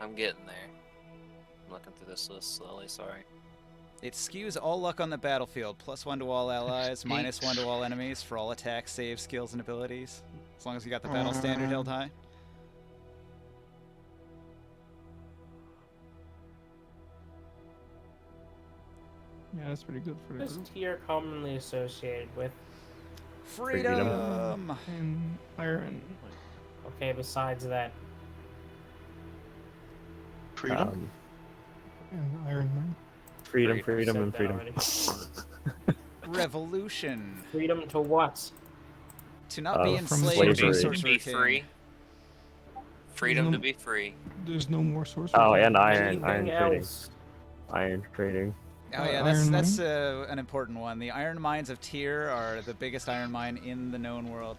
Speaker 2: I'm getting there. I'm looking through this list slowly. Sorry.
Speaker 1: It skews all luck on the battlefield, +1 to all allies, -1 to all enemies for all attacks, saves, skills, and abilities. As long as you got the battle standard held high.
Speaker 6: Yeah, that's pretty good for the
Speaker 5: What is
Speaker 6: group.
Speaker 5: tier commonly associated with?
Speaker 1: Freedom!
Speaker 6: And iron.
Speaker 5: Okay, besides that,
Speaker 4: Freedom.
Speaker 6: And Iron Man.
Speaker 3: Freedom,
Speaker 2: Said
Speaker 3: freedom, and
Speaker 5: that
Speaker 3: freedom.
Speaker 5: already.
Speaker 1: Revolution.
Speaker 5: Freedom to what?
Speaker 1: To not be
Speaker 3: From
Speaker 1: enslaved to
Speaker 3: slavery.
Speaker 2: To
Speaker 1: Sorcerer
Speaker 2: be
Speaker 1: King.
Speaker 2: free. Freedom to
Speaker 6: No-
Speaker 2: be free.
Speaker 6: There's no more sorcery.
Speaker 3: Oh, and iron
Speaker 5: Anything
Speaker 3: trading.
Speaker 5: else?
Speaker 3: Iron trading.
Speaker 1: Oh yeah,
Speaker 6: Iron
Speaker 1: that's
Speaker 6: Mine?
Speaker 1: an important one. The iron mines of Tyr are the biggest iron mine in the known world.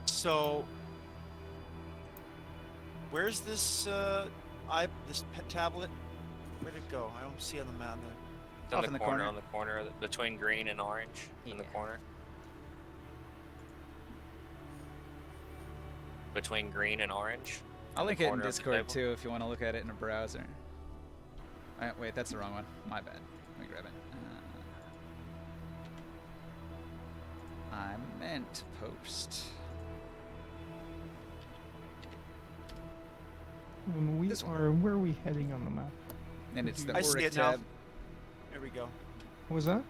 Speaker 7: So where's this this pet tablet? Where'd it go? I don't see it on the map.
Speaker 2: It's
Speaker 1: Off
Speaker 2: in
Speaker 1: in
Speaker 2: the
Speaker 1: the
Speaker 2: corner,
Speaker 1: corner.
Speaker 2: on the corner between green and orange. In the
Speaker 1: Yeah.
Speaker 2: corner. Between green and orange.
Speaker 1: I'll
Speaker 2: in the
Speaker 1: link it in
Speaker 2: corner of the
Speaker 1: Discord
Speaker 2: table.
Speaker 1: too if you want to look at it in a browser. Wait, that's the wrong one. My bad. Let me grab it. I meant to post.
Speaker 6: When we
Speaker 1: This one.
Speaker 6: are, where are we heading on the map?
Speaker 1: And it's the
Speaker 7: I see
Speaker 1: Auric
Speaker 7: it now.
Speaker 1: tab.
Speaker 7: There we go.
Speaker 6: What was that?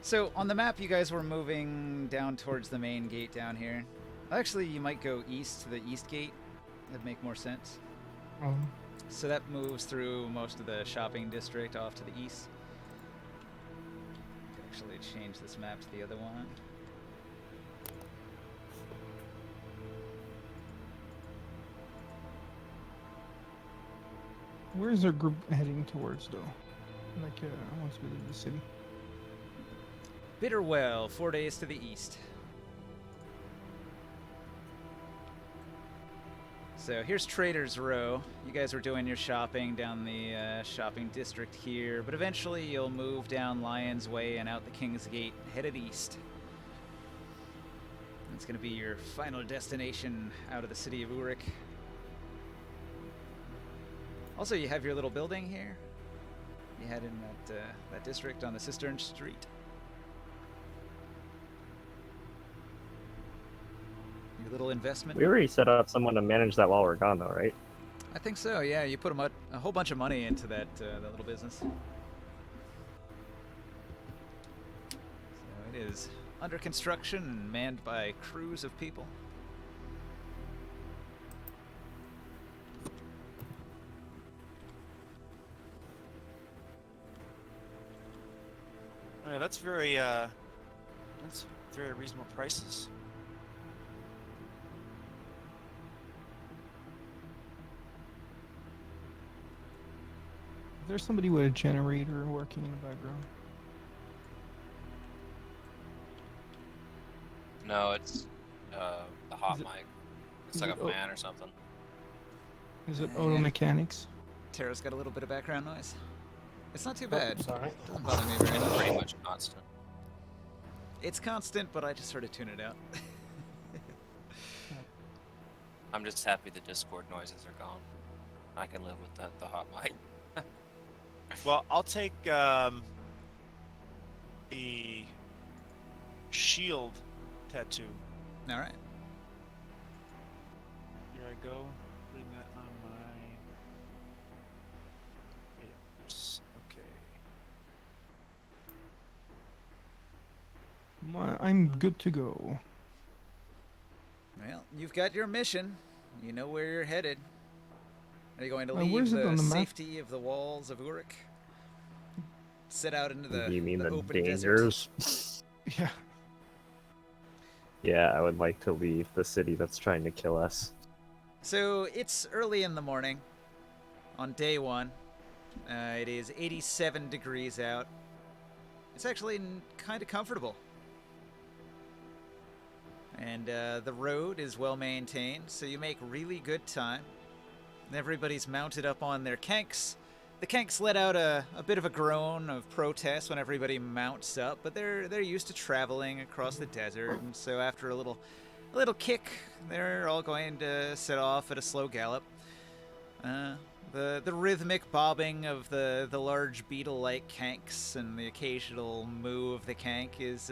Speaker 1: So on the map, you guys were moving down towards the main gate down here. Actually, you might go east to the east gate. That'd make more sense. So that moves through most of the shopping district off to the east. Actually, change this map to the other one.
Speaker 6: Where is our group heading towards, though? Like, once we leave the city.
Speaker 1: Bitterwell, 4 days to the east. So here's Trader's Row. You guys were doing your shopping down the shopping district here, but eventually you'll move down Lion's Way and out the King's Gate, headed east. It's going to be your final destination out of the city of Uruk. Also, you have your little building here. You had in that district on the Cistern Street. Your little investment.
Speaker 3: We already set up someone to manage that while we're gone, though, right?
Speaker 1: I think so. Yeah, you put a whole bunch of money into that little business. So it is under construction and manned by crews of people.
Speaker 7: Yeah, that's very reasonable prices.
Speaker 6: There's somebody with a generator working in the background.
Speaker 2: No, it's the hot
Speaker 6: Is it-
Speaker 2: mic. It's
Speaker 6: is
Speaker 2: like
Speaker 6: it
Speaker 2: a
Speaker 6: o-
Speaker 2: fan or something.
Speaker 6: Is it
Speaker 1: Yeah.
Speaker 6: auto mechanics?
Speaker 1: Tara's got a little bit of background noise. It's not too
Speaker 5: Oh,
Speaker 1: bad.
Speaker 5: sorry.
Speaker 1: Doesn't bother me very
Speaker 2: It's
Speaker 1: much.
Speaker 2: pretty much constant.
Speaker 1: It's constant, but I just sort of tune it out.
Speaker 2: I'm just happy the Discord noises are gone. I can live with the hot mic.
Speaker 7: Well, I'll take the shield tattoo.
Speaker 1: All right.
Speaker 7: Here I go. Putting that on my hips. Okay.
Speaker 6: I'm good to go.
Speaker 1: Well, you've got your mission. You know where you're headed. Are you going to
Speaker 6: where's
Speaker 1: leave
Speaker 6: it on
Speaker 1: the
Speaker 6: the map?
Speaker 1: safety of the walls of Uruk? Set out into the,
Speaker 3: you mean the
Speaker 1: open desert?
Speaker 3: dangers?
Speaker 6: Yeah.
Speaker 3: Yeah, I would like to leave the city that's trying to kill us.
Speaker 1: So it's early in the morning on day one. It is 87 degrees out. It's actually kind of comfortable. And the road is well maintained, so you make really good time. Everybody's mounted up on their kanks. The kanks let out a bit of a groan of protest when everybody mounts up, but they're used to traveling across the desert, and so after a little kick, they're all going to set off at a slow gallop. The rhythmic bobbing of the large beetle-like kanks and the occasional moo of the kank is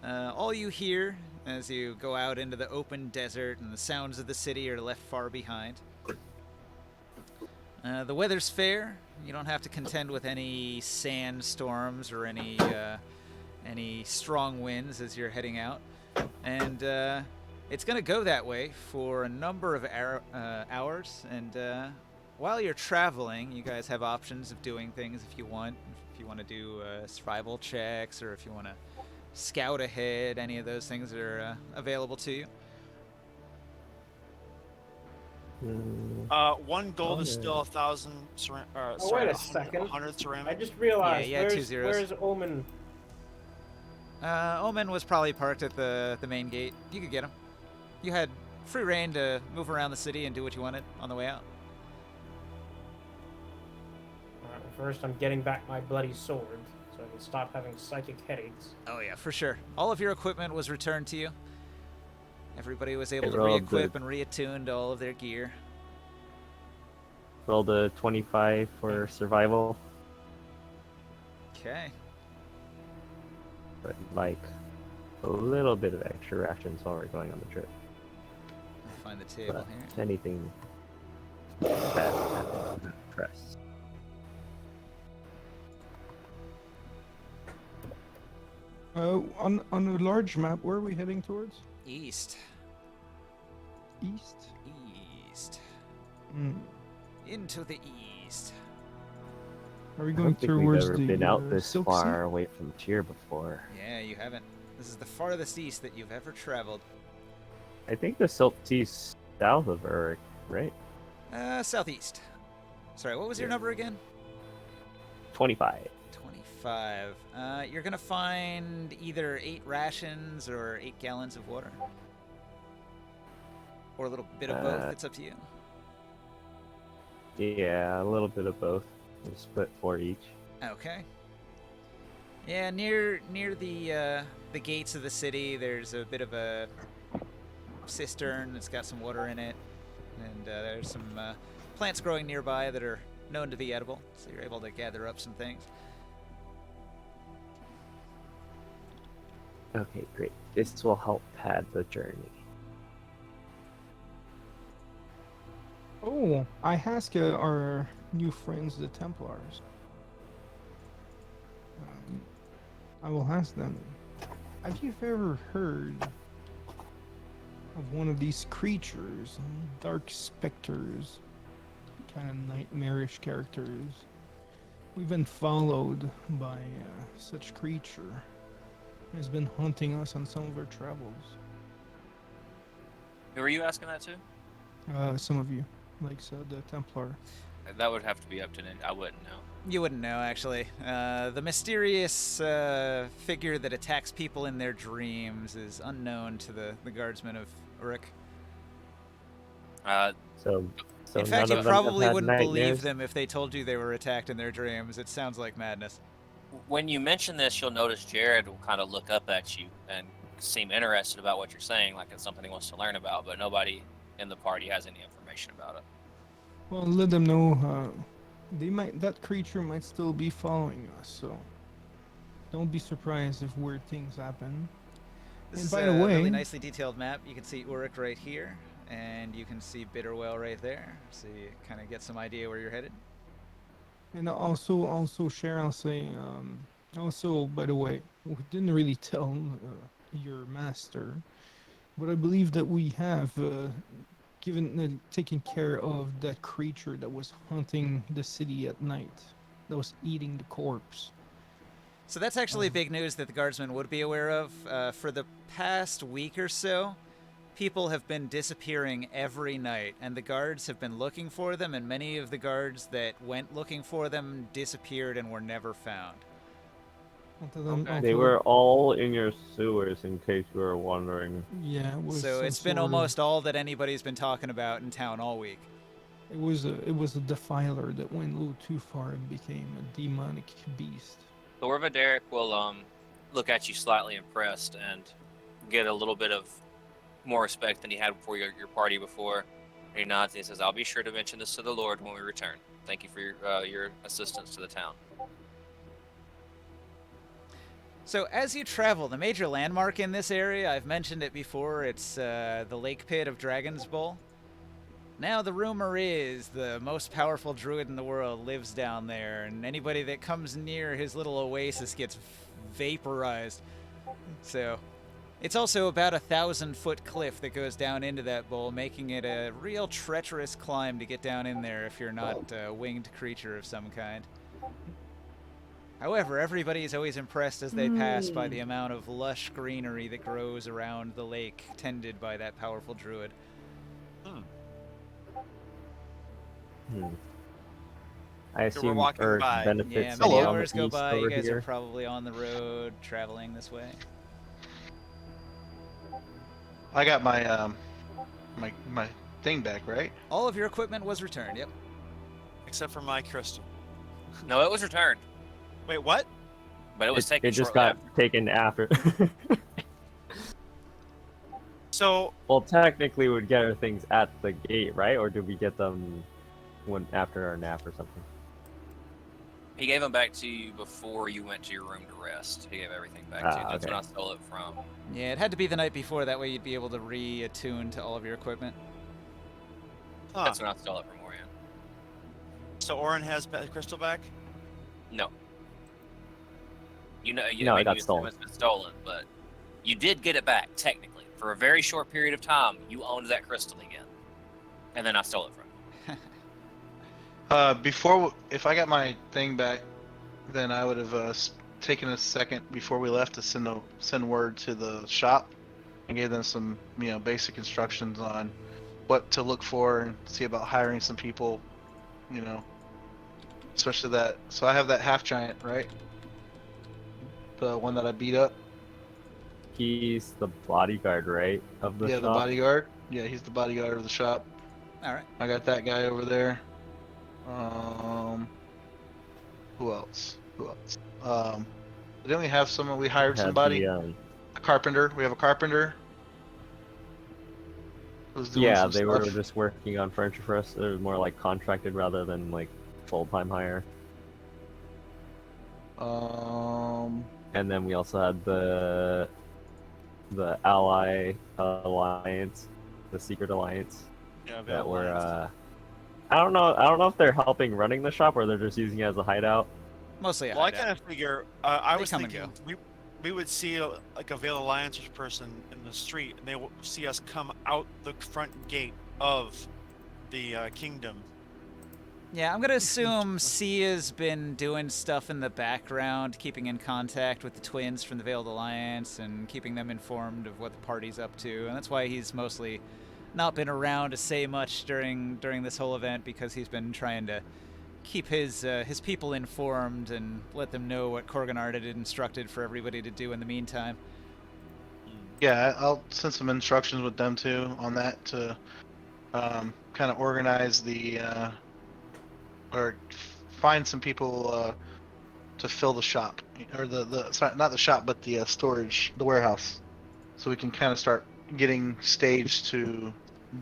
Speaker 1: all you hear as you go out into the open desert, and the sounds of the city are left far behind. The weather's fair. You don't have to contend with any sandstorms or any strong winds as you're heading out. And it's going to go that way for a number of hours. And while you're traveling, you guys have options of doing things if you want. If you want to do survival checks, or if you want to scout ahead, any of those things are available to you.
Speaker 3: Mm,
Speaker 7: One gold is
Speaker 3: Okay.
Speaker 7: still 1,000.
Speaker 5: Oh, wait a second.
Speaker 7: 100 ceramic.
Speaker 5: I just realized.
Speaker 1: Yeah, 2
Speaker 5: where's,
Speaker 1: zeros.
Speaker 5: where's Omen?
Speaker 1: Omen was probably parked at the main gate. You could get him. You had free reign to move around the city and do what you wanted on the way out.
Speaker 5: Alright, well, first, I'm getting back my bloody sword, so I can stop having psychic headaches.
Speaker 1: Oh yeah, for sure. All of your equipment was returned to you. Everybody was able to
Speaker 3: rolled
Speaker 1: re-equip
Speaker 3: the-
Speaker 1: and reattune to all of their gear.
Speaker 3: Roll the 25 for survival,
Speaker 1: Okay.
Speaker 3: but like a little bit of extra rations while we're going on the trip.
Speaker 1: I'll find the table
Speaker 3: But
Speaker 1: here.
Speaker 3: if anything bad happens, press.
Speaker 6: On a large map, where are we heading towards?
Speaker 1: East.
Speaker 6: East.
Speaker 1: East.
Speaker 6: Mm.
Speaker 1: Into the east.
Speaker 6: Are we
Speaker 3: I
Speaker 6: going
Speaker 3: don't think we've
Speaker 6: towards
Speaker 3: ever
Speaker 6: the
Speaker 3: been out this
Speaker 6: Silk
Speaker 3: far away from Tyr before.
Speaker 1: Yeah, you haven't. This is the farthest east that you've ever traveled.
Speaker 3: I think the Silt Sea's south of Uruk, right?
Speaker 1: Southeast. Sorry, what was your
Speaker 3: Yeah.
Speaker 1: number again?
Speaker 3: 25.
Speaker 1: 25. You're gonna find either 8 rations or 8 gallons of water. Or a little bit of both. It's up to you.
Speaker 3: Yeah, a little bit of both. We'll split 4 each.
Speaker 1: Okay. Yeah, near the gates of the city, there's a bit of a cistern that's got some water in it, and there's some plants growing nearby that are known to be edible, so you're able to gather up some things.
Speaker 3: Okay, great. This will help pad the journey.
Speaker 6: Oh, I asked our new friends, the Templars. I will ask them. Have you ever heard of one of these creatures, dark specters, kind of nightmarish characters? We've been followed by such creature. Has been hunting us on some of our travels.
Speaker 2: Who are you asking that to?
Speaker 6: Some of you, like so the Templar.
Speaker 2: That would have to be up to Ninja. I wouldn't know.
Speaker 1: You wouldn't know, actually. The mysterious figure that attacks people in their dreams is unknown to the guardsmen of Uruk.
Speaker 3: So
Speaker 1: In fact,
Speaker 3: none
Speaker 1: you
Speaker 3: of them have
Speaker 1: probably
Speaker 3: had
Speaker 1: wouldn't believe
Speaker 3: nightmares?
Speaker 1: them if they told you they were attacked in their dreams. It sounds like madness.
Speaker 2: When you mention this, you'll notice Jared will kind of look up at you and seem interested about what you're saying, like it's something he wants to learn about, but nobody in the party has any information about it.
Speaker 6: Well, let them know. That creature might still be following us, so don't be surprised if weird things happen.
Speaker 1: This
Speaker 6: And
Speaker 1: is
Speaker 6: by
Speaker 1: a
Speaker 6: the way,
Speaker 1: really nicely detailed map. You can see Uruk right here, and you can see Bitterwell right there, so you kind of get some idea where you're headed.
Speaker 6: and also share, I'll say, also, by the way, we didn't really tell your master, but I believe that we have taken care of that creature that was hunting the city at night, that was eating the corpse.
Speaker 1: So that's actually big news that the guardsmen would be aware of. For the past week or so, people have been disappearing every night, and the guards have been looking for them, and many of the guards that went looking for them disappeared and were never found.
Speaker 3: They were all in your sewers, in case you were wondering.
Speaker 6: Yeah, it was
Speaker 1: So
Speaker 6: some
Speaker 1: it's been
Speaker 6: sort of-
Speaker 1: almost all that anybody's been talking about in town all week.
Speaker 6: It was a defiler that went a little too far and became a demonic beast.
Speaker 2: Thorva Derek will look at you slightly impressed and get a little bit of more respect than he had for your party before. And he nods and he says, "I'll be sure to mention this to the Lord when we return. Thank you for your assistance to the town."
Speaker 1: So as you travel, the major landmark in this area, I've mentioned it before, it's the lake pit of Dragon's Bowl. Now the rumor is the most powerful druid in the world lives down there, and anybody that comes near his little oasis gets vaporized. So it's also about 1,000-foot cliff that goes down into that bowl, making it a real treacherous climb to get down in there if you're not a winged creature of some kind. However, everybody is always impressed as they pass by the amount of lush greenery that grows around the lake tended by that powerful druid.
Speaker 3: I assume
Speaker 7: walking
Speaker 3: Earth
Speaker 7: by.
Speaker 3: benefits
Speaker 1: Yeah,
Speaker 3: from
Speaker 1: many
Speaker 3: the
Speaker 1: hours go
Speaker 3: east
Speaker 1: by. You
Speaker 3: over
Speaker 1: guys
Speaker 3: here.
Speaker 1: are probably on the road, traveling this way.
Speaker 4: I got my my thing back, right?
Speaker 1: All of your equipment was returned, yep.
Speaker 7: Except for my crystal.
Speaker 2: No, it was returned,
Speaker 7: Wait, what?
Speaker 2: but it was taken
Speaker 3: It just
Speaker 2: shortly
Speaker 3: got
Speaker 2: after.
Speaker 3: taken after.
Speaker 7: So
Speaker 3: Well, technically, we'd get our things at the gate, right? Or did we get them after our nap or something?
Speaker 2: He gave them back to you before you went to your room to rest. He gave everything back to you. That's
Speaker 3: okay.
Speaker 2: when I stole it from.
Speaker 1: Yeah, it had to be the night before, that way you'd be able to reattune to all of your equipment.
Speaker 7: Huh.
Speaker 2: That's when I stole it from Orion.
Speaker 7: So Orin has the crystal back?
Speaker 2: No. You know,
Speaker 3: No, it
Speaker 2: maybe
Speaker 3: got
Speaker 2: you
Speaker 3: stolen.
Speaker 2: assume it's been stolen, but you did get it back technically. For a very short period of time, you owned that crystal again, and then I stole it from you.
Speaker 4: Before, if I got my thing back, then I would have taken a second before we left to send word to the shop and gave them some basic instructions on what to look for and see about hiring some people, especially that. So I have that half giant, right? The one that I beat up.
Speaker 3: He's the bodyguard, right? Of the
Speaker 4: Yeah,
Speaker 3: shop?
Speaker 4: the bodyguard. Yeah, he's the bodyguard of the shop.
Speaker 1: All right.
Speaker 4: I got that guy over there. Who else? Didn't we have someone? We hired
Speaker 3: Had
Speaker 4: somebody.
Speaker 3: the,
Speaker 4: A carpenter. We have a carpenter. Who's doing
Speaker 3: yeah,
Speaker 4: some
Speaker 3: they were
Speaker 4: stuff.
Speaker 3: just working on furniture for us. It was more like contracted rather than like full-time hire. And then we also had the ally alliance, the secret alliance
Speaker 7: Yeah,
Speaker 3: that were. I don't know if they're helping running the shop or they're just using it as a hideout.
Speaker 1: Mostly a
Speaker 7: Well, I
Speaker 1: hideout.
Speaker 7: kind of figure I
Speaker 1: They
Speaker 7: was
Speaker 1: come and
Speaker 7: thinking we would see like a Veil Alliance person in the street, and they will see us come out the front gate of the kingdom.
Speaker 1: Yeah, I'm gonna assume Sia's been doing stuff in the background, keeping in contact with the twins from the Veiled Alliance and keeping them informed of what the party's up to, and that's why he's mostly not been around to say much during this whole event because he's been trying to keep his people informed and let them know what Korganard had instructed for everybody to do in the meantime.
Speaker 4: Yeah, I'll send some instructions with them too on that to kind of organize the or find some people to fill the shop or sorry, not the shop but the storage, the warehouse, so we can kind of start getting staged to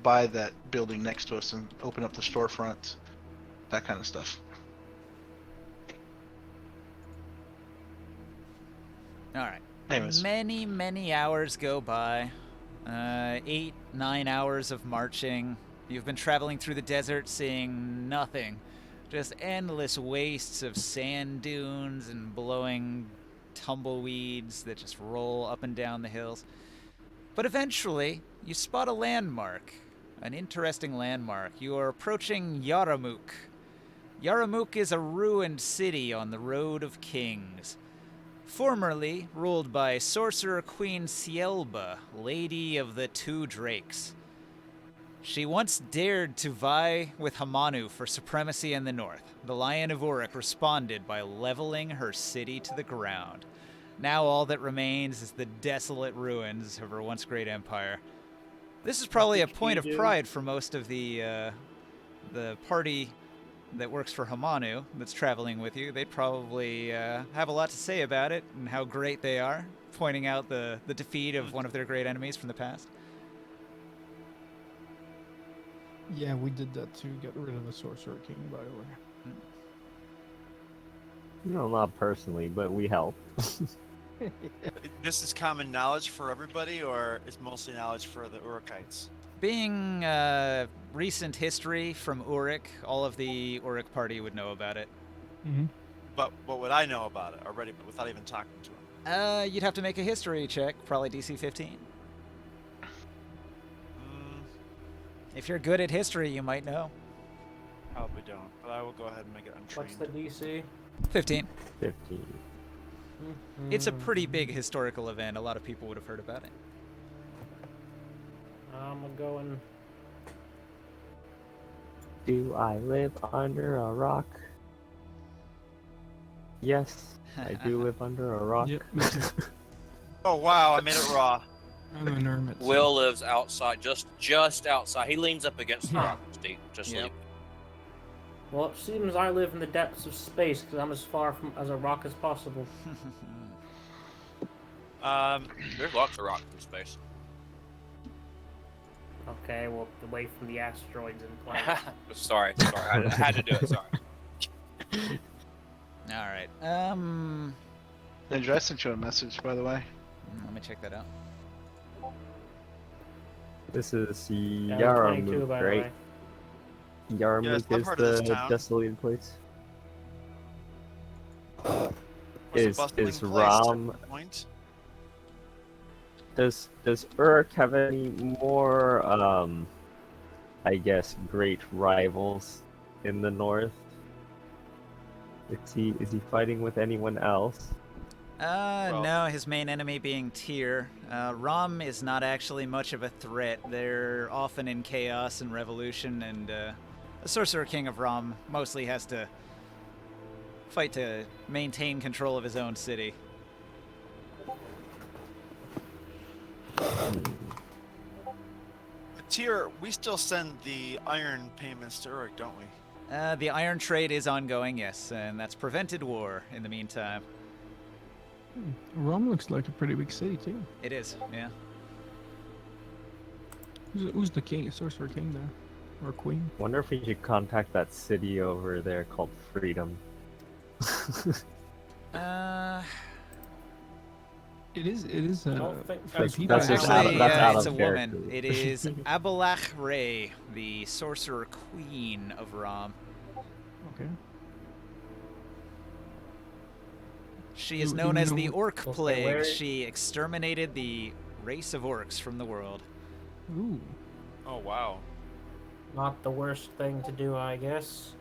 Speaker 4: buy that building next to us and open up the storefront, that kind of stuff.
Speaker 1: All right.
Speaker 4: Anyways.
Speaker 1: Many hours go by. 8, 9 hours of marching. You've been traveling through the desert, seeing nothing. Just endless wastes of sand dunes and blowing tumbleweeds that just roll up and down the hills. But eventually, you spot a landmark. An interesting landmark. You are approaching Yarmouk. Yarmouk is a ruined city on the Road of Kings. Formerly ruled by sorcerer Queen Cielba, Lady of the Two Drakes. She once dared to vie with Hamanu for supremacy in the north. The Lion of Uruk responded by leveling her city to the ground. Now all that remains is the desolate ruins of her once great empire. This is probably a point of pride for most of the party that works for Hamanu that's traveling with you. They'd probably have a lot to say about it and how great they are, pointing out the defeat of one of their great enemies from the past.
Speaker 6: Yeah, we did that to get rid of the Sorcerer King, by the way.
Speaker 3: No, not personally, but we help.
Speaker 7: This is common knowledge for everybody, or it's mostly knowledge for the Urukites?
Speaker 1: Being recent history from Uruk, all of the Uruk party would know about it.
Speaker 6: Mm-hmm.
Speaker 7: But what would I know about it already, but without even talking to him?
Speaker 1: You'd have to make a history check, probably DC 15. If you're good at history, you might know.
Speaker 7: Probably don't, but I will go ahead and make it untrained.
Speaker 5: What's the DC?
Speaker 1: 15.
Speaker 3: 15.
Speaker 1: It's a pretty big historical event. A lot of people would have heard about it.
Speaker 5: I'm going.
Speaker 3: Do I live under a rock? Yes, I do live under a rock.
Speaker 6: Yep, me too.
Speaker 7: Oh wow, I made it raw.
Speaker 6: I'm an hermit. so-
Speaker 2: Will lives outside, just outside. He leans up against the rock, Steve. Just
Speaker 1: Yep.
Speaker 2: leave.
Speaker 5: Well, it seems I live in the depths of space because I'm as far from as a rock as possible.
Speaker 2: There's lots of rocks in space.
Speaker 5: Okay, well, away from the asteroids and planets.
Speaker 2: sorry. I had to do it. Sorry.
Speaker 1: All right.
Speaker 4: Ninja, I sent you a message, by the way.
Speaker 1: Let me check that out.
Speaker 3: This is
Speaker 5: Yeah, 22,
Speaker 3: Yarmouk,
Speaker 5: by the
Speaker 3: right?
Speaker 5: way.
Speaker 3: Yarmouk
Speaker 7: Yes, I've
Speaker 3: is
Speaker 7: heard of this
Speaker 3: the
Speaker 7: town.
Speaker 3: desolated place.
Speaker 7: Was a
Speaker 3: Is
Speaker 7: bustling
Speaker 3: is
Speaker 7: place,
Speaker 3: Ram?
Speaker 7: Point?
Speaker 3: Does Uruk have any more I guess great rivals in the north? Is he fighting with anyone else?
Speaker 1: No, his main enemy being Tyr. Ram is not actually much of a threat. They're often in chaos and revolution, and the Sorcerer King of Ram mostly has to fight to maintain control of his own city.
Speaker 7: Tyr, we still send the iron payments to Uruk, don't we?
Speaker 1: The iron trade is ongoing, yes, and that's prevented war in the meantime.
Speaker 6: Rome looks like a pretty big city, too.
Speaker 1: It is, yeah.
Speaker 6: Who's the king? Sorcerer King there? Or queen?
Speaker 3: Wonder if we should contact that city over there called Freedom.
Speaker 6: It is
Speaker 5: I don't think
Speaker 6: free
Speaker 5: that's-
Speaker 6: people.
Speaker 3: that's just
Speaker 1: Actually,
Speaker 3: out
Speaker 1: it's
Speaker 3: of
Speaker 1: a woman.
Speaker 3: character.
Speaker 1: It is Abalach Ray, the Sorcerer Queen of Ram.
Speaker 6: Okay.
Speaker 1: She is
Speaker 6: Do
Speaker 1: known
Speaker 6: you
Speaker 1: as
Speaker 6: know
Speaker 1: the
Speaker 6: what-
Speaker 1: Orc
Speaker 5: Okay,
Speaker 1: Plague.
Speaker 5: where-
Speaker 1: She exterminated the race of orcs from the world.
Speaker 6: Ooh.
Speaker 7: Oh wow.
Speaker 5: Not the worst thing to do, I guess.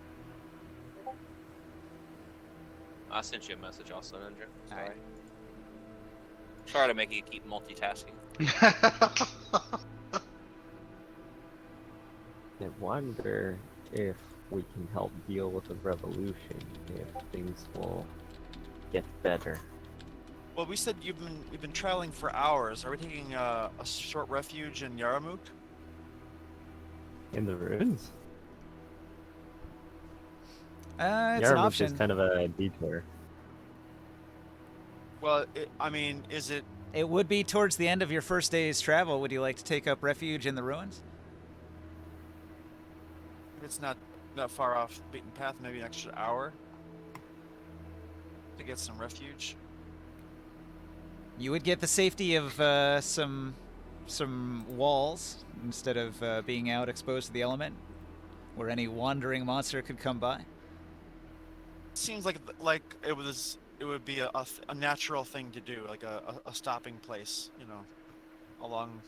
Speaker 2: I sent you a message also, Ninja. Sorry.
Speaker 1: Alright.
Speaker 2: Sorry to make you keep multitasking.
Speaker 3: I wonder if we can help deal with the revolution, if things will get better.
Speaker 7: Well, we said you've been traveling for hours. Are we taking a short refuge in Yarmouk?
Speaker 3: In the ruins?
Speaker 1: It's an
Speaker 3: Yarmouth
Speaker 1: option.
Speaker 3: is kind of a detour.
Speaker 7: Well, I mean, is it?
Speaker 1: It would be towards the end of your first day's travel. Would you like to take up refuge in the ruins?
Speaker 7: If it's not far off the beaten path, maybe an extra hour to get some refuge.
Speaker 1: You would get the safety of some walls instead of being out exposed to the element, where any wandering monster could come by.
Speaker 7: Seems like it would be a natural thing to do, like a stopping place, along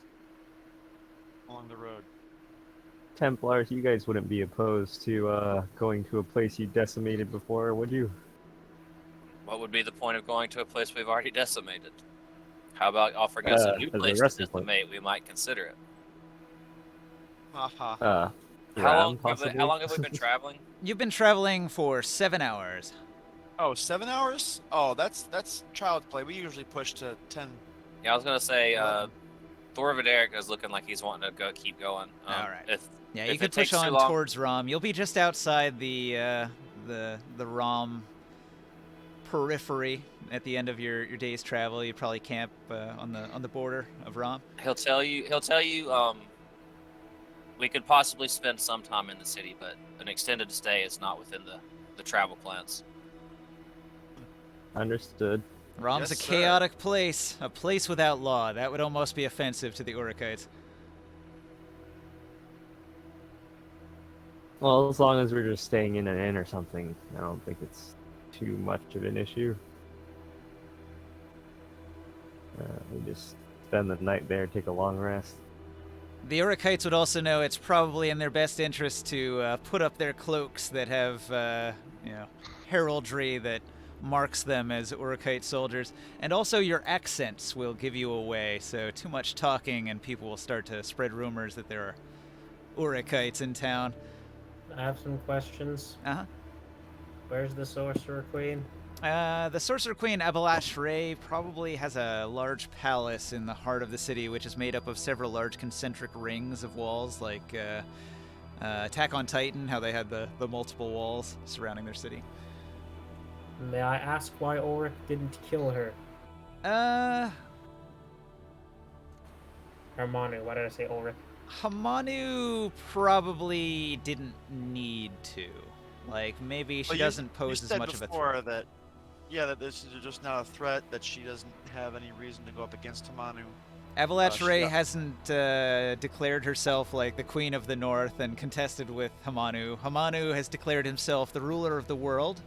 Speaker 7: the road.
Speaker 3: Templars, you guys wouldn't be opposed to going to a place you decimated before, would you?
Speaker 2: What would be the point of going to a place we've already decimated? How about offering us a new
Speaker 3: as a
Speaker 2: place to
Speaker 3: resting place.
Speaker 2: decimate? We might consider it.
Speaker 7: Haha.
Speaker 2: How
Speaker 3: Ram,
Speaker 2: how long have we been traveling?
Speaker 1: You've been traveling for 7 hours.
Speaker 7: Oh, 7 hours? Oh, that's child's play. We usually push to 10.
Speaker 2: Yeah, I was gonna say,
Speaker 7: 11.
Speaker 2: Thorvideric is looking like he's wanting to keep going.
Speaker 1: All right. Yeah,
Speaker 2: if
Speaker 1: you can
Speaker 2: it takes
Speaker 1: push
Speaker 2: too
Speaker 1: on
Speaker 2: long-
Speaker 1: towards Rom. You'll be just outside the Rom periphery at the end of your day's travel. You probably camp on the border of Rom.
Speaker 2: He'll tell you. We could possibly spend some time in the city, but an extended stay is not within the travel plans.
Speaker 3: Understood.
Speaker 1: Rom's
Speaker 7: Yes,
Speaker 1: a
Speaker 7: sir.
Speaker 1: chaotic place, a place without law. That would almost be offensive to the Urakites.
Speaker 3: Well, as long as we're just staying in an inn or something, I don't think it's too much of an issue. We just spend the night there, take a long rest.
Speaker 1: The Urakites would also know it's probably in their best interest to put up their cloaks that have, heraldry that marks them as Urakite soldiers. And also your accents will give you away, so too much talking and people will start to spread rumors that there are Urakites in town.
Speaker 5: I have some questions.
Speaker 1: Uh-huh.
Speaker 5: Where's the Sorcerer Queen?
Speaker 1: The Sorcerer Queen Abalash Ray probably has a large palace in the heart of the city, which is made up of several large concentric rings of walls, like Attack on Titan, how they had the multiple walls surrounding their city.
Speaker 5: May I ask why Ulrich didn't kill her? Hamanu, why did I say Ulrich?
Speaker 1: Hamanu probably didn't need to. Like, maybe she
Speaker 7: Well,
Speaker 1: doesn't pose as much of a threat.
Speaker 7: That this is just not a threat, that she doesn't have any reason to go up against Hamanu.
Speaker 1: Abalash
Speaker 7: she
Speaker 1: Ray
Speaker 7: got-
Speaker 1: hasn't declared herself like the Queen of the North and contested with Hamanu. Hamanu has declared himself the ruler of the world,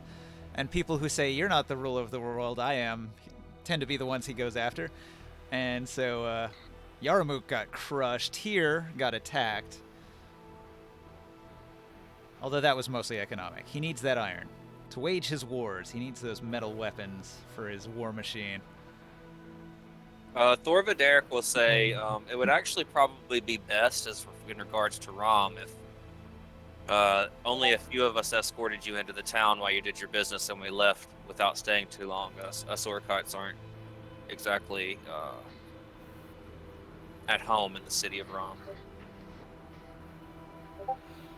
Speaker 1: and people who say, you're not the ruler of the world, I am, tend to be the ones he goes after. And so, Yarmouk got crushed. Here got attacked. Although that was mostly economic. He needs that iron. To wage his wars, he needs those metal weapons for his war machine.
Speaker 2: Thorvideric will say it would actually probably be best as in regards to Rom if only a few of us escorted you into the town while you did your business and we left without staying too long. Us Orcites aren't exactly at home in the city of Rom.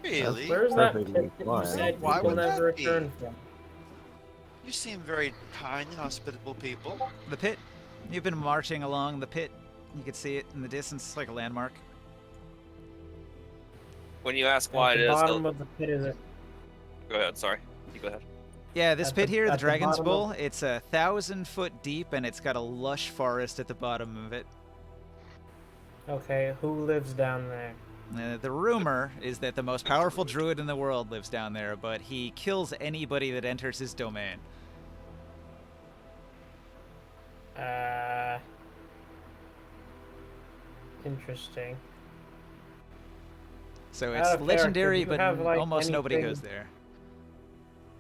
Speaker 7: Really?
Speaker 5: Where's that
Speaker 3: perfectly
Speaker 5: pit that you
Speaker 3: fine.
Speaker 5: said
Speaker 7: Why
Speaker 5: people
Speaker 7: would
Speaker 5: never
Speaker 7: that be?
Speaker 5: return from?
Speaker 7: You seem very kind and hospitable people.
Speaker 1: The pit. You've been marching along the pit. You can see it in the distance. It's like a landmark.
Speaker 2: When you ask why
Speaker 5: At
Speaker 2: it
Speaker 5: the
Speaker 2: is,
Speaker 5: bottom of the pit is it?
Speaker 2: go ahead. Sorry, you go ahead.
Speaker 1: Yeah, this
Speaker 5: At
Speaker 1: pit
Speaker 5: the-
Speaker 1: here, the
Speaker 5: at the
Speaker 1: Dragon's
Speaker 5: bottom
Speaker 1: Bowl,
Speaker 5: of-
Speaker 1: it's 1,000 foot deep and it's got a lush forest at the bottom of it.
Speaker 5: Okay, who lives down there?
Speaker 1: The rumor is that the most powerful druid in the world lives down there, but he kills anybody that enters his domain.
Speaker 5: Interesting.
Speaker 1: So
Speaker 5: Out
Speaker 1: it's
Speaker 5: of
Speaker 1: legendary,
Speaker 5: character, do
Speaker 1: but
Speaker 5: you have, like,
Speaker 1: almost nobody
Speaker 5: anything-
Speaker 1: goes there.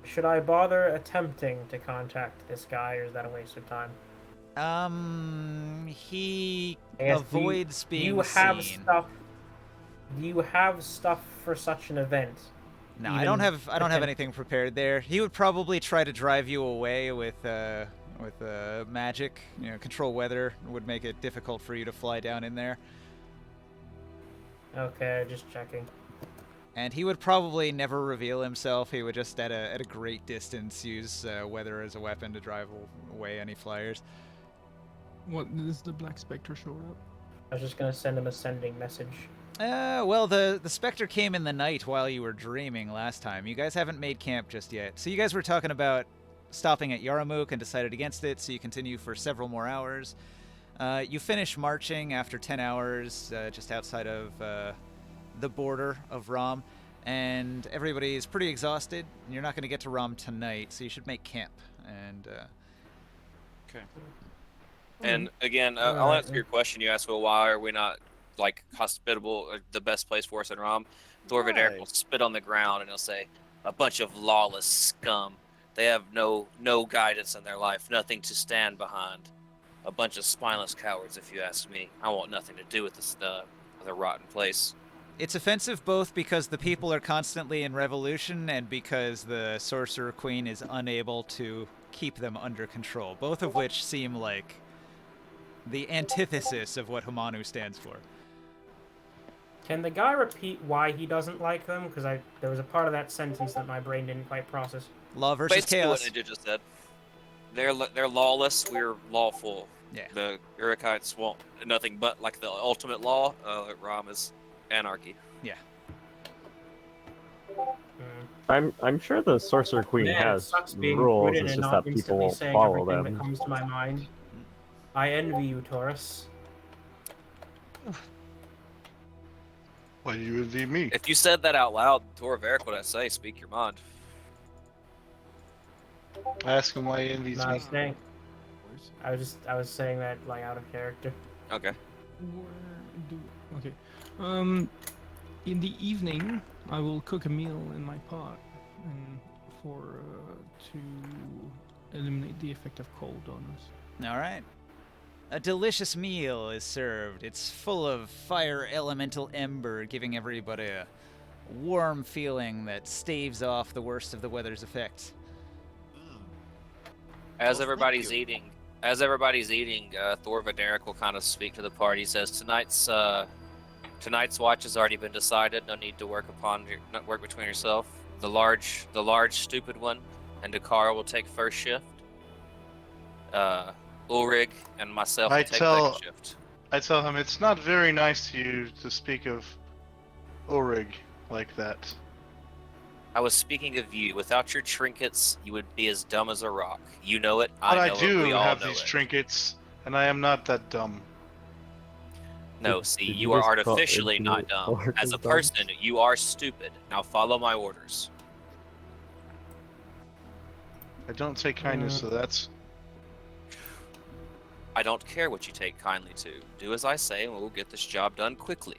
Speaker 5: Should I bother attempting to contact this guy, or is that a waste of time?
Speaker 1: He
Speaker 5: I guess,
Speaker 1: avoids
Speaker 5: do
Speaker 1: being
Speaker 5: you have
Speaker 1: seen.
Speaker 5: stuff? Do you have stuff for such an event?
Speaker 1: No,
Speaker 5: Even
Speaker 1: I don't have
Speaker 5: pretend-
Speaker 1: anything prepared there. He would probably try to drive you away with magic. You know, control weather would make it difficult for you to fly down in there.
Speaker 5: Okay, just checking.
Speaker 1: And he would probably never reveal himself. He would just at a great distance use weather as a weapon to drive away any flyers.
Speaker 6: What is the Black Spectre showed up?
Speaker 5: I was just gonna send him a sending message.
Speaker 1: Well, the Spectre came in the night while you were dreaming last time. You guys haven't made camp just yet. So you guys were talking about stopping at Yarmouk and decided against it, so you continue for several more hours. You finish marching after 10 hours just outside of the border of Rom, and everybody's pretty exhausted. You're not going to get to Rom tonight, so you should make camp. And
Speaker 7: Okay.
Speaker 2: And again, I'll answer your question. You asked, well, why are we not like hospitable, or the best place for us in Rom? Thorvaderic will
Speaker 7: Right.
Speaker 2: spit on the ground and he'll say, "A bunch of lawless scum. They have no guidance in their life, nothing to stand behind. A bunch of spineless cowards, if you ask me. I want nothing to do with this the rotten place."
Speaker 1: it's offensive both because the people are constantly in revolution and because the Sorcerer Queen is unable to keep them under control, both of which seem like the antithesis of what Hamanu stands for.
Speaker 5: Can the guy repeat why he doesn't like them? Because there was a part of that sentence that my brain didn't quite process.
Speaker 1: Law versus
Speaker 2: Basically,
Speaker 1: chaos.
Speaker 2: what Ninja just said. They're lawless. We're lawful.
Speaker 1: Yeah.
Speaker 2: The Urakites want nothing but like the ultimate law. Rom is anarchy.
Speaker 3: I'm sure the Sorcerer Queen
Speaker 5: Man, it
Speaker 3: has
Speaker 5: sucks being
Speaker 3: rules.
Speaker 5: prudent
Speaker 3: It's
Speaker 5: and
Speaker 3: just
Speaker 5: not
Speaker 3: that people
Speaker 5: instantly
Speaker 3: won't
Speaker 5: saying
Speaker 3: follow
Speaker 5: everything
Speaker 3: them.
Speaker 5: that comes to my mind. I envy you, Taurus.
Speaker 4: Why do you envy me?
Speaker 2: If you said that out loud, Thorvaderic, what I say, speak your mind.
Speaker 4: Ask him why he envies
Speaker 5: No,
Speaker 4: me.
Speaker 5: I was saying that like out of character.
Speaker 2: Okay.
Speaker 6: Okay. In the evening, I will cook a meal in my pot, and to eliminate the effect of cold on us.
Speaker 1: All right. A delicious meal is served. It's full of fire elemental ember, giving everybody a warm feeling that staves off the worst of the weather's effects.
Speaker 2: As
Speaker 7: Well,
Speaker 2: everybody's
Speaker 7: thank you.
Speaker 2: eating, Thorvaderic will kind of speak to the party. He says, tonight's watch has already been decided. No need to work between yourself. The large stupid one, and Dakar will take first shift. Ulrich and myself will take second shift.
Speaker 4: I tell him it's not very nice to you to speak of Ulrich like that.
Speaker 2: I was speaking of you. Without your trinkets, you would be as dumb as a rock. You know it.
Speaker 4: But
Speaker 2: I know
Speaker 4: I do
Speaker 2: it. We all
Speaker 4: have
Speaker 2: know
Speaker 4: these
Speaker 2: it.
Speaker 4: trinkets, and I am not that dumb.
Speaker 2: No,
Speaker 3: Did
Speaker 2: see,
Speaker 3: you
Speaker 2: you are
Speaker 3: just call-
Speaker 2: artificially
Speaker 3: did
Speaker 2: not
Speaker 3: you
Speaker 2: dumb.
Speaker 3: call her
Speaker 2: As a
Speaker 3: dumb?
Speaker 2: person, you are stupid. Now follow my orders.
Speaker 4: I don't take kindness, so that's.
Speaker 2: I don't care what you take kindly to. Do as I say, and we'll get this job done quickly.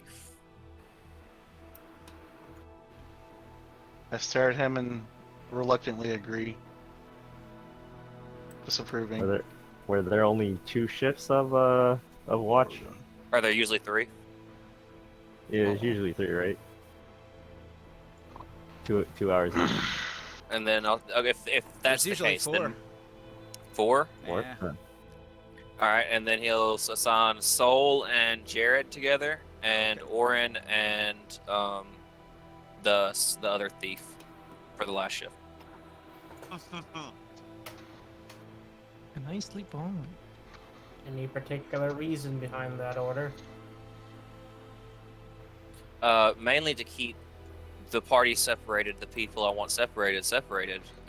Speaker 4: I stare at him and reluctantly agree. Disapproving.
Speaker 3: Were there only 2 shifts of watch?
Speaker 2: Are there usually 3?
Speaker 3: Yeah, it's usually 3, right? 2 hours each.
Speaker 2: And then if that's
Speaker 1: There's
Speaker 2: the
Speaker 1: usually
Speaker 2: case,
Speaker 1: 4.
Speaker 2: then 4.
Speaker 3: What?
Speaker 1: Yeah.
Speaker 3: Huh.
Speaker 2: All right, and then he'll assign Soul and Jared together, and Orin and the other thief for the last shift.
Speaker 6: And I sleep on.
Speaker 5: Any particular reason behind that order?
Speaker 2: Mainly to keep the party separated, the people I want separated,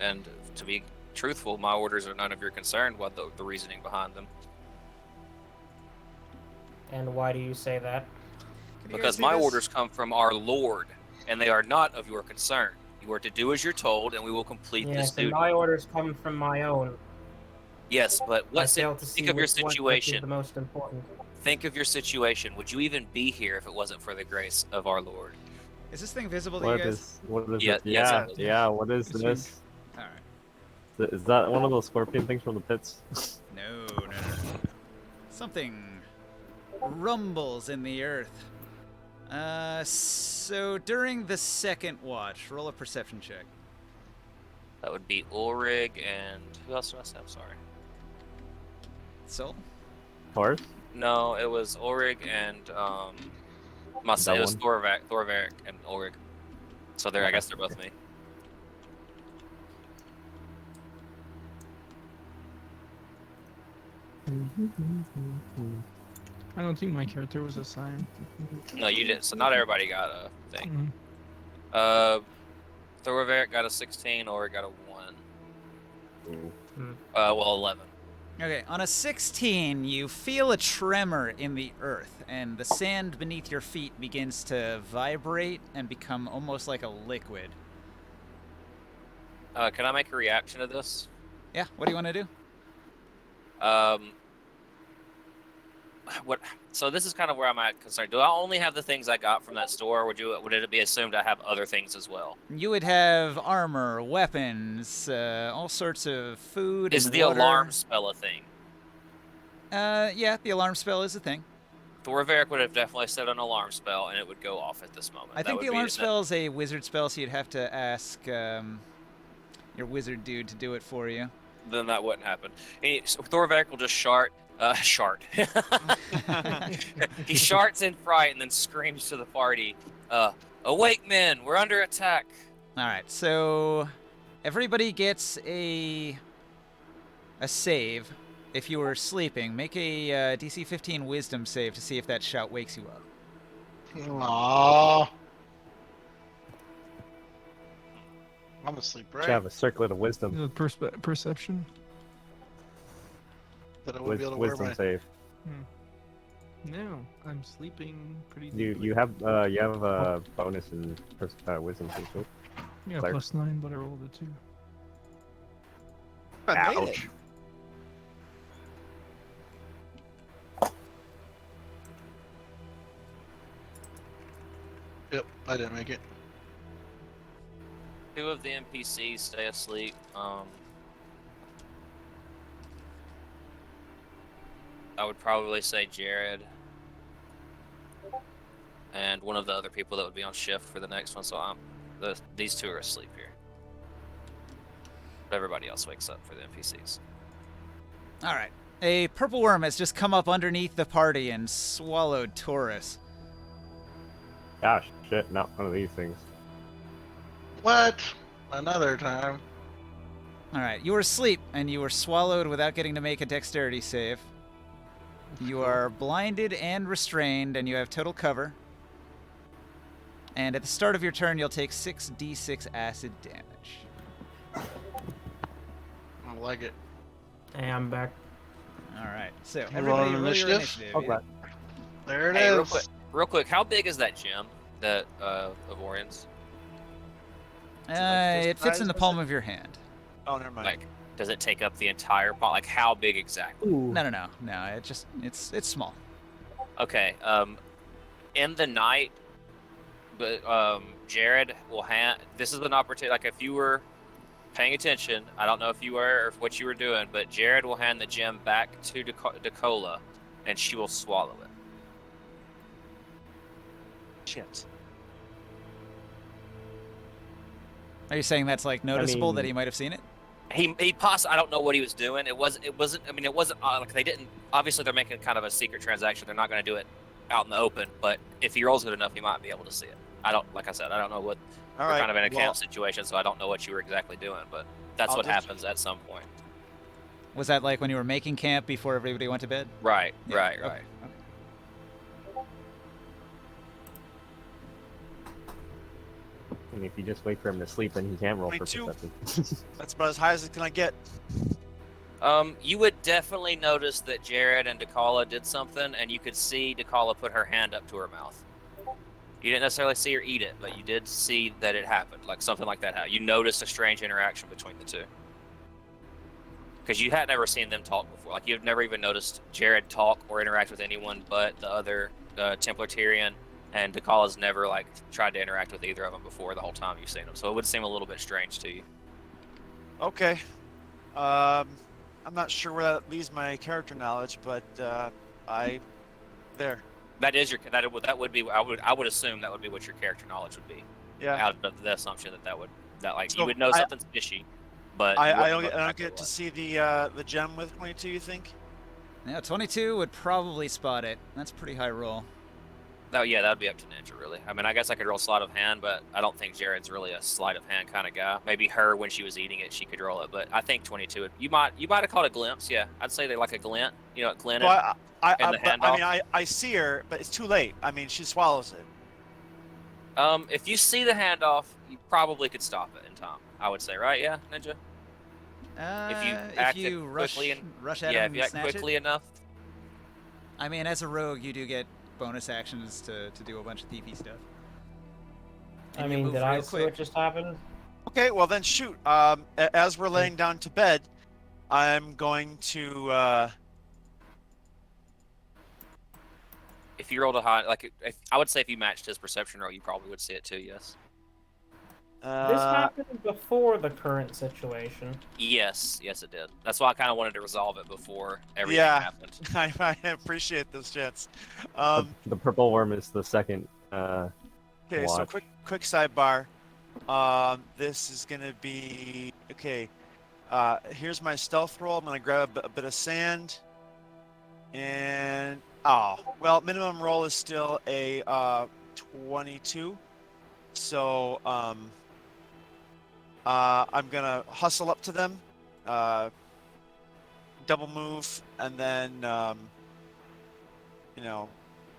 Speaker 2: and to be truthful, my orders are none of your concern. What the reasoning behind them?
Speaker 5: And why do you say that?
Speaker 1: Can you guys
Speaker 2: Because
Speaker 1: see
Speaker 2: my
Speaker 1: this?
Speaker 2: orders come from our Lord, and they are not of your concern. You are to do as you're told, and we will complete this
Speaker 5: Yes, and
Speaker 2: duty.
Speaker 5: my orders come from my own.
Speaker 2: Yes, but
Speaker 5: I
Speaker 2: what
Speaker 5: fail to see
Speaker 2: think of your
Speaker 5: which is
Speaker 2: situation.
Speaker 5: the most important.
Speaker 2: Think of your situation. Would you even be here if it wasn't for the grace of our Lord?
Speaker 1: Is this thing visible to
Speaker 3: What
Speaker 1: you guys?
Speaker 3: is
Speaker 2: Yeah,
Speaker 3: it?
Speaker 2: yes,
Speaker 3: Yeah,
Speaker 2: it is.
Speaker 3: yeah, what is
Speaker 6: It's
Speaker 3: this?
Speaker 1: All right.
Speaker 3: Is that one of those scorpion things from the pits?
Speaker 1: No. Something rumbles in the earth. So during the second watch, roll a perception check.
Speaker 2: That would be Ulrig and who else did I say? I'm sorry.
Speaker 1: Sol?
Speaker 3: Taurus?
Speaker 2: No, it was Ulrig and it was Thorveric and Ulrig. So I guess they're both me.
Speaker 6: I don't think my character was assigned.
Speaker 2: No, you didn't. So not everybody got a thing.
Speaker 6: Mhm.
Speaker 2: Thorveric got a 16, Ulrig got a 1.
Speaker 3: Ooh.
Speaker 2: Well, 11.
Speaker 1: Okay, on a 16, you feel a tremor in the earth, and the sand beneath your feet begins to vibrate and become almost like a liquid.
Speaker 2: Can I make a reaction to this?
Speaker 1: Yeah, what do you want to do?
Speaker 2: What? So this is kind of where I'm at concerned. Do I only have the things I got from that store, or would it be assumed I have other things as well?
Speaker 1: You would have armor, weapons, all sorts of food.
Speaker 2: Is
Speaker 1: and
Speaker 2: the
Speaker 1: water.
Speaker 2: alarm spell a thing?
Speaker 1: Yeah, the alarm spell is a thing.
Speaker 2: Thorveric would have definitely said an alarm spell, and it would go off at this moment.
Speaker 1: I think the alarm spell is a wizard spell, so you'd have to ask your wizard dude to do it for you.
Speaker 2: Then that wouldn't happen. So Thorveric will just shart. He sharts in fright and then screams to the party, "Awake, men! We're under attack!"
Speaker 1: All right, so everybody gets a save. If you were sleeping, make a DC 15 Wisdom save to see if that shout wakes you up.
Speaker 4: Aww. I'm asleep, right?
Speaker 3: Should have a circlet of wisdom.
Speaker 6: Perception.
Speaker 4: That I would be able to wear
Speaker 3: Wisdom
Speaker 4: my...
Speaker 3: save.
Speaker 6: No, I'm sleeping pretty
Speaker 3: You
Speaker 6: deeply.
Speaker 3: you have a bonus in wisdom save. Right?
Speaker 6: Yeah,
Speaker 3: Claire.
Speaker 6: +9, but I rolled a 2.
Speaker 7: I made it.
Speaker 3: Ouch.
Speaker 4: Yep, I didn't make it.
Speaker 2: 2 of the NPCs stay asleep. I would probably say Jared. And one of the other people that would be on shift for the next one, so these 2 are asleep here. But everybody else wakes up for the NPCs.
Speaker 1: All right. A purple worm has just come up underneath the party and swallowed Taurus.
Speaker 3: Gosh, shit, not one of these things.
Speaker 4: What? Another time.
Speaker 1: All right, you were asleep and you were swallowed without getting to make a dexterity save. You are blinded and restrained, and you have total cover. And at the start of your turn, you'll take 6d6 acid damage.
Speaker 4: I like it.
Speaker 5: Hey, I'm back.
Speaker 1: All right, so
Speaker 4: You
Speaker 1: everybody
Speaker 4: rolling
Speaker 1: roll your
Speaker 4: initiative?
Speaker 1: initiative.
Speaker 3: Oh,
Speaker 1: yeah.
Speaker 3: glad.
Speaker 4: There it
Speaker 2: Hey,
Speaker 4: is.
Speaker 2: real quick, how big is that gem that of Orion's?
Speaker 1: It fits in the palm of your hand.
Speaker 7: Oh, never mind.
Speaker 2: Like, does it take up the entire pot? Like, how big exactly?
Speaker 3: Ooh.
Speaker 1: No. It's small.
Speaker 2: Okay. In the night, but Jared will hand. This is an opportunity. Like, if you were paying attention, I don't know if you were or what you were doing, but Jared will hand the gem back to Dakola, and she will swallow it.
Speaker 7: Shit.
Speaker 1: Are you saying that's like noticeable that
Speaker 3: mean-
Speaker 1: he might have seen it?
Speaker 2: He possibly. I don't know what he was doing. It wasn't. I mean, it wasn't like they didn't. Obviously, they're making kind of a secret transaction. They're not going to do it out in the open. But if he rolls good enough, he might be able to see it. I don't. Like I said, I don't know what.
Speaker 7: All
Speaker 2: We're
Speaker 7: right.
Speaker 2: kind of in a
Speaker 7: well,
Speaker 2: camp situation, so I don't know what you were exactly doing. But that's
Speaker 7: I'll
Speaker 2: what
Speaker 7: just-
Speaker 2: happens at some point.
Speaker 1: Was that like when you were making camp before everybody went to bed?
Speaker 2: Right.
Speaker 1: Yeah,
Speaker 2: Right.
Speaker 1: okay,
Speaker 2: Right.
Speaker 1: okay.
Speaker 3: And if you just wait for him to sleep, then he can't roll for
Speaker 7: 22.
Speaker 3: perception.
Speaker 7: That's about as high as it can I get.
Speaker 2: You would definitely notice that Jared and Dakala did something, and you could see Dakala put her hand up to her mouth. You didn't necessarily see her eat it, but you did see that it happened, like something like that happened. You noticed a strange interaction between the 2. Because you had never seen them talk before. Like, you've never even noticed Jared talk or interact with anyone but the other Templar Tyrion, and Dakala's never, like, tried to interact with either of them before the whole time you've seen them. So it would seem a little bit strange to you.
Speaker 7: Okay. I'm not sure where that leaves my character knowledge, but there.
Speaker 2: That is your that would be I would assume that would be what your character knowledge would be.
Speaker 7: Yeah.
Speaker 2: Out of the assumption that like
Speaker 7: So
Speaker 2: you would know
Speaker 7: I-
Speaker 2: something's fishy, but
Speaker 7: I
Speaker 2: you
Speaker 7: don't
Speaker 2: wouldn't
Speaker 7: get,
Speaker 2: know
Speaker 7: I don't
Speaker 2: exactly
Speaker 7: get to
Speaker 2: what.
Speaker 7: see the gem with 22. You think?
Speaker 1: Yeah, 22 would probably spot it. That's a pretty high roll.
Speaker 2: Oh yeah, that would be up to Ninja really. I mean, I guess I could roll sleight of hand, but I don't think Jared's really a sleight of hand kind of guy. Maybe her when she was eating it, she could roll it, but I think 22. You might have called a glimpse. Yeah, I'd say they like a glint. You know, glinted.
Speaker 7: Well,
Speaker 2: And the
Speaker 7: but, I mean,
Speaker 2: handoff?
Speaker 7: I see her, but it's too late. I mean, she swallows it.
Speaker 2: If you see the handoff, you probably could stop it in time. I would say, right? Yeah, Ninja.
Speaker 1: If
Speaker 2: acted
Speaker 1: you rush,
Speaker 2: quickly and
Speaker 1: rush at
Speaker 2: Yeah,
Speaker 1: him
Speaker 2: if you
Speaker 1: and
Speaker 2: act
Speaker 1: snatch
Speaker 2: quickly
Speaker 1: it.
Speaker 2: enough.
Speaker 1: I mean, as a rogue, you do get bonus actions to do a bunch of TP stuff.
Speaker 5: I
Speaker 1: And you
Speaker 5: mean,
Speaker 1: move
Speaker 5: did I
Speaker 1: real
Speaker 5: see
Speaker 1: quick.
Speaker 5: what just happened?
Speaker 7: Okay, well then shoot. As we're laying down to bed, I'm going to.
Speaker 2: If you rolled a high, like I would say, if you matched his perception roll, you probably would see it too. Yes.
Speaker 5: This happened before the current situation.
Speaker 2: Yes, it did. That's why I kind of wanted to resolve it before everything
Speaker 7: Yeah.
Speaker 2: happened.
Speaker 7: I appreciate those chats.
Speaker 3: The purple worm is the second.
Speaker 7: Okay, so
Speaker 3: watch.
Speaker 7: quick sidebar. This is gonna be okay. Here's my stealth roll. I'm gonna grab a bit of sand, and well, minimum roll is still a 22. So I'm gonna hustle up to them, double move, and then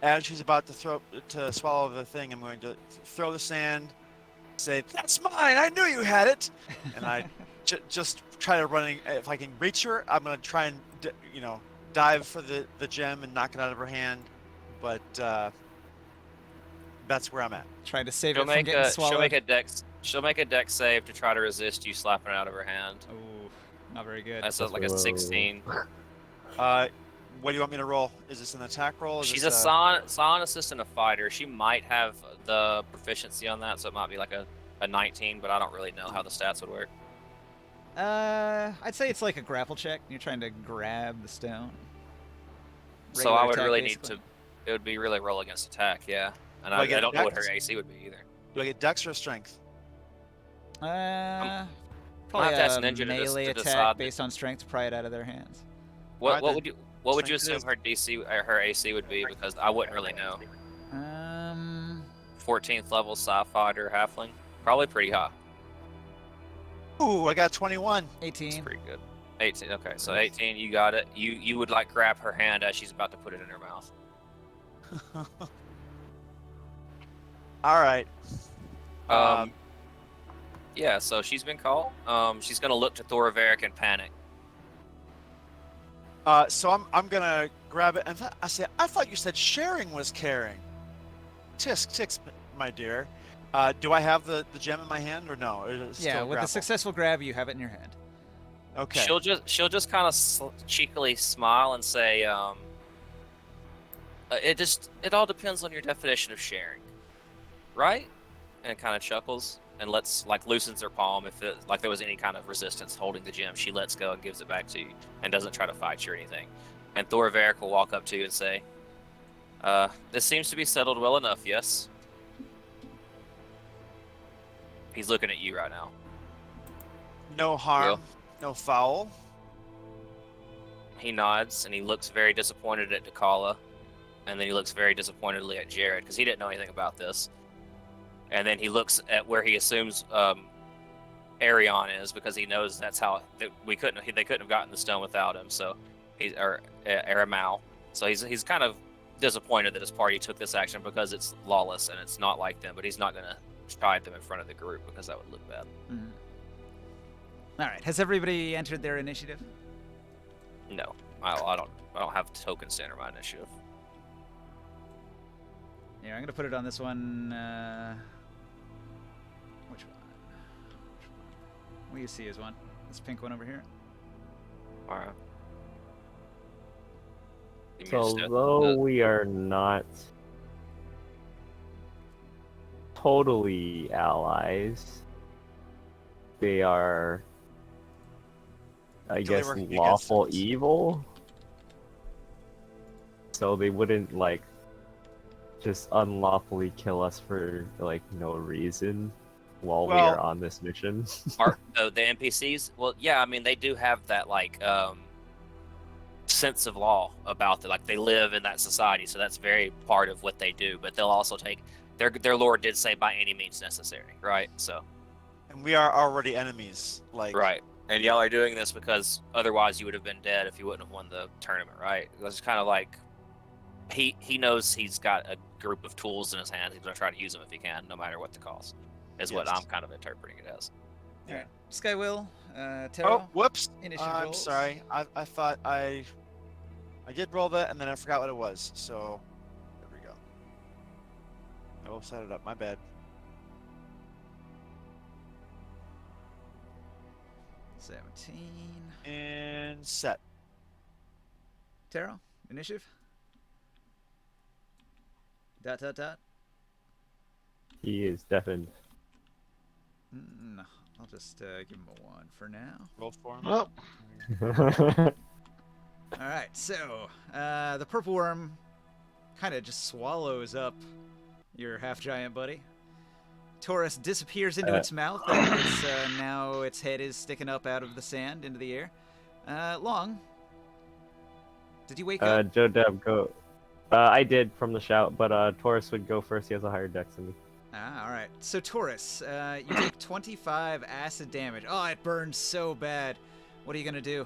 Speaker 7: as she's about to swallow the thing, I'm going to throw the sand, say, "That's mine! I knew you had it!" And I just try to running. If I can reach her, I'm going to try and dive for the gem and knock it out of her hand. But that's where I'm at.
Speaker 1: Trying to save
Speaker 2: She'll
Speaker 1: it from
Speaker 2: make
Speaker 1: getting
Speaker 2: a
Speaker 1: swallowed.
Speaker 2: she'll make a dex save to try to resist you slapping it out of her hand.
Speaker 1: Ooh, not very good.
Speaker 2: That's like a
Speaker 3: Whoa.
Speaker 2: 16.
Speaker 7: What do you want me to roll? Is this an attack roll? Is
Speaker 2: She's
Speaker 7: this
Speaker 2: a silent assistant, a fighter. She might have the proficiency on that, so it might be like a 19, but I don't really know how the stats would work.
Speaker 1: I'd say it's like a grapple check. You're trying to grab the stone.
Speaker 2: So
Speaker 1: Regular
Speaker 2: I would
Speaker 1: attack,
Speaker 2: really
Speaker 1: basically.
Speaker 2: need to. It would be really roll against attack, yeah. And
Speaker 7: Do I
Speaker 2: I
Speaker 7: get
Speaker 2: don't know what
Speaker 7: dex?
Speaker 2: her AC would be either.
Speaker 7: Do I get dex or strength?
Speaker 1: Probably
Speaker 2: have to ask
Speaker 1: a
Speaker 2: Ninja to
Speaker 1: melee
Speaker 2: to
Speaker 1: attack
Speaker 2: decide.
Speaker 1: based on strength to pry it out of their hands.
Speaker 7: Alright,
Speaker 2: What
Speaker 7: then.
Speaker 2: would you assume
Speaker 7: Strength it
Speaker 2: her DC or her AC would be? Because I wouldn't really know. 14th level Psi Fighter Halfling, probably pretty high.
Speaker 7: Ooh, I got 21.
Speaker 2: It's
Speaker 1: 18.
Speaker 2: pretty good. 18. Okay, so 18, you got it. You would like grab her hand as she's about to put it in her mouth.
Speaker 7: All right.
Speaker 2: Yeah. So she's been caught. She's gonna look to Thoraveric and panic.
Speaker 7: So I'm gonna grab it, and I say, I thought you said sharing was caring. Tisk, my dear. Do I have the gem in my hand or no? Or is it
Speaker 1: Yeah,
Speaker 7: still
Speaker 1: with
Speaker 7: grapple?
Speaker 1: the successful grab, you have it in your hand.
Speaker 7: Okay.
Speaker 2: She'll just kind of cheekily smile and say, it all depends on your definition of sharing, right? And kind of chuckles and loosens her palm. If there was any kind of resistance holding the gem, she lets go and gives it back to you and doesn't try to fight you or anything. And Thoraveric will walk up to you and say, this seems to be settled well enough, yes? He's looking at you right now.
Speaker 7: No harm,
Speaker 2: Will?
Speaker 7: no foul.
Speaker 2: He nods and he looks very disappointed at Dakala, and then he looks very disappointedly at Jared because he didn't know anything about this. And then he looks at where he assumes Arion is because he knows that's how they couldn't have gotten the stone without him. So Aramau. So he's kind of disappointed that his party took this action because it's lawless and it's not like them. But he's not gonna try them in front of the group because that would look bad.
Speaker 1: Mhm. All right. Has everybody entered their initiative?
Speaker 2: No, I don't have tokens to enter my initiative.
Speaker 1: Yeah, I'm gonna put it on this one. Which one? What do you see as one? This pink one over here.
Speaker 2: All right.
Speaker 3: So although we are not totally allies, they are, I
Speaker 7: So they
Speaker 3: guess,
Speaker 7: work against
Speaker 3: lawful
Speaker 7: us.
Speaker 3: evil. So they wouldn't just unlawfully kill us for like no reason while we
Speaker 7: Well-
Speaker 3: are on this mission.
Speaker 2: The NPCs. Well, yeah, I mean they do have that like sense of law about it. Like they live in that society, so that's very part of what they do. But they'll also take their lord did say by any means necessary, right? So
Speaker 7: And we are already enemies. Like
Speaker 2: right, and y'all are doing this because otherwise you would have been dead if you wouldn't have won the tournament, right? It's kind of like he knows he's got a group of tools in his hands. He's gonna try to use them if he can, no matter what the cost. Is what
Speaker 7: Yes.
Speaker 2: I'm kind of interpreting it as.
Speaker 1: Alright. Skywill,
Speaker 7: Oh,
Speaker 1: Taro,
Speaker 7: whoops!
Speaker 1: initiative
Speaker 7: I'm
Speaker 1: rolls.
Speaker 7: sorry. I thought I did roll that, and then I forgot what it was. So there we go. I will set it up. My bad.
Speaker 1: 17.
Speaker 7: And set.
Speaker 1: Taro, initiative. Dot dot dot.
Speaker 3: He is deafened.
Speaker 1: No, I'll just give him a 1 for now.
Speaker 7: Roll for him.
Speaker 4: Well,
Speaker 1: All right, so the purple worm kind of just swallows up your half-giant buddy. Taurus disappears into its mouth, and now its head is sticking up out of the sand into the air. Long, did you wake up?
Speaker 3: Joe Deb, go. I did from the shout, but Taurus would go first. He has a higher dex than me.
Speaker 1: All right. So Taurus, you take 25 acid damage. Oh, it burns so bad. What are you gonna do?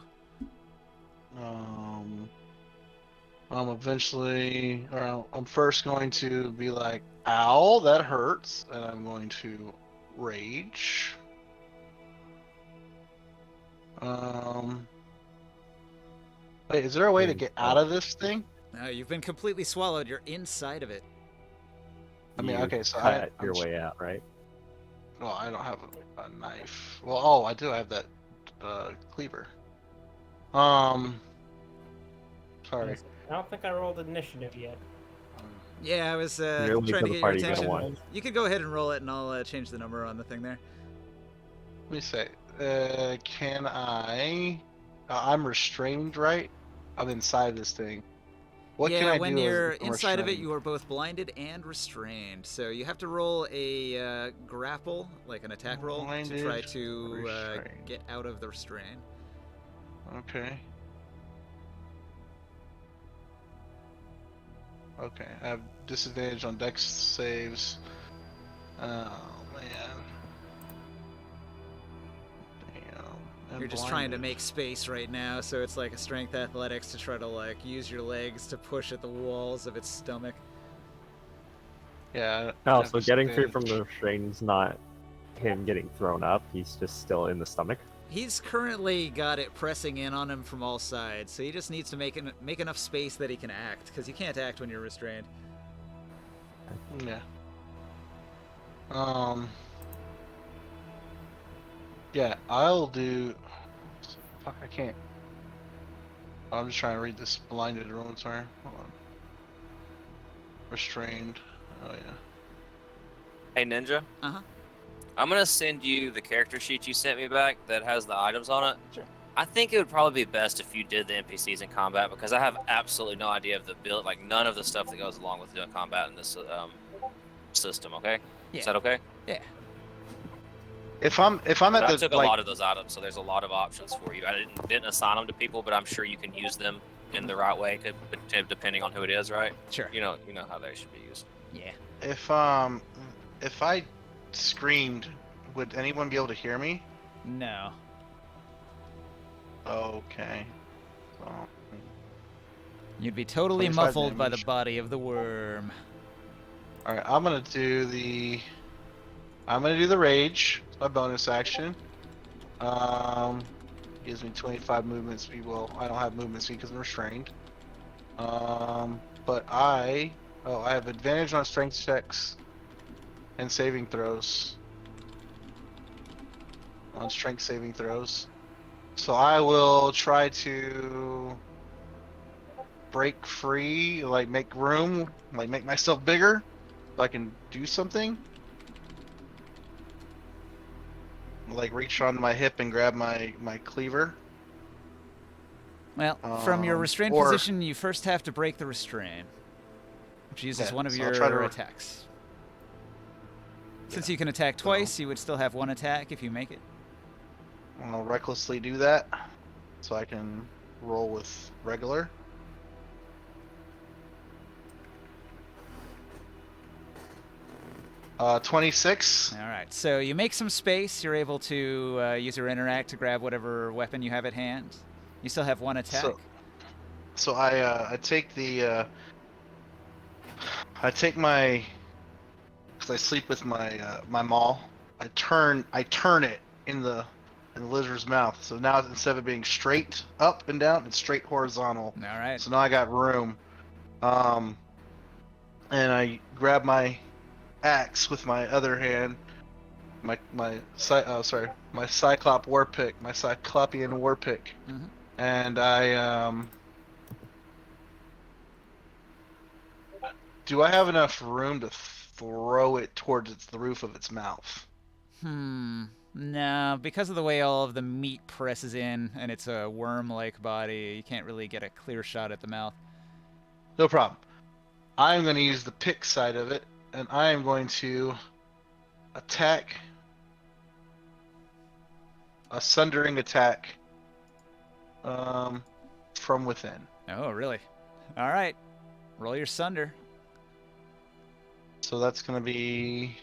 Speaker 4: Eventually, or I'm first going to be like, "Ow, that hurts," and I'm going to rage. Wait, is there a way to get out of this thing?
Speaker 1: No, you've been completely swallowed. You're inside of it.
Speaker 4: I mean,
Speaker 3: You
Speaker 4: okay, so
Speaker 3: cut
Speaker 4: I'm
Speaker 3: your way out, right?
Speaker 4: Well, I don't have a knife. Well, oh, I do have that cleaver. Sorry.
Speaker 5: I don't think I rolled initiative yet.
Speaker 1: Yeah, I was
Speaker 3: You're late
Speaker 1: trying
Speaker 3: to
Speaker 1: to
Speaker 3: the
Speaker 1: get your
Speaker 3: party, you're
Speaker 1: attention.
Speaker 3: gonna want.
Speaker 1: You could go ahead and roll it, and I'll change the number on the thing there.
Speaker 4: Let me say, can I? I'm restrained, right? I'm inside this thing. What
Speaker 1: yeah,
Speaker 4: can I
Speaker 1: when
Speaker 4: do?
Speaker 1: you're
Speaker 4: if I'm
Speaker 1: inside of it,
Speaker 4: restrained?
Speaker 1: you are both blinded and restrained. So you have to roll a grapple, like an attack roll, to try
Speaker 4: Blinded,
Speaker 1: to
Speaker 4: restrained.
Speaker 1: get out of the restraint.
Speaker 4: Okay. Okay, I have disadvantage on dex saves. Oh man. Damn. I'm
Speaker 1: You're just trying to
Speaker 4: blinded.
Speaker 1: make space right now, so it's like a strength athletics to try to like use your legs to push at the walls of its stomach.
Speaker 4: Yeah. I
Speaker 3: No,
Speaker 4: have
Speaker 3: so getting free from
Speaker 4: disadvantage.
Speaker 3: the restraint's not him getting thrown up. He's just still in the stomach.
Speaker 1: He's currently got it pressing in on him from all sides, so he just needs to make enough space that he can act, because you can't act when you're restrained.
Speaker 4: Yeah. Yeah, I'll do. Fuck, I can't. I'm just trying to read this blinded ruin. Sorry. Hold on. Restrained. Oh yeah.
Speaker 2: Hey Ninja.
Speaker 1: Uh-huh.
Speaker 2: I'm gonna send you the character sheet you sent me back that has the items on it.
Speaker 1: Sure.
Speaker 2: I think it would probably be best if you did the NPCs in combat because I have absolutely no idea of the build, like none of the stuff that goes along with doing combat in this system. Okay.
Speaker 1: Yeah.
Speaker 2: Is that okay?
Speaker 1: Yeah.
Speaker 4: If I'm at
Speaker 2: I
Speaker 4: the
Speaker 2: took a
Speaker 4: like,
Speaker 2: lot of those items, so there's a lot of options for you. I didn't assign them to people, but I'm sure you can use them in the right way, depending on who it is, right?
Speaker 1: Sure.
Speaker 2: You know how they should be used.
Speaker 1: Yeah.
Speaker 4: if I screamed, would anyone be able to hear me?
Speaker 1: No.
Speaker 4: Okay. So,
Speaker 1: You'd be totally
Speaker 4: 25
Speaker 1: muffled by the
Speaker 4: damage.
Speaker 1: body of the worm.
Speaker 4: all right, I'm gonna do the rage. It's my bonus action. Gives me 25 movement speed. Well, I don't have movement speed because I'm restrained. But I have advantage on strength checks and saving throws. On strength saving throws. So I will try to break free, like make room, like make myself bigger so I can do something. Like reach onto my hip and grab my cleaver.
Speaker 1: Well, from your restrained
Speaker 4: or-
Speaker 1: position, you first have to break the restraint. which uses
Speaker 4: Okay,
Speaker 1: one of
Speaker 4: so I'll try
Speaker 1: your
Speaker 4: to-
Speaker 1: attacks. Since you can attack twice, you would still have one attack if you make it.
Speaker 4: I'll recklessly do that, so I can roll with regular. 26.
Speaker 1: All right, so you make some space. You're able to use your interact to grab whatever weapon you have at hand. You still have one attack.
Speaker 4: So I take the I take my, because I sleep with my my maul. I turn it in the lizard's mouth. So now instead of it being straight up and down, it's straight horizontal.
Speaker 1: All right.
Speaker 4: So now I got room. And I grab my axe with my other hand. My Cyclop war pick, my Cyclopean war pick,
Speaker 1: Mhm.
Speaker 4: and I do I have enough room to throw it towards the roof of its mouth?
Speaker 1: No, because of the way all of the meat presses in and it's a worm-like body, you can't really get a clear shot at the mouth.
Speaker 4: No problem. I'm going to use the pick side of it, and I am going to attack a sundering attack from within.
Speaker 1: Oh, really? All right. Roll your sunder.
Speaker 4: So that's going to be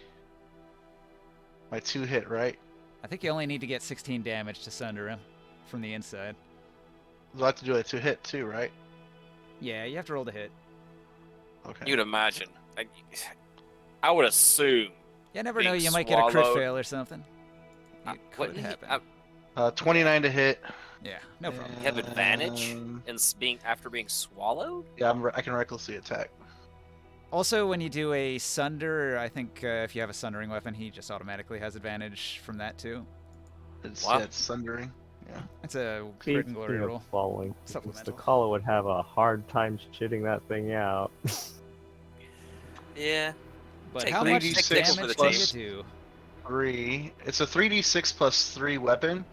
Speaker 4: my 2 hit, right?
Speaker 1: I think you only need to get 16 damage to sunder him from the inside.
Speaker 4: I'll have to do a 2 hit too, right?
Speaker 1: Yeah, you have to roll to hit.
Speaker 4: Okay.
Speaker 2: You'd imagine. I would assume.
Speaker 1: You never know,
Speaker 2: Being
Speaker 1: you might get a crit
Speaker 2: swallowed.
Speaker 1: fail or something. It
Speaker 2: What,
Speaker 1: could happen.
Speaker 4: 29 to hit.
Speaker 1: Yeah, no problem.
Speaker 2: You have advantage
Speaker 4: Um,
Speaker 2: in after being swallowed?
Speaker 4: Yeah, I can recklessly attack.
Speaker 1: Also, when you do a sunder, I think if you have a sundering weapon, he just automatically has advantage from that too.
Speaker 4: It's,
Speaker 2: Wow.
Speaker 4: yeah, it's sundering. Yeah.
Speaker 1: It's a crit and glory
Speaker 3: Speaking
Speaker 1: roll.
Speaker 3: of falling,
Speaker 1: Supplemental.
Speaker 3: Mr. Kala would have a hard time shitting that thing out.
Speaker 2: Yeah.
Speaker 1: But
Speaker 2: Take
Speaker 1: how
Speaker 4: three
Speaker 1: much
Speaker 4: D6
Speaker 1: damage
Speaker 2: for the
Speaker 1: do you
Speaker 2: team.
Speaker 1: do?
Speaker 4: 3. It's a 3d6 plus 3 weapon,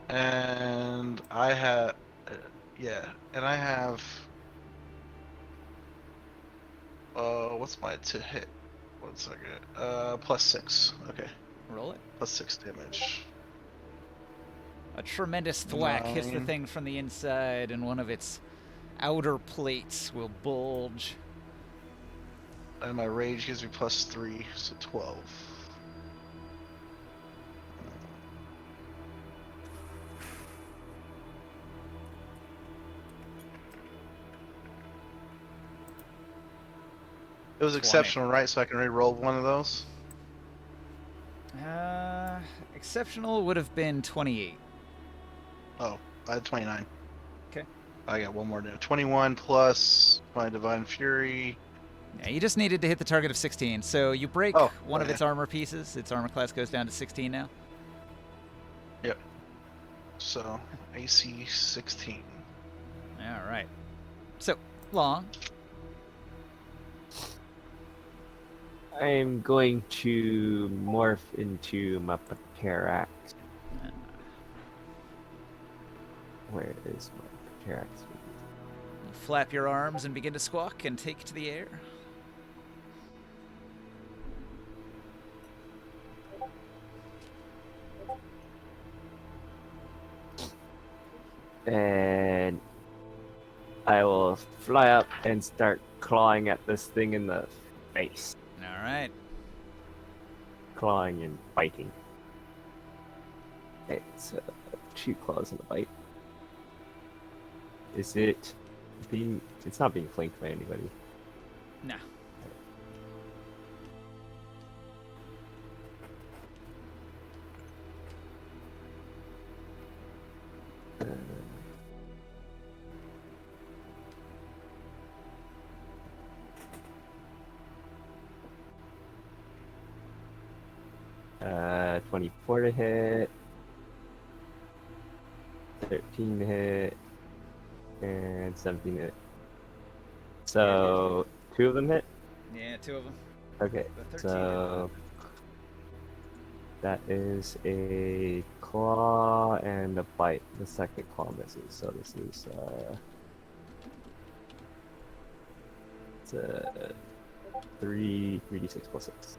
Speaker 4: and I have, and I have. What's my to hit? 1 second. Plus 6. Okay,
Speaker 1: Roll it.
Speaker 4: plus 6 damage.
Speaker 1: A tremendous thwack hits the
Speaker 4: 9.
Speaker 1: thing from the inside, and one of its outer plates will bulge.
Speaker 4: And my rage gives me plus 3, so 12. It was
Speaker 1: 20.
Speaker 4: exceptional, right? So I can re-roll one of those.
Speaker 1: Exceptional would have been 28.
Speaker 4: Oh, I had 29.
Speaker 1: Okay.
Speaker 4: I got one more now. 21 plus my Divine Fury.
Speaker 1: Yeah, you just needed to hit the target of 16. So you break
Speaker 4: Oh,
Speaker 1: one of
Speaker 4: okay.
Speaker 1: its armor pieces. Its armor class goes down to 16 now.
Speaker 4: So AC 16.
Speaker 1: All right. So, Long.
Speaker 3: I'm going to morph into my Pterax. Where is my Pterax?
Speaker 1: You flap your arms and begin to squawk and take to the air.
Speaker 3: And I will fly up and start clawing at this thing in the face.
Speaker 1: All right.
Speaker 3: Clawing and biting. It's 2 claws and a bite. Is it being... It's not being flanked by anybody.
Speaker 1: No.
Speaker 3: Uh, 24 to hit, 13 to hit, and 17 to hit. So, 2 of them hit?
Speaker 1: Yeah, 2 of them.
Speaker 3: Okay,
Speaker 1: The 13
Speaker 3: so that is a claw and a bite. The second claw misses, so this is it's a 3d6 plus 6.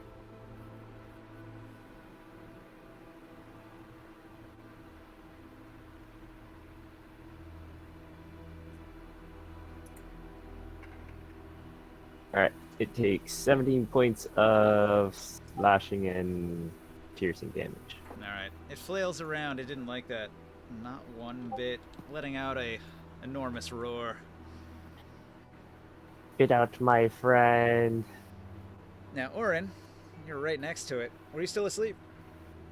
Speaker 3: Alright, it takes 17 points of slashing and piercing damage.
Speaker 1: Alright. It flails around. It didn't like that. Not one bit. Letting out a enormous roar.
Speaker 3: Get out, my friend.
Speaker 1: Now, Orin, you're right next to it. Were you still asleep?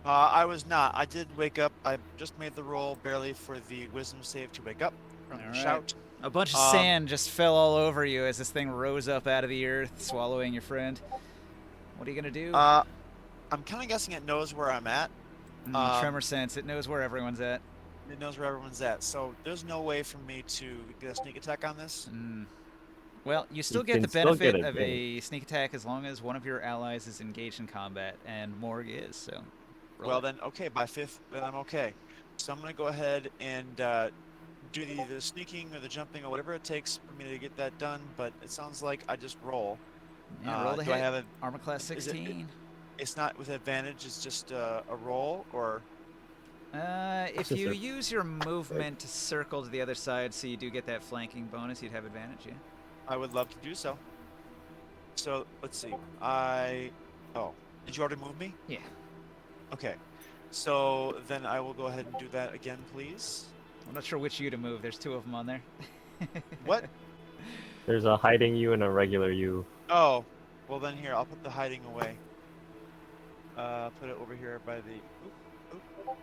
Speaker 7: I was not. I did wake up. I just made the roll barely for the wisdom save to wake up from the
Speaker 1: Alright.
Speaker 7: shout.
Speaker 1: A bunch of
Speaker 7: Um,
Speaker 1: sand just fell all over you as this thing rose up out of the earth, swallowing your friend. What are you gonna do?
Speaker 7: I'm kind of guessing it knows where I'm at.
Speaker 1: Tremor sense. It knows where everyone's at.
Speaker 7: It knows where everyone's at. So there's no way for me to get a sneak attack on this.
Speaker 1: Well, you still
Speaker 3: You
Speaker 1: get
Speaker 3: can
Speaker 1: the
Speaker 3: still get
Speaker 1: benefit of a
Speaker 3: advantage.
Speaker 1: sneak attack as long as one of your allies is engaged in combat, and Morg is, so... roll
Speaker 7: Well
Speaker 1: it.
Speaker 7: then, okay, by 5th, then I'm okay. So I'm gonna go ahead and do the sneaking or the jumping or whatever it takes for me to get that done. But it sounds like I just roll.
Speaker 1: Yeah, roll the
Speaker 7: do
Speaker 1: hit.
Speaker 7: I have a?
Speaker 1: Armor class
Speaker 7: is it-
Speaker 1: 16.
Speaker 7: It's not with advantage. It's just a roll, or
Speaker 1: If
Speaker 3: just
Speaker 1: you
Speaker 3: a-
Speaker 1: use your movement to circle to the other side so you do get that flanking bonus, you'd have advantage, yeah?
Speaker 7: I would love to do so. So let's see. Oh, did you already move me?
Speaker 1: Yeah.
Speaker 7: Okay. So then I will go ahead and do that again, please.
Speaker 1: I'm not sure which you to move. There's two of them on there.
Speaker 7: What?
Speaker 3: There's a hiding you and a regular you.
Speaker 7: Oh, well then here, I'll put the hiding away. Put it over here by the. Oop, oop.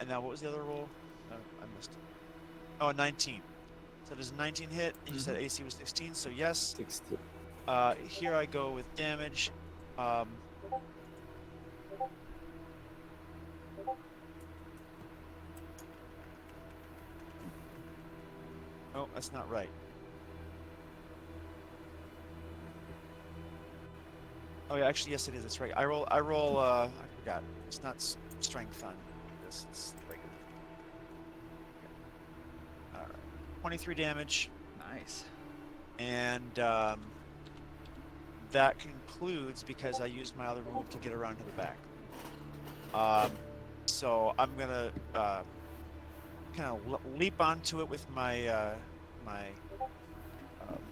Speaker 7: And now what was the other roll? I missed it. Oh, 19. So does 19 hit? And you said AC was 16, so yes.
Speaker 3: 16.
Speaker 7: Here I go with damage. Oh, that's not right. Oh yeah, actually yes it is. That's right. I roll. I forgot. It's not strength on this. It's regular. All right. 23 damage,
Speaker 1: Nice.
Speaker 7: and that concludes because I used my other move to get around to the back. So I'm gonna kind of leap onto it with my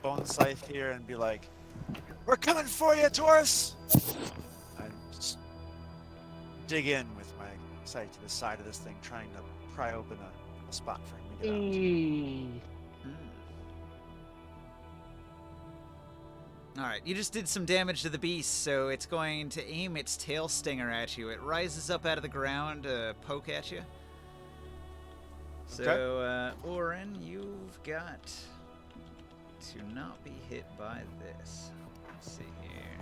Speaker 7: bone scythe here and be like, "We're coming for you, Taurus!" And just dig in with my scythe to the side of this thing, trying to pry open a spot for him to get out.
Speaker 1: Alright, you just did some damage to the beast, so it's going to aim its tail stinger at you. It rises up out of the ground to poke at you. So, Orin, you've got to not be hit by this. Let's see here.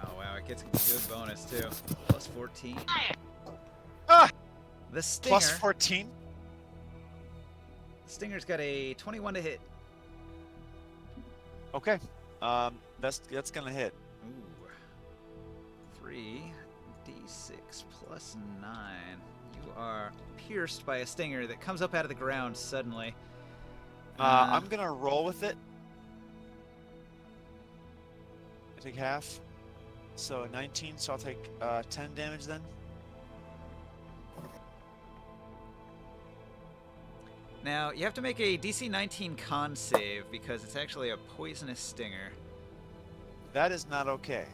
Speaker 1: Oh wow, it gets a good bonus too. Plus 14.
Speaker 7: Ah!
Speaker 1: The stinger.
Speaker 7: Plus 14.
Speaker 1: Stinger's got a 21 to hit.
Speaker 7: Okay. That's gonna hit.
Speaker 1: Ooh. 3d6 plus 9. You are pierced by a stinger that comes up out of the ground suddenly.
Speaker 7: I'm gonna roll with it. I take half. So 19, so I'll take 10 damage then.
Speaker 1: Now, you have to make a DC 19 con save because it's actually a poisonous stinger.
Speaker 7: That is not okay.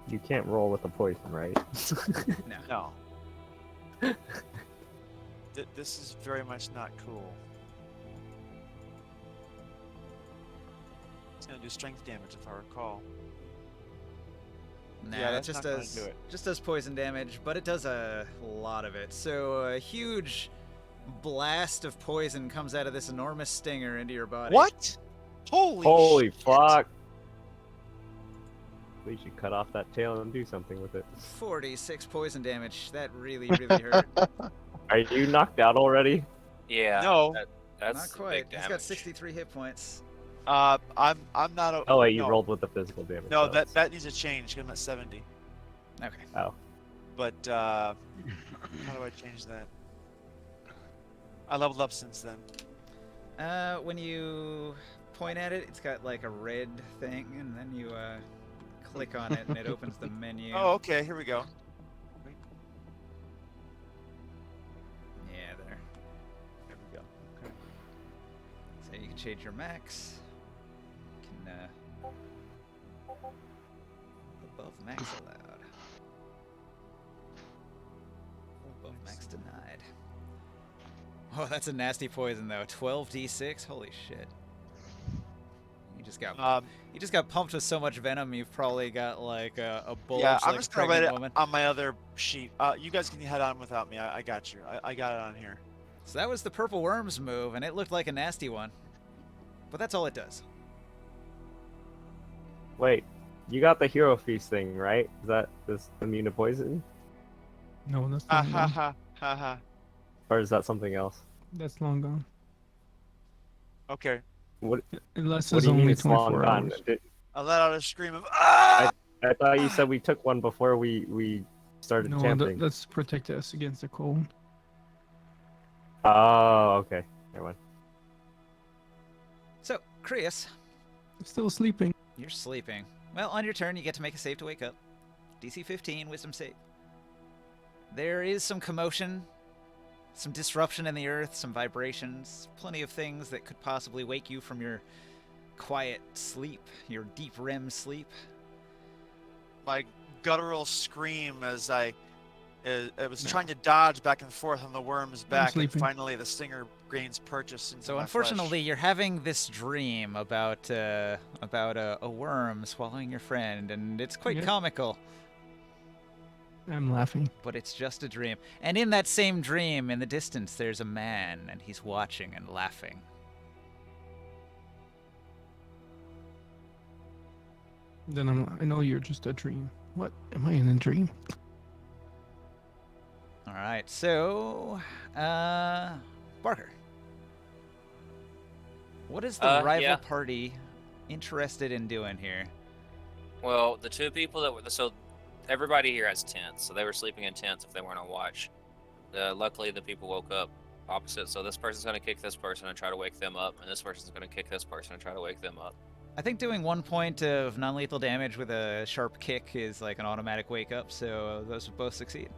Speaker 3: You can't roll with a poison, right?
Speaker 1: No.
Speaker 7: No. This is very much not cool. It's gonna do strength damage if I recall.
Speaker 1: Nah,
Speaker 7: Yeah,
Speaker 1: it
Speaker 7: that's
Speaker 1: just
Speaker 7: not gonna
Speaker 1: does
Speaker 7: do it.
Speaker 1: just does poison damage, but it does a lot of it. So a huge blast of poison comes out of this enormous stinger into your body.
Speaker 7: What?
Speaker 3: Holy
Speaker 7: shit.
Speaker 3: fuck! We should cut off that tail and do something with it.
Speaker 1: 46 poison damage. That really, really hurt.
Speaker 3: Are you knocked out already?
Speaker 2: Yeah.
Speaker 7: No.
Speaker 2: That's
Speaker 1: Not
Speaker 2: some
Speaker 1: quite.
Speaker 2: big
Speaker 1: He's got
Speaker 2: damage.
Speaker 1: 63 hit points.
Speaker 7: I'm not.
Speaker 3: Oh wait, you
Speaker 7: no.
Speaker 3: rolled with the physical damage.
Speaker 7: No,
Speaker 3: so
Speaker 7: that needs to change. 'Cause I'm at 70.
Speaker 1: Okay.
Speaker 3: Oh.
Speaker 7: But how do I change that? I leveled up since then.
Speaker 1: When you point at it, it's got like a red thing, and then you click on it, and it opens the menu.
Speaker 7: Oh, okay. Here we go.
Speaker 1: Yeah, there.
Speaker 7: There we go. Okay.
Speaker 1: So you can change your max. You can above max allowed. Above max denied. Oh, that's a nasty poison though. 12d6. Holy shit. You just got pumped with so much venom. You've probably got like a bulge
Speaker 7: Yeah, I'm
Speaker 1: like a
Speaker 7: just gonna write
Speaker 1: pregnant
Speaker 7: it
Speaker 1: woman.
Speaker 7: on my other sheet. You guys can head on without me. I got you. I got it on here.
Speaker 1: So that was the purple worms move, and it looked like a nasty one. But that's all it does.
Speaker 3: Wait, you got the hero feast thing, right? Is that this immune to poison,
Speaker 6: No, that's
Speaker 7: Ha
Speaker 6: long
Speaker 7: ha
Speaker 6: gone.
Speaker 7: ha ha ha.
Speaker 3: or is that something else?
Speaker 6: That's long gone.
Speaker 7: Okay.
Speaker 3: What?
Speaker 6: Unless
Speaker 3: What
Speaker 6: it's
Speaker 3: do you mean
Speaker 6: only
Speaker 3: it's long
Speaker 6: 24
Speaker 3: gone?
Speaker 6: hours.
Speaker 7: I let out a scream of ah!
Speaker 3: I thought you said we took one before we started
Speaker 6: No,
Speaker 3: camping.
Speaker 6: that's protect us against the cold.
Speaker 3: Oh, okay. Never mind.
Speaker 1: So, Krius,
Speaker 6: I'm still sleeping.
Speaker 1: you're sleeping. Well, on your turn, you get to make a save to wake up. DC 15, wisdom save. There is some commotion, some disruption in the earth, some vibrations, plenty of things that could possibly wake you from your quiet sleep, your deep REM sleep.
Speaker 7: My guttural scream as I was trying to dodge back and forth on the worm's back, and
Speaker 6: sleeping.
Speaker 7: finally the stinger gains purchase into
Speaker 1: So
Speaker 7: my
Speaker 1: unfortunately,
Speaker 7: flesh.
Speaker 1: you're having this dream about a worm swallowing your friend, and it's quite
Speaker 6: Yeah.
Speaker 1: comical.
Speaker 6: I'm laughing.
Speaker 1: But it's just a dream. And in that same dream, in the distance, there's a man, and he's watching and laughing.
Speaker 6: Then I know you're just a dream. What? Am I in a dream?
Speaker 1: All right, so, Barker. What is the rival
Speaker 2: yeah.
Speaker 1: party interested in doing here?
Speaker 2: Well, the two people that were so everybody here has tents, so they were sleeping in tents if they weren't on watch. Luckily, the people woke up opposite, so this person's going to kick this person and try to wake them up, and this person's going to kick this person and try to wake them up.
Speaker 1: I think doing 1 point of non-lethal damage with a sharp kick is like an automatic wake up, so those would both succeed.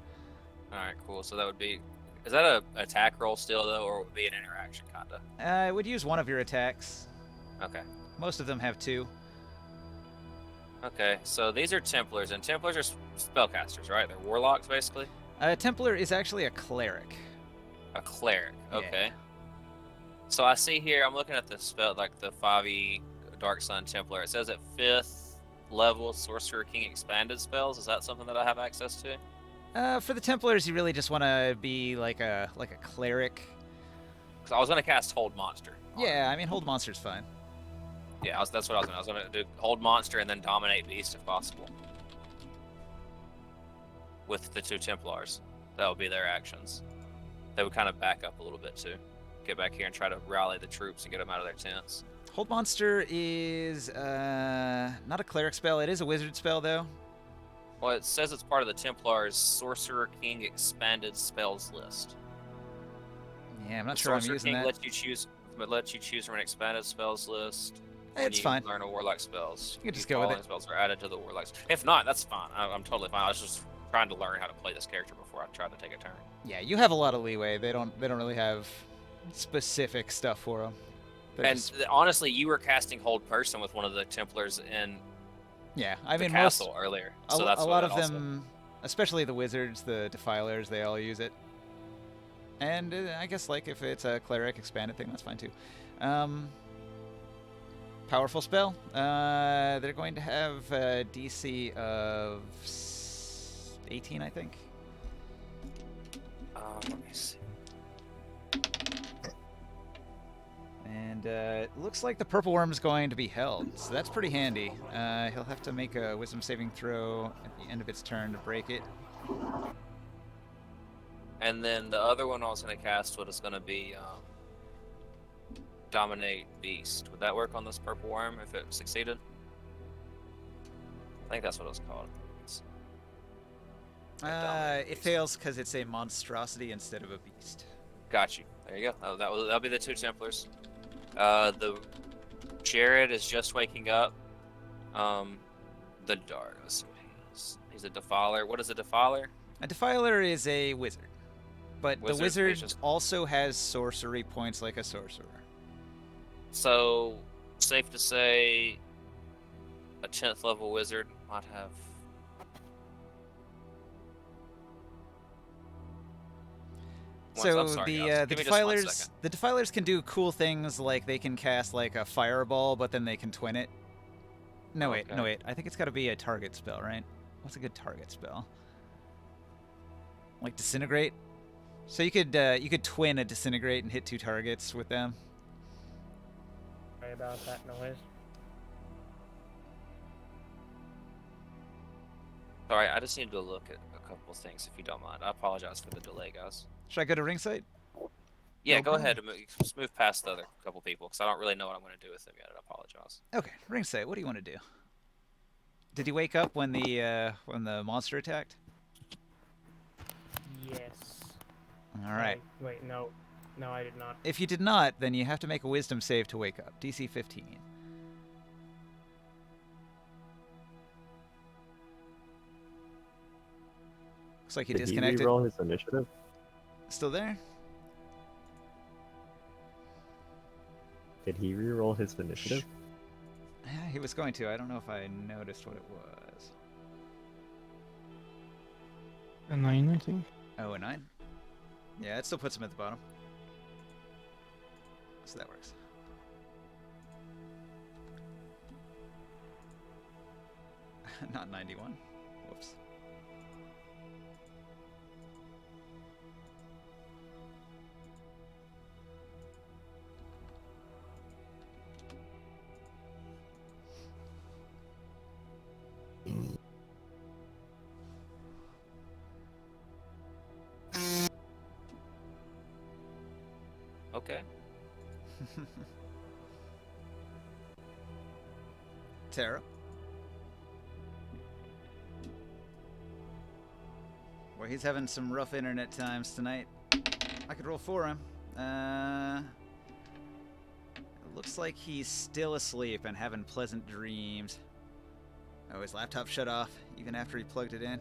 Speaker 2: All right, cool. So that would be, is that a attack roll still though, or would it be an interaction kinda?
Speaker 1: I would use one of your attacks.
Speaker 2: Okay.
Speaker 1: Most of them have 2.
Speaker 2: Okay. So these are Templars, and Templars are spellcasters, right? They're warlocks basically.
Speaker 1: A Templar is actually a cleric.
Speaker 2: A cleric.
Speaker 1: Yeah.
Speaker 2: Okay. So I see here, I'm looking at the spell, like the 5e Dark Sun Templar. It says at 5th level Sorcerer King expanded spells. Is that something that I have access to?
Speaker 1: For the Templars, you really just want to be like a cleric.
Speaker 2: Because I was going to cast Hold Monster.
Speaker 1: Yeah, I mean, Hold Monster's fine.
Speaker 2: Yeah, that's what I was going to. I was going to do Hold Monster and then Dominate Beast if possible. With the 2 Templars. That would be their actions. They would kind of back up a little bit too. Get back here and try to rally the troops and get them out of their tents.
Speaker 1: Hold Monster is not a cleric spell. It is a wizard spell, though.
Speaker 2: Well, it says it's part of the Templars Sorcerer King expanded spells list.
Speaker 1: Yeah, I'm not
Speaker 2: The
Speaker 1: sure I'm
Speaker 2: Sorcerer
Speaker 1: using
Speaker 2: King
Speaker 1: that.
Speaker 2: lets you choose from an expanded spells list. when
Speaker 1: It's
Speaker 2: you
Speaker 1: fine.
Speaker 2: learn a warlock spells.
Speaker 1: You can just go with
Speaker 2: following
Speaker 1: it.
Speaker 2: Spells are added to the warlocks. If not, that's fine. I'm totally fine. I was just trying to learn how to play this character before I tried to take a turn.
Speaker 1: Yeah, you have a lot of leeway. They don't really have specific stuff for them.
Speaker 2: And honestly, you were casting Hold Person with one of the Templars in
Speaker 1: yeah, I
Speaker 2: the
Speaker 1: mean,
Speaker 2: castle earlier. So that's
Speaker 1: a
Speaker 2: what
Speaker 1: lot
Speaker 2: it
Speaker 1: of
Speaker 2: also-
Speaker 1: them, especially the wizards, the defilers, they all use it. And I guess like if it's a cleric expanded thing, that's fine too. Powerful spell. They're going to have a DC of 18, I think.
Speaker 2: Let me see.
Speaker 1: And it looks like the purple worm is going to be held, so that's pretty handy. He'll have to make a wisdom saving throw at the end of its turn to break it.
Speaker 2: And then the other one I was going to cast was going to be Dominate Beast. Would that work on this purple worm if it succeeded? I think that's what it was called. Dominate
Speaker 1: It
Speaker 2: Beast.
Speaker 1: fails because it's a monstrosity instead of a beast.
Speaker 2: Got you. There you go. That'll be the 2 Templars. The Jared is just waking up. The dark. Let's see what he is. He's a defiler. What is a defiler?
Speaker 1: A defiler is a wizard, but the
Speaker 2: Wizard,
Speaker 1: wizard
Speaker 2: he's just-
Speaker 1: also has sorcery points like a sorcerer.
Speaker 2: So, safe to say, a 10th level wizard might have.
Speaker 1: So
Speaker 2: I'm sorry,
Speaker 1: the
Speaker 2: guys.
Speaker 1: the
Speaker 2: Give me just 1
Speaker 1: defilers
Speaker 2: second.
Speaker 1: the defilers can do cool things like they can cast like a fireball, but then they can twin it. No wait, no
Speaker 2: Okay.
Speaker 1: wait. I think it's got to be a target spell, right? What's a good target spell? Like disintegrate. So you could twin a disintegrate and hit 2 targets with them.
Speaker 5: Sorry about that noise.
Speaker 2: Sorry, I just need to look at a couple of things if you don't mind. I apologize for the delay, guys.
Speaker 1: Should I go to ringside?
Speaker 2: Yeah,
Speaker 6: No
Speaker 2: go
Speaker 6: problem.
Speaker 2: ahead and just move past the other couple people because I don't really know what I'm going to do with them yet. I apologize.
Speaker 1: Okay, ringside. What do you want to do? Did you wake up when the monster attacked?
Speaker 5: Yes.
Speaker 1: All right.
Speaker 5: Wait, no. No, I did not.
Speaker 1: If you did not, then you have to make a wisdom save to wake up. DC 15. Looks like you
Speaker 3: Did he
Speaker 1: disconnected.
Speaker 3: reroll his initiative?
Speaker 1: Still there?
Speaker 3: Did he reroll his initiative?
Speaker 1: Yeah, he was going to. I don't know if I noticed what it was.
Speaker 6: A 9, I think.
Speaker 1: Oh, a 9? Yeah, it still puts him at the bottom. So that works. Not 91. Whoops.
Speaker 2: Okay.
Speaker 1: Tara. Well, he's having some rough internet times tonight. I could roll for him. It looks like he's still asleep and having pleasant dreams. Oh, his laptop shut off even after he plugged it in.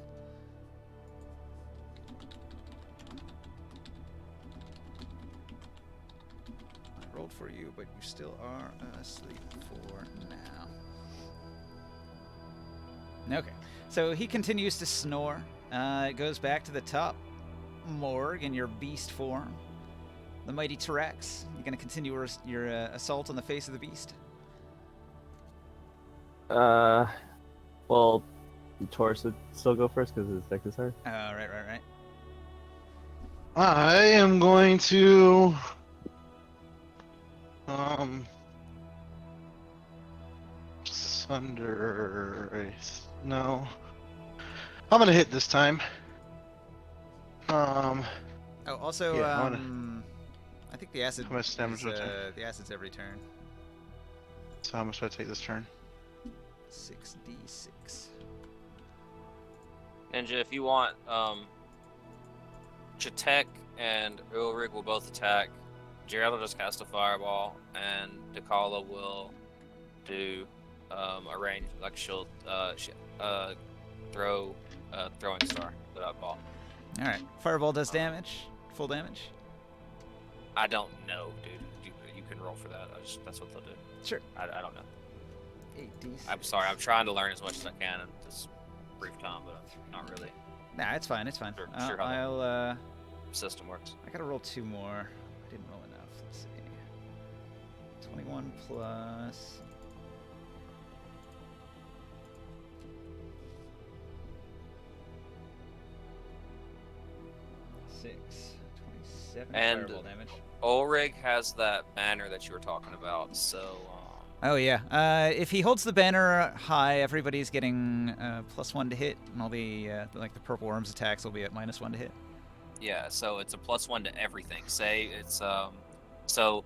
Speaker 1: I rolled for you, but you still are asleep for now. Okay, so he continues to snore. It goes back to the top. Morg in your beast form. The mighty Tyrax. You gonna continue your assault on the face of the beast?
Speaker 3: Well, Taurus would still go first because his deck is hard.
Speaker 1: Right.
Speaker 4: I am going to Sunder. No, I'm gonna hit this time.
Speaker 1: Oh, also,
Speaker 4: Yeah, I
Speaker 1: I think the acid.
Speaker 4: How much damage
Speaker 1: is,
Speaker 4: would I
Speaker 1: the acid's every turn.
Speaker 4: So how much do I take this turn?
Speaker 1: 6d6.
Speaker 2: Ninja, if you want, Chatek and Ulrich will both attack. Jared will just cast a fireball, and Dakala will do a range, like she'll throw a throwing star with that ball.
Speaker 1: All right, fireball does damage, full damage.
Speaker 2: I don't know, dude. You can roll for that. That's what they'll do.
Speaker 1: Sure.
Speaker 2: I don't know.
Speaker 1: 8d6.
Speaker 2: I'm sorry. I'm trying to learn as much as I can in this brief time, but I'm not really.
Speaker 1: Nah, it's fine. It's fine.
Speaker 2: Sure how that-
Speaker 1: I'll
Speaker 2: System works.
Speaker 1: I gotta roll 2 more. I didn't roll enough. Let's see. 21 plus. Six. 27
Speaker 2: And-
Speaker 1: fireball damage.
Speaker 2: Ulrich has that banner that you were talking about, so
Speaker 1: Oh yeah. If he holds the banner high, everybody's getting +1 to hit, and all the like the purple worms attacks will be at -1 to hit.
Speaker 2: yeah, so it's a +1 to everything. Say it's so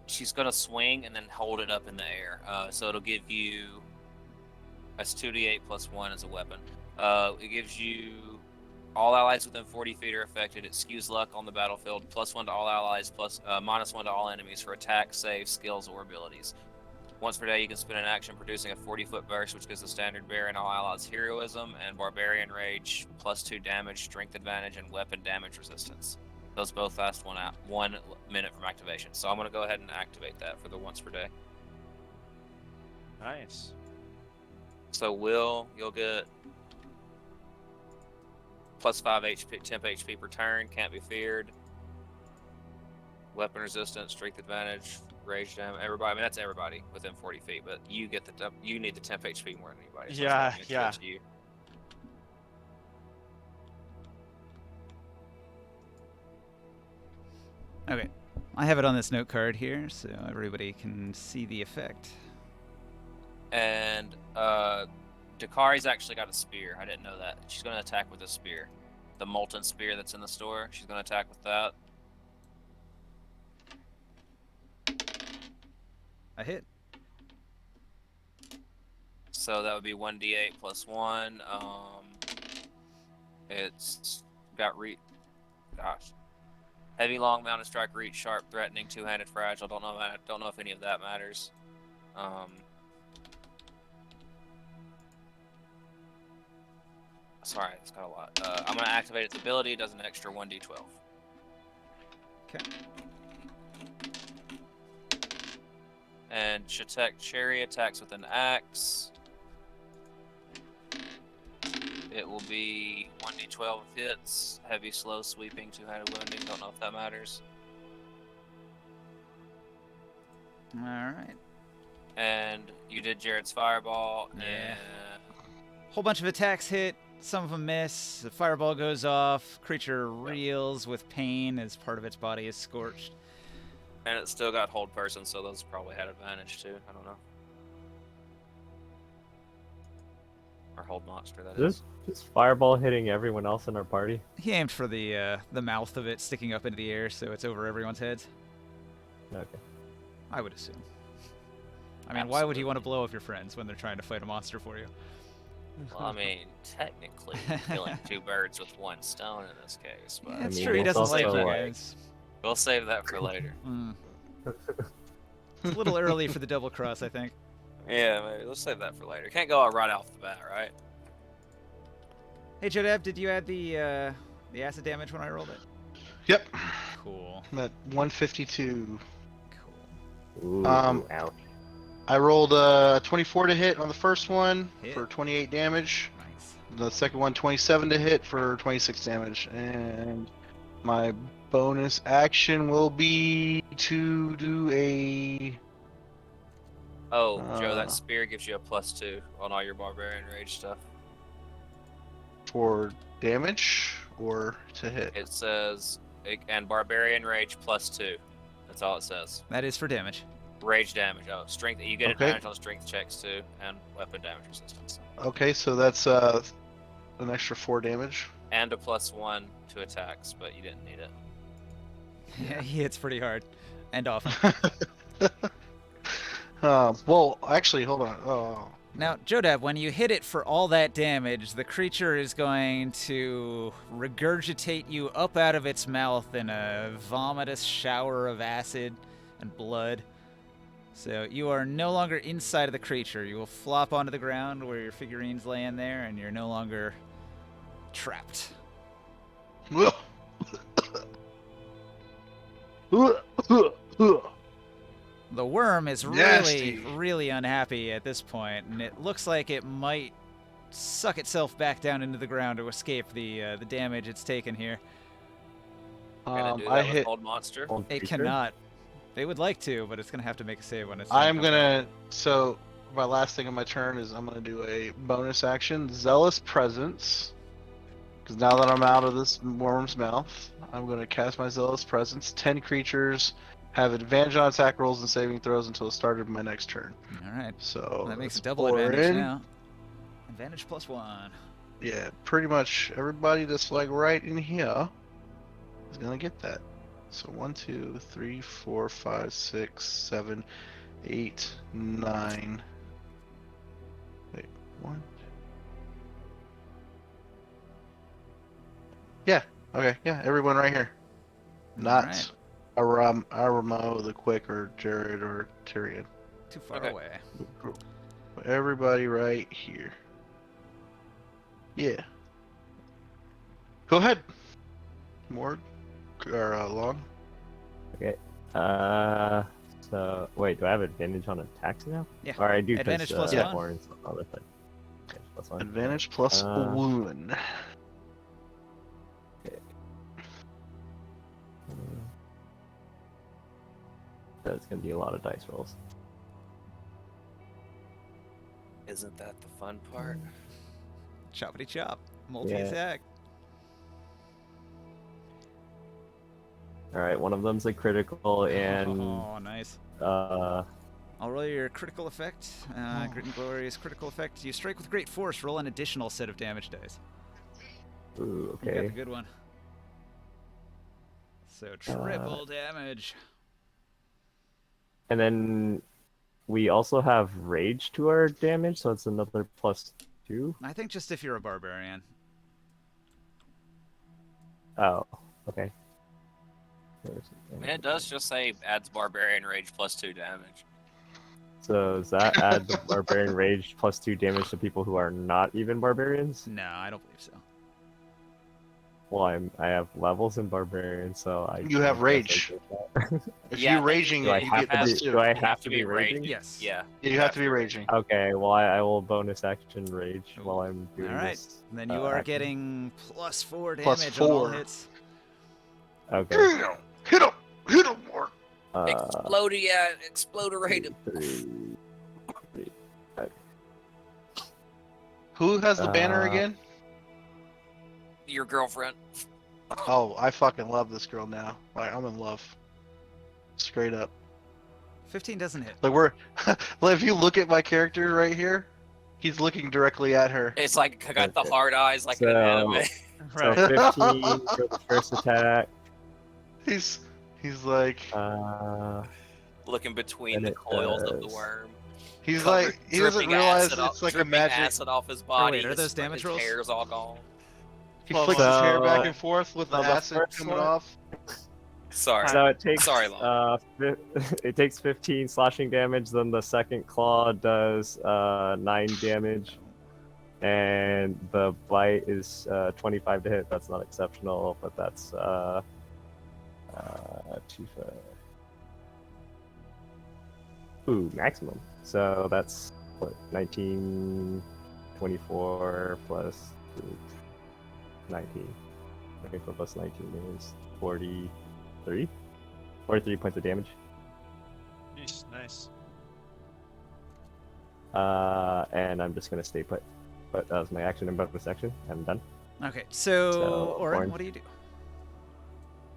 Speaker 2: she's gonna swing and then hold it up in the air. So it'll give you that's 2d8 +1 as a weapon. It gives you All allies within 40 feet are affected. It skews luck on the battlefield. +1 to all allies, -1 to all enemies for attacks, saves, skills, or abilities. Once per day, you can spend an action producing a 40-foot burst, which gives the standard bearer and all allies heroism and barbarian rage, +2 damage, strength advantage, and weapon damage resistance. Those both last 1 minute from activation. So I'm going to go ahead and activate that for the once per day.
Speaker 7: Nice.
Speaker 2: So Will, you'll get +5 HP, temp HP per turn, can't be feared. Weapon resistance, strength advantage, rage damage. Everybody, I mean that's everybody within 40 feet, but you get you need the temp HP more than anybody. So
Speaker 7: Yeah,
Speaker 2: it's
Speaker 7: yeah.
Speaker 2: to you.
Speaker 1: Okay, I have it on this note card here, so everybody can see the effect.
Speaker 2: And Dakari's actually got a spear. I didn't know that. She's going to attack with a spear. The molten spear that's in the store. She's going to attack with that.
Speaker 1: I hit.
Speaker 2: So that would be 1d8 +1. It's got gosh. Heavy, long, mounted strike, reach, sharp, threatening, two-handed, fragile. Don't know if any of that matters. Sorry, it's got a lot. I'm gonna activate its ability. It does an extra 1d12.
Speaker 1: Okay.
Speaker 2: And Cherry attacks with an axe. It will be 1d12 if hits. Heavy, slow, sweeping, two-handed wounding. Don't know if that matters.
Speaker 1: All right.
Speaker 2: And you did Jared's fireball.
Speaker 1: Yeah.
Speaker 2: And
Speaker 1: Whole bunch of attacks hit. Some of them miss. The fireball goes off. Creature reels with pain as part of its body is scorched.
Speaker 2: And it still got hold person, so those probably had advantage too. I don't know. Or hold monster, that is.
Speaker 3: Just fireball hitting everyone else in our party.
Speaker 1: He aimed for the mouth of it sticking up into the air, so it's over everyone's heads.
Speaker 3: Okay.
Speaker 1: I would assume. I mean, why would you want to blow up your friends when they're trying to fight a monster for you?
Speaker 2: Well, I mean, technically, killing 2 birds with 1 stone in this case, but
Speaker 1: Yeah, it's
Speaker 3: mean,
Speaker 1: true. He
Speaker 3: it's
Speaker 1: doesn't like
Speaker 3: also
Speaker 1: you
Speaker 3: like-
Speaker 1: guys.
Speaker 2: we'll save that for later.
Speaker 1: It's a little early for the double cross, I think.
Speaker 2: Yeah, maybe let's save that for later. Can't go out right off the bat, right?
Speaker 1: Hey, Jodab, did you add the acid damage when I rolled it?
Speaker 4: Yep.
Speaker 1: Cool.
Speaker 4: I'm at 152.
Speaker 1: Cool.
Speaker 3: Ooh,
Speaker 4: Um,
Speaker 3: ouch.
Speaker 4: I rolled a 24 to hit on the first one
Speaker 1: Hit.
Speaker 4: for 28 damage.
Speaker 1: Nice.
Speaker 4: The second one, 27 to hit for 26 damage. And my bonus action will be to do a...
Speaker 2: Oh, Joe,
Speaker 4: Uh.
Speaker 2: that spear gives you a +2 on all your barbarian rage stuff.
Speaker 4: for damage or to hit.
Speaker 2: It says, and barbarian rage +2. That's all it says.
Speaker 1: That is for damage.
Speaker 2: Rage damage. Oh, strength. You get
Speaker 4: Okay.
Speaker 2: advantage on strength checks too, and weapon damage resistance,
Speaker 4: Okay, so that's an extra 4 damage.
Speaker 2: and a +1 to attacks, but you didn't need it.
Speaker 1: Yeah, he hits pretty hard. And often.
Speaker 4: Well, actually, hold on. Oh,
Speaker 1: Now, Jodab, when you hit it for all that damage, the creature is going to regurgitate you up out of its mouth in a vomitous shower of acid and blood. So you are no longer inside of the creature. You will flop onto the ground where your figurine's laying there, and you're no longer trapped. The worm is
Speaker 4: Nasty.
Speaker 1: really unhappy at this point, and it looks like it might suck itself back down into the ground to escape the damage it's taken here.
Speaker 2: Gonna do that
Speaker 4: I
Speaker 2: with
Speaker 4: hit.
Speaker 2: Hold monster.
Speaker 3: Old
Speaker 1: It
Speaker 3: creature?
Speaker 1: cannot. They would like to, but it's gonna have to make a save when it's.
Speaker 4: I'm gonna. So my last thing on my turn is I'm gonna do a bonus action, Zealous Presence. Because now that I'm out of this worm's mouth, I'm gonna cast my Zealous Presence. 10 creatures have advantage on attack rolls and saving throws until the start of my next turn.
Speaker 1: All right.
Speaker 4: So
Speaker 1: That makes a
Speaker 4: that's
Speaker 1: double
Speaker 4: 4
Speaker 1: advantage
Speaker 4: in.
Speaker 1: now. Advantage +1.
Speaker 4: Yeah, pretty much everybody that's like right in here is gonna get that. So 1, 2, 3, 4, 5, 6, 7, 8, 9. Wait, 1. Yeah. Okay. Yeah. Everyone right here. Not Aramo, the Quick, or Jared, or Tyrion.
Speaker 1: Too far
Speaker 2: Okay.
Speaker 1: away.
Speaker 4: Everybody right here. Yeah. Go ahead. Morg or Long.
Speaker 3: Okay. So wait, do I have advantage on attacks now?
Speaker 1: Yeah.
Speaker 3: Or I do.
Speaker 1: Advantage plus
Speaker 4: one.
Speaker 3: Horns, other thing. Advantage plus one.
Speaker 4: Advantage plus one.
Speaker 3: That's gonna be a lot of dice rolls.
Speaker 2: Isn't that the fun part?
Speaker 1: Choppity chop. Multi-attack.
Speaker 3: All right, one of them's a critical, and
Speaker 1: Oh, nice.
Speaker 3: uh,
Speaker 1: I'll roll your critical effect. Grit and Glorious critical effect. You strike with great force. Roll an additional set of damage dice.
Speaker 3: ooh,
Speaker 1: You got the
Speaker 3: okay.
Speaker 1: good one. So triple damage.
Speaker 3: And then we also have rage to our damage, so it's another +2.
Speaker 1: I think just if you're a barbarian.
Speaker 3: Oh, okay.
Speaker 2: I mean, it does just say adds barbarian rage +2 damage.
Speaker 3: So does that add the barbarian rage +2 damage to people who are not even barbarians?
Speaker 1: No, I don't believe so.
Speaker 3: Well, I have levels in barbarian, so I.
Speaker 4: You have
Speaker 3: I guess I
Speaker 4: rage.
Speaker 3: take that.
Speaker 4: If
Speaker 2: Yeah,
Speaker 4: you're raging,
Speaker 3: Do I
Speaker 4: you
Speaker 3: have
Speaker 4: get
Speaker 3: to
Speaker 4: plus
Speaker 3: be?
Speaker 4: two.
Speaker 3: Do I
Speaker 2: You
Speaker 3: have to be raging?
Speaker 1: Yes.
Speaker 2: Yeah.
Speaker 4: You have to be raging.
Speaker 3: Okay, well I will bonus action rage while I'm doing
Speaker 1: All right.
Speaker 3: this.
Speaker 1: And then you are
Speaker 3: action.
Speaker 1: getting +4 damage
Speaker 4: Plus
Speaker 1: on all
Speaker 4: 4.
Speaker 1: hits.
Speaker 3: Okay.
Speaker 4: Hit him, Morg.
Speaker 2: Exploderated.
Speaker 3: 3.
Speaker 4: Who has the banner
Speaker 3: Uh,
Speaker 4: again?
Speaker 2: Your girlfriend.
Speaker 4: Oh, I fucking love this girl now. Like, I'm in love. Straight up.
Speaker 1: 15 doesn't hit.
Speaker 4: Like, we're. Like, if you look at my character right here, he's looking directly at her.
Speaker 2: It's like I got the
Speaker 3: Okay.
Speaker 2: hard eyes like
Speaker 3: So-
Speaker 2: an anime.
Speaker 3: So 15 for the first attack.
Speaker 4: He's like.
Speaker 2: Looking between
Speaker 3: And
Speaker 2: the
Speaker 3: it
Speaker 2: coils of the
Speaker 3: does.
Speaker 2: worm.
Speaker 4: He's
Speaker 2: Covered-
Speaker 4: like. He doesn't
Speaker 2: dripping
Speaker 4: realize
Speaker 2: acid
Speaker 4: it's like a
Speaker 2: dripping
Speaker 4: magic.
Speaker 2: acid off his body.
Speaker 1: wait, are
Speaker 2: his-
Speaker 1: those damage
Speaker 2: his
Speaker 1: rolls?
Speaker 2: hair's all gone.
Speaker 4: He flicks his hair back and forth with
Speaker 3: so
Speaker 4: the
Speaker 3: the
Speaker 4: acid
Speaker 3: first
Speaker 4: coming
Speaker 3: one-
Speaker 4: off.
Speaker 2: Sorry.
Speaker 3: So it takes
Speaker 2: Sorry, Lon.
Speaker 3: it takes 15 slashing damage. Then the second claw does 9 damage, and the bite is 25 to hit. That's not exceptional, but that's 2. Ooh, maximum. So that's what 19, 24 plus 19. 24 plus 19 is 43. 43 points of damage.
Speaker 7: Nice.
Speaker 3: And I'm just gonna stay put. But that was my action and bonus action. I'm done.
Speaker 1: Okay, so
Speaker 3: So,
Speaker 1: Orin,
Speaker 3: Orin.
Speaker 1: what do you do?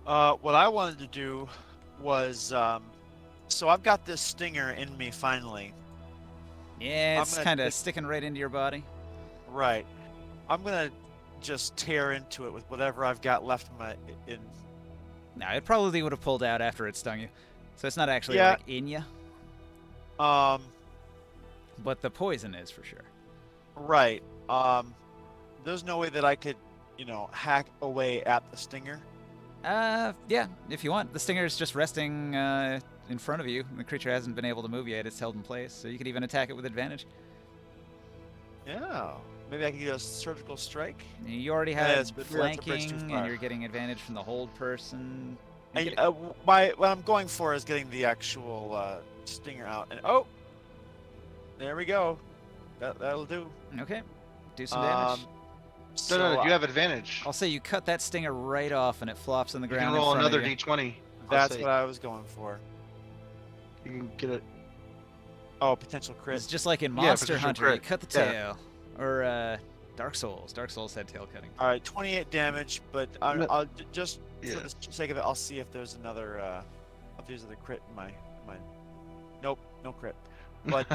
Speaker 7: What I wanted to do was, so I've got this stinger in me finally.
Speaker 1: Yeah,
Speaker 7: I'm
Speaker 1: it's
Speaker 7: gonna
Speaker 1: kind of
Speaker 7: take-
Speaker 1: sticking right into your body.
Speaker 7: Right. I'm gonna just tear into it with whatever I've got left in.
Speaker 1: No, it probably would have pulled out after it stung you. So it's not actually
Speaker 7: Yeah.
Speaker 1: like in you,
Speaker 7: Um.
Speaker 1: but the poison is for sure.
Speaker 7: Right. There's no way that I could, hack away at the stinger.
Speaker 1: Yeah, if you want. The stinger is just resting in front of you. The creature hasn't been able to move yet. It's held in place, so you could even attack it with advantage.
Speaker 7: Yeah. Maybe I can get a surgical strike.
Speaker 1: You already
Speaker 7: Yeah,
Speaker 1: have
Speaker 7: it's a bit- that's a bridge too
Speaker 1: flanking,
Speaker 7: far.
Speaker 1: and you're getting advantage from the hold person. You
Speaker 7: And
Speaker 1: get-
Speaker 7: what I'm going for is getting the actual stinger out. And there we go. That'll do.
Speaker 1: Okay, do some damage.
Speaker 4: No, you have advantage.
Speaker 1: I'll say you cut that stinger right off, and it flops on the
Speaker 4: You
Speaker 1: ground.
Speaker 4: can
Speaker 1: in
Speaker 4: roll
Speaker 1: front of
Speaker 4: another
Speaker 1: you.
Speaker 4: d20.
Speaker 7: That's
Speaker 4: say.
Speaker 7: what I was going for.
Speaker 4: You can get it.
Speaker 7: Oh, potential
Speaker 1: It's
Speaker 7: crit.
Speaker 1: just like in
Speaker 4: Yeah,
Speaker 1: Monster
Speaker 4: potential
Speaker 1: Hunter, you
Speaker 4: crit.
Speaker 1: cut the
Speaker 4: Yeah.
Speaker 1: tail, or Dark Souls. Dark Souls had tail cutting.
Speaker 7: All right, 28 damage, but
Speaker 4: No.
Speaker 7: I'll just
Speaker 4: Yeah.
Speaker 7: for the sake of it, I'll see if there's another. If there's a crit in my. Nope, no crit. But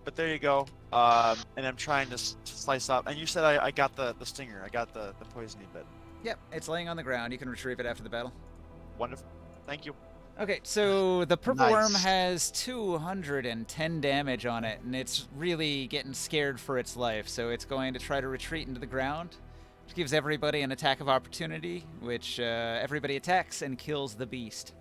Speaker 7: but there you go. And I'm trying to slice up. And you said I got the stinger. I got the poisony bit.
Speaker 1: Yep, it's laying on the ground. You can retrieve it after the battle.
Speaker 7: Wonderful. Thank you.
Speaker 1: Okay, so the purple worm
Speaker 4: Nice.
Speaker 1: has 210 damage on it, and it's really getting scared for its life, so it's going to try to retreat into the ground. Which gives everybody an attack of opportunity, which everybody attacks and kills the beast.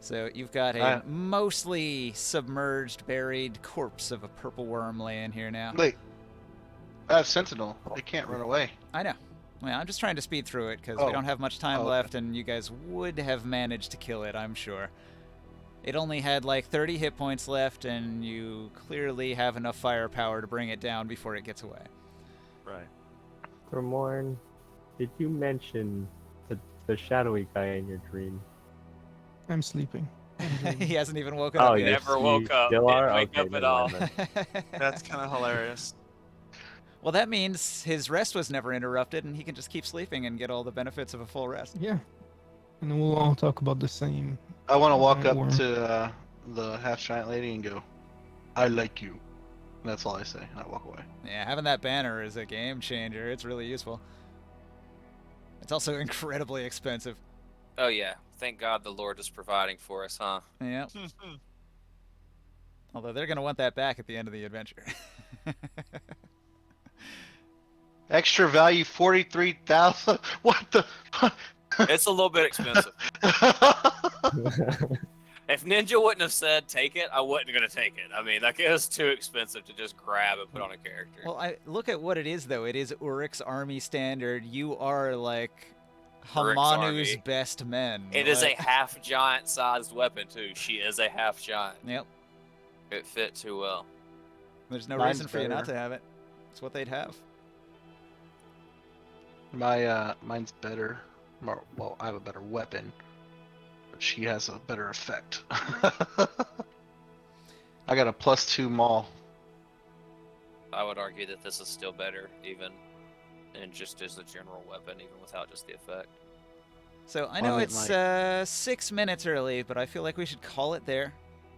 Speaker 1: So you've got a mostly submerged, buried corpse of a purple worm laying here now.
Speaker 4: Wait, I have Sentinel. They can't run away.
Speaker 1: I know. Well, I'm just trying to speed through it because we
Speaker 4: Oh.
Speaker 1: don't have much time
Speaker 4: Oh, okay.
Speaker 1: left, and you guys would have managed to kill it, I'm sure. It only had like 30 hit points left, and you clearly have enough firepower to bring it down before it gets away.
Speaker 7: Right.
Speaker 3: Morn, did you mention the shadowy guy in your dream?
Speaker 6: I'm sleeping.
Speaker 1: He hasn't even woken
Speaker 3: Oh,
Speaker 1: up
Speaker 3: you
Speaker 1: yet.
Speaker 2: Never woke up.
Speaker 3: Still
Speaker 2: Didn't
Speaker 3: are?
Speaker 2: wake
Speaker 3: Okay,
Speaker 2: up at
Speaker 3: never
Speaker 2: all.
Speaker 3: mind then.
Speaker 7: That's kind of hilarious.
Speaker 1: Well, that means his rest was never interrupted, and he can just keep sleeping and get all the benefits of a full rest.
Speaker 6: Yeah. And then we'll all talk about the same.
Speaker 4: I want to walk
Speaker 6: Giant
Speaker 4: up
Speaker 6: worm.
Speaker 4: to the half giant lady and go, "I like you." That's all I say, and I walk away.
Speaker 1: Yeah, having that banner is a game changer. It's really useful. It's also incredibly expensive.
Speaker 2: Oh yeah, thank God the Lord is providing for us, huh?
Speaker 1: Yeah. Although they're going to want that back at the end of the adventure.
Speaker 4: Extra value 43,000. What the?
Speaker 2: It's a little bit expensive. If Ninja wouldn't have said take it, I wasn't gonna take it. I mean, like it was too expensive to just grab and put on a character.
Speaker 1: Well, I look at what it is, though. It is Urik's army standard. You are like
Speaker 2: Urik's
Speaker 1: Hamanu's
Speaker 2: army.
Speaker 1: best men.
Speaker 2: It is a
Speaker 1: Like-
Speaker 2: half giant sized weapon too. She is a half giant.
Speaker 1: Yep.
Speaker 2: It fit too well.
Speaker 1: There's no
Speaker 4: Mine's
Speaker 1: reason for you not
Speaker 4: better.
Speaker 1: to have it. It's what they'd have.
Speaker 4: Mine's better. Well, I have a better weapon, but she has a better effect. I got a +2 maul.
Speaker 2: I would argue that this is still better, even and just as a general weapon, even without just the effect.
Speaker 1: So I
Speaker 4: Well,
Speaker 1: know
Speaker 4: it
Speaker 1: it's 6 minutes early, but I feel like we should call it there.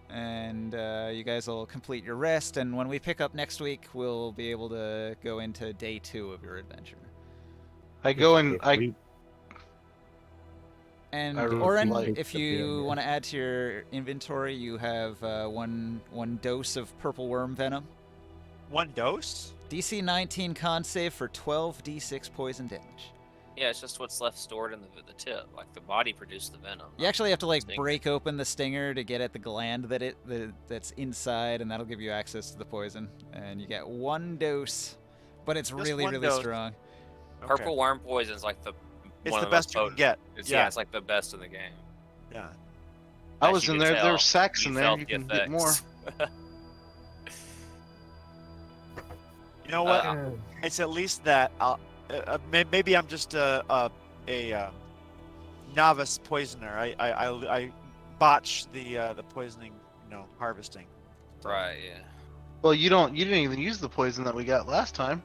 Speaker 1: And you guys will complete your rest, and when we pick up next week, we'll be able to go into day 2 of your adventure.
Speaker 4: I go in.
Speaker 3: If
Speaker 4: I
Speaker 3: we-
Speaker 1: And
Speaker 4: I really
Speaker 1: Oren,
Speaker 4: like
Speaker 1: if
Speaker 3: the
Speaker 1: you
Speaker 3: beer.
Speaker 1: want to add to your inventory, you have one dose of purple worm venom.
Speaker 7: One dose?
Speaker 1: DC 19 con save for 12d6 poison damage.
Speaker 2: Yeah, it's just what's left stored in the tip. Like the body produced the venom.
Speaker 1: You actually have to like
Speaker 2: Stinger.
Speaker 1: break open the stinger to get at the gland that's inside, and that'll give you access to the poison. And you get one dose, but it's
Speaker 7: Just
Speaker 1: really
Speaker 7: one
Speaker 1: really
Speaker 7: dose.
Speaker 1: strong.
Speaker 2: Purple worm poison is like
Speaker 7: It's
Speaker 2: one
Speaker 7: the
Speaker 2: of the
Speaker 7: best
Speaker 2: most
Speaker 7: you can
Speaker 2: potent.
Speaker 7: get.
Speaker 2: Yeah, it's like the best in the game.
Speaker 7: Yeah.
Speaker 4: I
Speaker 2: As
Speaker 4: was
Speaker 2: you
Speaker 4: in
Speaker 2: can
Speaker 4: there.
Speaker 2: tell,
Speaker 4: There were sacks in there.
Speaker 2: felt
Speaker 4: You
Speaker 2: the
Speaker 4: can get more.
Speaker 2: effects.
Speaker 7: You know what?
Speaker 2: Uh,
Speaker 7: It's at least that. Maybe I'm just a novice poisoner. I botch the poisoning, harvesting.
Speaker 2: Right, yeah.
Speaker 4: Well, you didn't even use the poison that we got last time.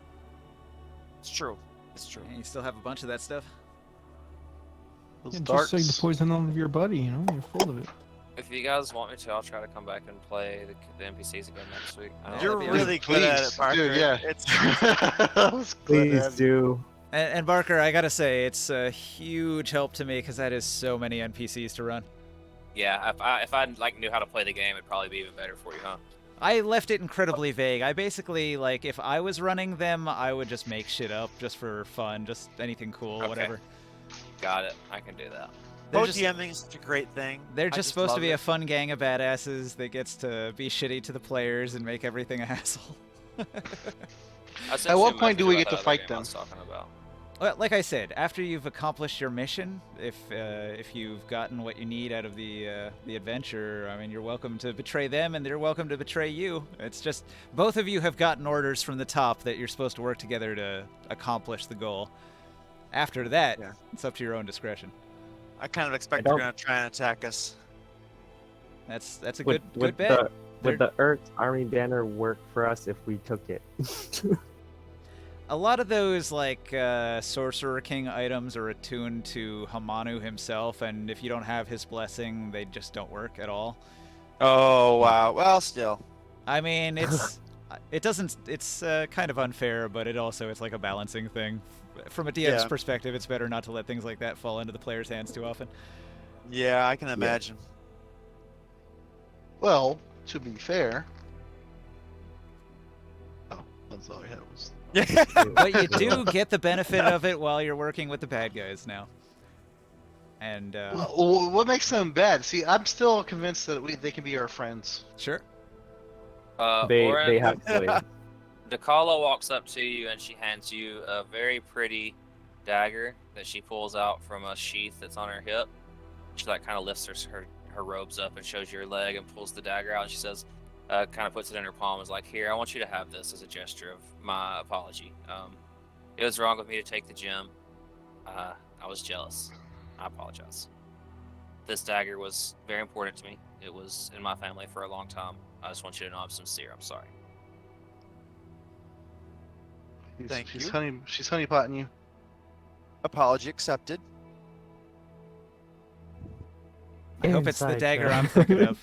Speaker 7: It's true. It's true.
Speaker 1: And you still have a bunch of that stuff.
Speaker 4: Those
Speaker 6: Yeah, just
Speaker 4: darts.
Speaker 6: say the poison out of your body, you're full of it.
Speaker 2: If you guys want me to, I'll try to come back and play the NPCs again next week. I don't
Speaker 1: You're
Speaker 7: You're
Speaker 1: that'd be
Speaker 7: really good at it,
Speaker 4: Please,
Speaker 7: Parker.
Speaker 4: dude, yeah.
Speaker 7: It's
Speaker 4: I was glad to
Speaker 3: Please
Speaker 4: have you.
Speaker 3: do.
Speaker 1: And Barker, I gotta say, it's a huge help to me because that is so many NPCs to run.
Speaker 2: Yeah, if I like knew how to play the game, it'd probably be even better for you, huh?
Speaker 1: I left it incredibly vague. I basically, like, if I was running them, I would just make shit up just for fun, just anything cool,
Speaker 2: Okay.
Speaker 1: whatever.
Speaker 2: Got it. I can do that.
Speaker 1: They're just,
Speaker 7: DMing is such a great thing.
Speaker 1: they're
Speaker 7: I
Speaker 1: just supposed to
Speaker 7: love
Speaker 1: be
Speaker 7: it.
Speaker 1: a fun gang of badasses that gets to be shitty to the players and make everything a hassle.
Speaker 2: I sent
Speaker 4: At
Speaker 2: you
Speaker 4: what
Speaker 2: a
Speaker 4: point do
Speaker 2: message
Speaker 4: we
Speaker 2: about
Speaker 4: get to
Speaker 2: that other
Speaker 4: fight
Speaker 2: game I
Speaker 4: them?
Speaker 2: was talking about.
Speaker 1: Well, like I said, after you've accomplished your mission, if you've gotten what you need out of the adventure, I mean, you're welcome to betray them, and they're welcome to betray you. It's just both of you have gotten orders from the top that you're supposed to work together to accomplish the goal. After that,
Speaker 7: Yeah.
Speaker 1: it's up to your own discretion.
Speaker 7: I kind of expect
Speaker 3: I
Speaker 7: they're
Speaker 3: don't-
Speaker 7: gonna try and attack us.
Speaker 1: That's a
Speaker 3: Would,
Speaker 1: good
Speaker 3: would
Speaker 1: bet.
Speaker 3: the would the Earth's army banner work for us if we took it?
Speaker 1: A lot of those like Sorcerer King items are attuned to Hamanu himself, and if you don't have his blessing, they just don't work at all.
Speaker 7: Oh wow. Well, still.
Speaker 1: I mean, it's kind of unfair, but it's like a balancing thing. From a DM's
Speaker 7: Yeah.
Speaker 1: perspective, it's better not to let things like that fall into the player's hands too often.
Speaker 7: Yeah, I can imagine.
Speaker 4: Well, to be fair. Oh, That's all I had was.
Speaker 1: But you do get the benefit of it while you're working with the bad guys now. And
Speaker 4: What makes them bad? See, I'm still convinced that they can be our friends.
Speaker 1: sure.
Speaker 3: They
Speaker 2: Oren,
Speaker 3: have slaves.
Speaker 2: DeCala walks up to you and she hands you a very pretty dagger that she pulls out from a sheath that's on her hip. She like kind of lifts her robes up and shows you her leg and pulls the dagger out. And she says, kind of puts it in her palm. Is like, here, I want you to have this as a gesture of my apology. It was wrong of me to take the gem. I was jealous. I apologize. This dagger was very important to me. It was in my family for a long time. I just want you to know I'm sincere. I'm sorry.
Speaker 7: Thank
Speaker 4: she's
Speaker 7: you.
Speaker 4: She's honeypotting you.
Speaker 7: Apology accepted.
Speaker 1: I hope it's the
Speaker 3: Inside
Speaker 1: dagger
Speaker 3: joke.
Speaker 1: I'm thinking of.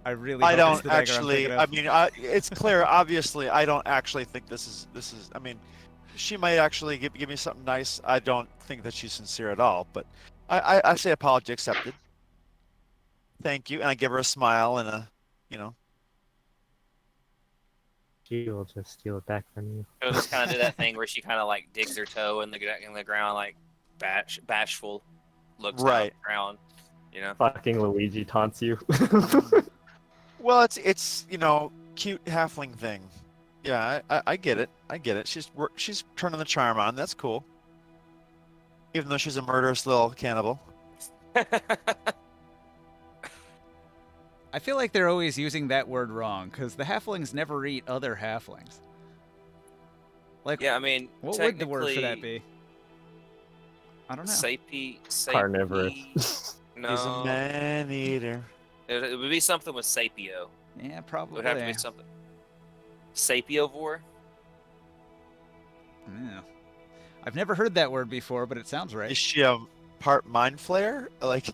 Speaker 1: I really
Speaker 7: I
Speaker 1: hope it's
Speaker 7: don't
Speaker 1: the dagger I'm
Speaker 7: actually.
Speaker 1: thinking
Speaker 7: I
Speaker 1: of.
Speaker 7: mean, it's clear. Obviously, I don't actually think this is. I mean, she might actually give me something nice. I don't think that she's sincere at all. But I say apology accepted. Thank you, and I give her a smile and a,
Speaker 3: She will just steal it back from you.
Speaker 2: She'll just kind of do that thing where she kind of like digs her toe in the ground, like bashful, looks down
Speaker 7: Right.
Speaker 2: at the ground. You know.
Speaker 3: Fucking Luigi taunts you.
Speaker 7: Well, it's cute halfling thing. Yeah, I get it. I get it. She's turning the charm on. That's cool. Even though she's a murderous little cannibal.
Speaker 1: I feel like they're always using that word wrong, because the halflings never eat other halflings. Like,
Speaker 2: Yeah, I mean,
Speaker 1: what would the word for that
Speaker 2: technically,
Speaker 1: be? I don't know.
Speaker 2: Sapi.
Speaker 3: Carnivorous.
Speaker 2: No,
Speaker 7: He's a man eater.
Speaker 2: it would be something with sapio.
Speaker 1: Yeah,
Speaker 2: It
Speaker 1: probably.
Speaker 2: would have to be something. Sapiovore?
Speaker 1: Yeah. I've never heard that word before, but it sounds right.
Speaker 7: Is she a part mind flayer? Like,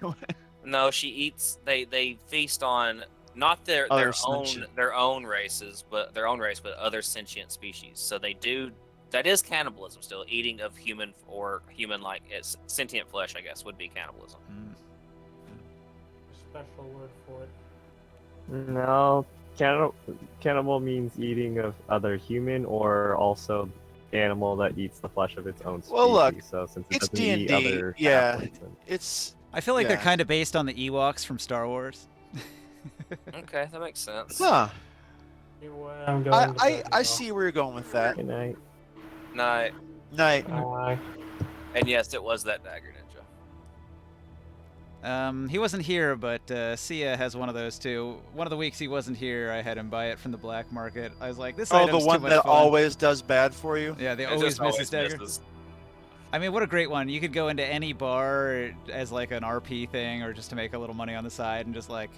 Speaker 2: No, she eats. They feast on not their
Speaker 7: Other
Speaker 2: own
Speaker 7: sentient.
Speaker 2: their own races, but their own race, but other sentient species. So they do. That is cannibalism still. Eating of human or human-like it's sentient flesh, I guess, would be cannibalism.
Speaker 1: Mm.
Speaker 5: Special word for it.
Speaker 3: No, cannibal means eating of other human or also animal that eats the flesh of its own species.
Speaker 7: Well, look,
Speaker 3: so since it
Speaker 7: it's
Speaker 3: doesn't eat
Speaker 7: D&D,
Speaker 3: other
Speaker 7: yeah.
Speaker 3: halflings, then-
Speaker 7: it's
Speaker 1: I feel like they're
Speaker 7: Yeah.
Speaker 1: kind of based on the Ewoks from Star Wars.
Speaker 2: Okay, that makes sense.
Speaker 7: huh.
Speaker 5: I'm going to
Speaker 7: I
Speaker 5: bed
Speaker 7: I
Speaker 5: now.
Speaker 7: see where you're going with that.
Speaker 3: Good night.
Speaker 2: Night.
Speaker 7: Night.
Speaker 5: Bye.
Speaker 2: And yes, it was that dagger ninja.
Speaker 1: He wasn't here, but Sia has one of those too. One of the weeks he wasn't here, I had him buy it from the black market. I was like, this
Speaker 7: Oh,
Speaker 1: item's
Speaker 7: the one
Speaker 1: too much
Speaker 7: that
Speaker 1: fun.
Speaker 7: always does bad for you.
Speaker 1: Yeah, they
Speaker 2: It
Speaker 1: always
Speaker 2: just
Speaker 1: miss his dagger.
Speaker 2: misses.
Speaker 1: I mean, what a great one. You could go into any bar as like an RP thing or just to make a little money on the side and just like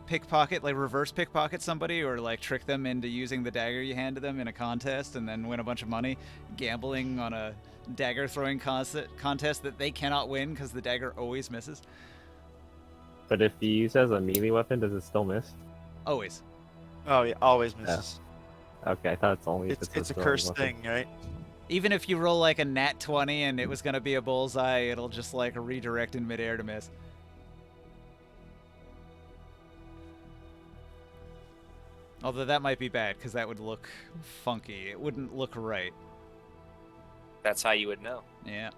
Speaker 1: pickpocket, like reverse pickpocket somebody or like trick them into using the dagger you hand to them in a contest and then win a bunch of money gambling on a dagger throwing contest that they cannot win because the dagger always misses.
Speaker 3: But if you use it as a melee weapon, does it still miss?
Speaker 1: Always.
Speaker 7: Oh yeah, always misses.
Speaker 3: Okay, I thought it's only if
Speaker 7: It's a
Speaker 3: throwing
Speaker 7: cursed
Speaker 3: weapon.
Speaker 7: thing, right?
Speaker 1: Even if you roll like a nat 20 and it was going to be a bullseye, it'll just like redirect in midair to miss. Although that might be bad because that would look funky. It wouldn't look right.
Speaker 2: That's how you would know.
Speaker 1: Yeah.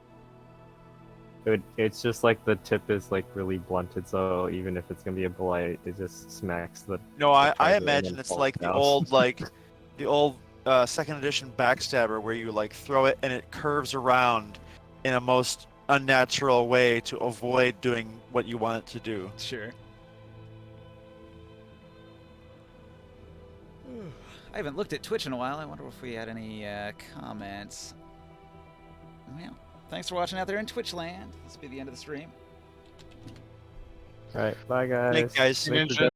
Speaker 3: It's just like the tip is like really blunted, so even if it's gonna be a bullet, it just smacks the.
Speaker 7: No, I
Speaker 3: target and
Speaker 7: imagine
Speaker 3: then
Speaker 7: it's
Speaker 3: falls
Speaker 7: like
Speaker 3: down.
Speaker 7: the old second edition backstabber where you like throw it and it curves around in a most unnatural way to avoid doing what you want it to do.
Speaker 1: Sure. I haven't looked at Twitch in a while. I wonder if we had any comments. Well, thanks for watching out there in Twitch land. This will be the end of the stream.
Speaker 3: All right, bye guys.
Speaker 7: Thanks, guys.
Speaker 3: Thanks for
Speaker 8: Ninja.